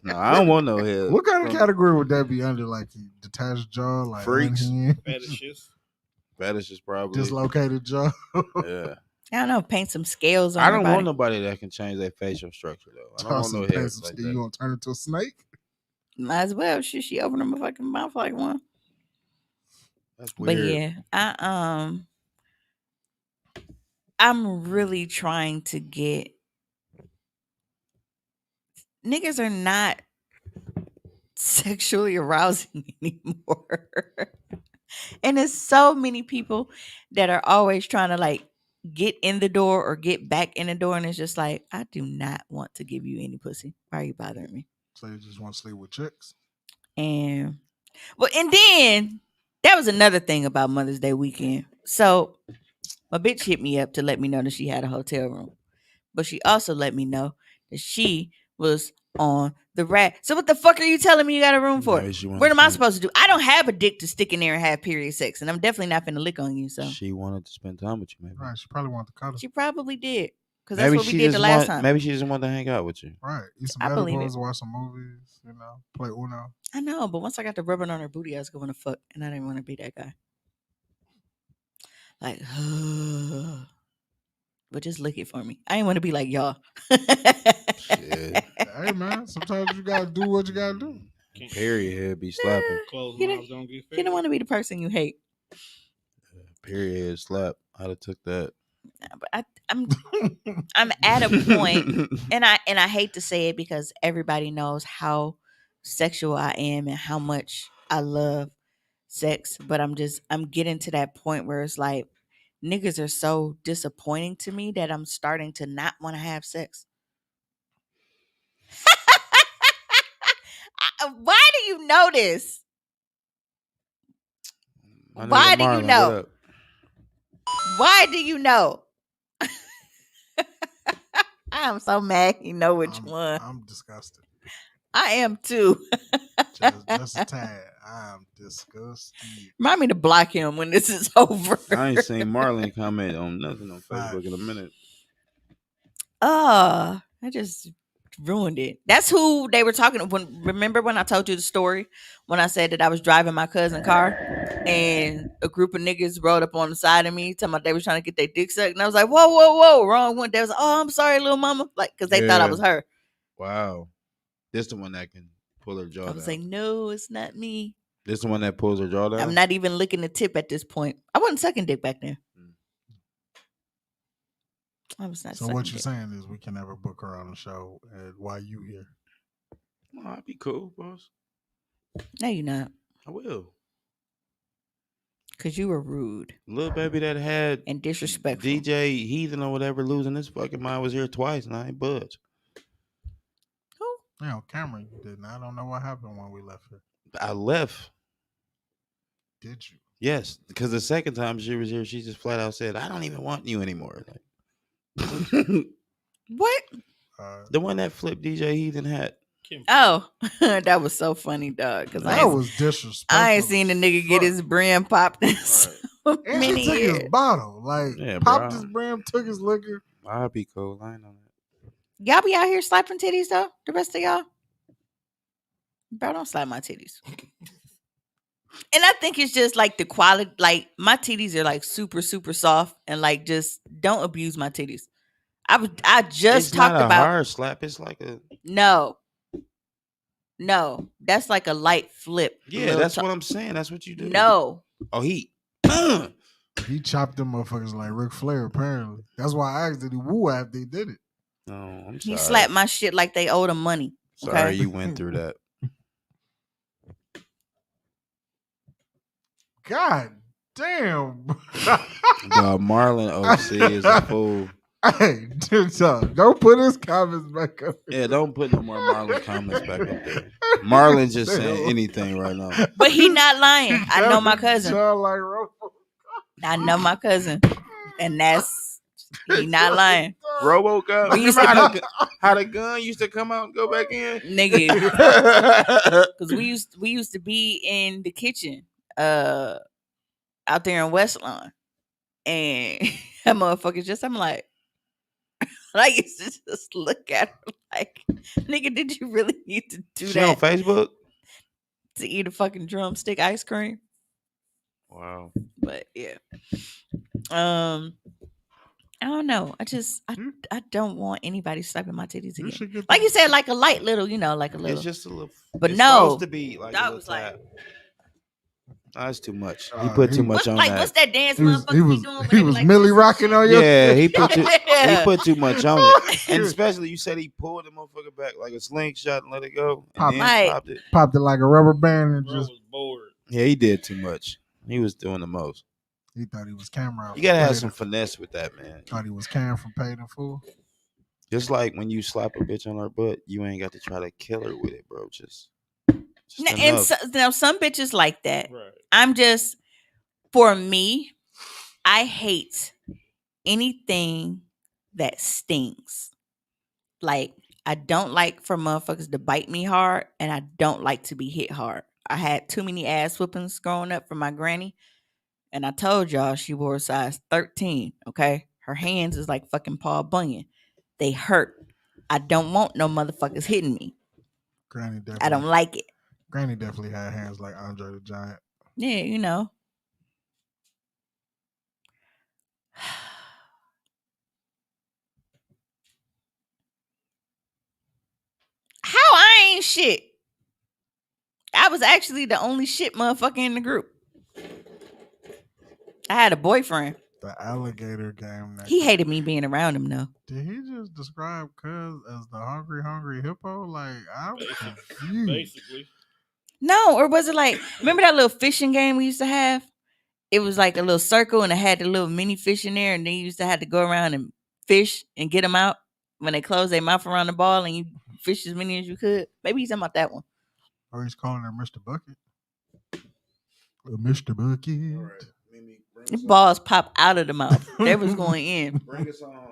No, I don't want no head. What kind of category would that be under? Like detached jaw, like freaks, fetishes, probably dislocated jaw. Yeah. I don't know. Paint some scales on. I don't want nobody that can change their facial structure though. I don't want no heads like that. You gonna turn into a snake? Might as well. She opened her fucking mouth like one. That's weird. But yeah, I'm really trying to get. Niggas are not sexually arousing anymore. And there's so many people that are always trying to get in the door or get back in the door. And it's just like, I do not want to give you any pussy. Why are you bothering me? So you just want to sleep with chicks? And then that was another thing about Mother's Day weekend. So my bitch hit me up to let me know that she had a hotel room. But she also let me know that she was on The rat. So what the fuck are you telling me you got a room for? What am I supposed to do? I don't have a dick to stick in there and have period sex, and I'm definitely not finna lick on you. So she wanted to spend time with you, maybe. Right, she probably wanted to cuddle. She probably did, because that's what we did the last time. Maybe she just wanted to hang out with you. Right, eat some I believe edibles, it. watch some movies, play Uno. I know, but once I got the rubbing on her booty, I was going to fuck, and I didn't want to be that guy. Like, but just lick it for me. I didn't want to be like y'all. Shit. Hey man, sometimes you gotta do what you gotta do. Period head be slapping. Close You mouths don't get fed. You don't want to be the person you hate. Period head slap. I'd have took that. But I'm at a point, and I hate to say it because everybody knows how sexual I am and how much I love sex, but I'm getting to that point where it's like niggas are so disappointing to me that I'm starting to not want to have sex. Why do you know this? Why do you know? Why do you know? I am so mad. You know which one? I'm disgusted. I am too. just a tad. I am disgusted. Remind me to block him when this is over. I ain't seen Marlon comment on nothing on Facebook in a minute. I just ruined it. That's who they were talking to. Remember when I told you the story when I said that I was driving my cousin's car and a group of niggas rode up on the side of me talking about they was trying to get their dick sucked, and I was like, whoa, wrong one. They was like, oh, I'm sorry, little mama, like because they thought I was her. Wow, this the one that can pull her jaw down. I was like, no, it's not me. This the one that pulls her jaw down. I'm not even licking the tip at this point. I wasn't sucking dick back then. I was not. So what you're saying is we can never book her on the show, and why you here? Oh, I'd be cool, boss. No, you're not. I will. Cause you were rude. Little baby that had and disrespectful. DJ Heathen or whatever losing his fucking mind was here twice, and I ain't budge. Who? Yeah, on camera you didn't. I don't know what happened when we left here. I left. Did you? Yes, because the second time she was here, she just flat out said, "I don't even want you anymore." Like, what? The one that flipped DJ Heathen hat. Oh, that was so funny, dog. Because that was disrespectful. I ain't seen the nigga get his brim popped in so many he took years. his bottle, like popped his brim, took his liquor. I'd be cool. I ain't on that. Y'all be out here slapping titties though. The rest of y'all, bro, don't slap my titties. And I think it's just like the quality. Like my titties are like super, super soft, and like just don't abuse my titties. I just talked about hard slap. It's like a no, that's like a light flip. Yeah, that's what I'm saying. That's what you do. No. Oh, he chopped them motherfuckers like Ric Flair. Apparently, that's why I asked did he woo after they did it. No, I'm sorry. He slapped my shit like they owed him money. Okay? Sorry you went through that. God damn. Marlon OC is a fool. Hey, don't put his comments back up. Yeah, don't put no more Marlon comments back up there. Marlon just saying anything right now. But he not lying. I know my cousin. I know my cousin. And he not lying. RoboCop. We used to how the gun used to come out and go back in? Nigga. Because we used to be in the kitchen out there in West Lawn. And that motherfucker I'm like, I used to just look at her like, nigga, did you really need to do that? On Facebook? To eat a fucking drumstick ice cream? Wow. But yeah. I don't know. I don't want anybody slapping my titties again. Like you said, like a light little, like a little. It's just a little. But it's no. supposed to be like that was like. That's too much. He put too much on like, that. What's that dance motherfucker be doing? He was Millie rocking on your Yeah, he put too much on it. And especially you said he pulled the motherfucker back like a slingshot and let it go. And popped it like a rubber band and just was bored. Yeah, he did too much. He was doing the most. He thought he was camera. You gotta have some finesse with that, man. Thought he was camera from paid in full. Just like when you slap a bitch on her butt, you ain't got to try to kill her with it, bro. Just now some bitches like that. Right. I'm just, for me, I hate anything that stings. Like I don't like for motherfuckers to bite me hard, and I don't like to be hit hard. I had too many ass whoopings growing up from my granny, and I told y'all she wore a size 13, okay? Her hands is like fucking Paul Bunyan. They hurt. I don't want no motherfuckers hitting me. Granny definitely. I don't like it. Granny definitely had hands like Andre the Giant. Yeah, you know. How I ain't shit? I was actually the only shit motherfucker in the group. I had a boyfriend. The alligator game. He hated me being around him, though. Did he just describe Cuz as the hungry hippo? Like, I'm confused. Basically. No, or was it like, remember that little fishing game we used to have? It was like a little circle and it had the little mini fish in there, and then you used to have to go around and fish and get them out when they close their mouth around the ball, and you fish as many as you could. Maybe he's talking about that one. Or he's calling her Mr. Bucket. Mr. Bucket. All right. The balls pop out of the mouth. They was going in. Bring us on.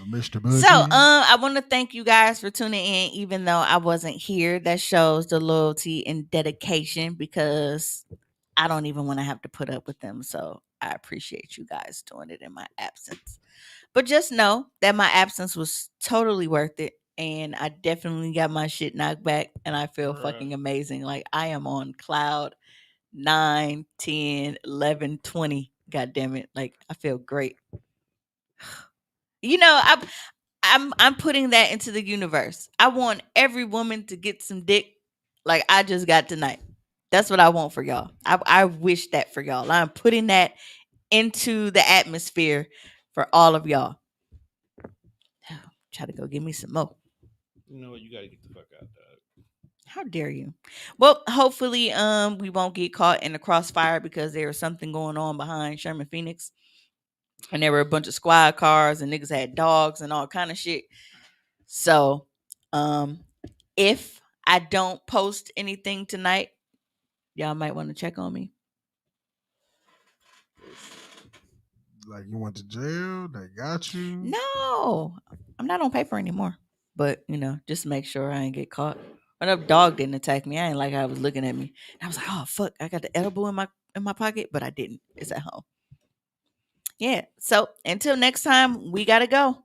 Mr. Bucket. So, I want to thank you guys for tuning in, even though I wasn't here. That shows the loyalty and dedication, because I don't even want to have to put up with them. So I appreciate you guys doing it in my absence. But just know that my absence was totally worth it. And I definitely got my shit knocked back. And I feel fucking amazing. Like I am on cloud 9, 10, 11, 20. God damn it. Like I feel great. You know, I'm putting that into the universe. I want every woman to get some dick like I just got tonight. That's what I want for y'all. I wish that for y'all. I'm putting that into the atmosphere for all of y'all. Try to go give me some more. You know what? You got to get the fuck out, dog. How dare you? Well, hopefully we won't get caught in the crossfire, because there was something going on behind Sherman Phoenix. And there were a bunch of squad cars and niggas had dogs and all kind of shit. So, if I don't post anything tonight, y'all might want to check on me. Like you went to jail? They got you? No, I'm not on paper anymore. But, you know, just make sure I ain't get caught. But a dog didn't attack me. I ain't like I was looking at me. And I was like, oh, fuck, I got the edible in my pocket, but I didn't. It's at home. Yeah. So until next time, we got to go.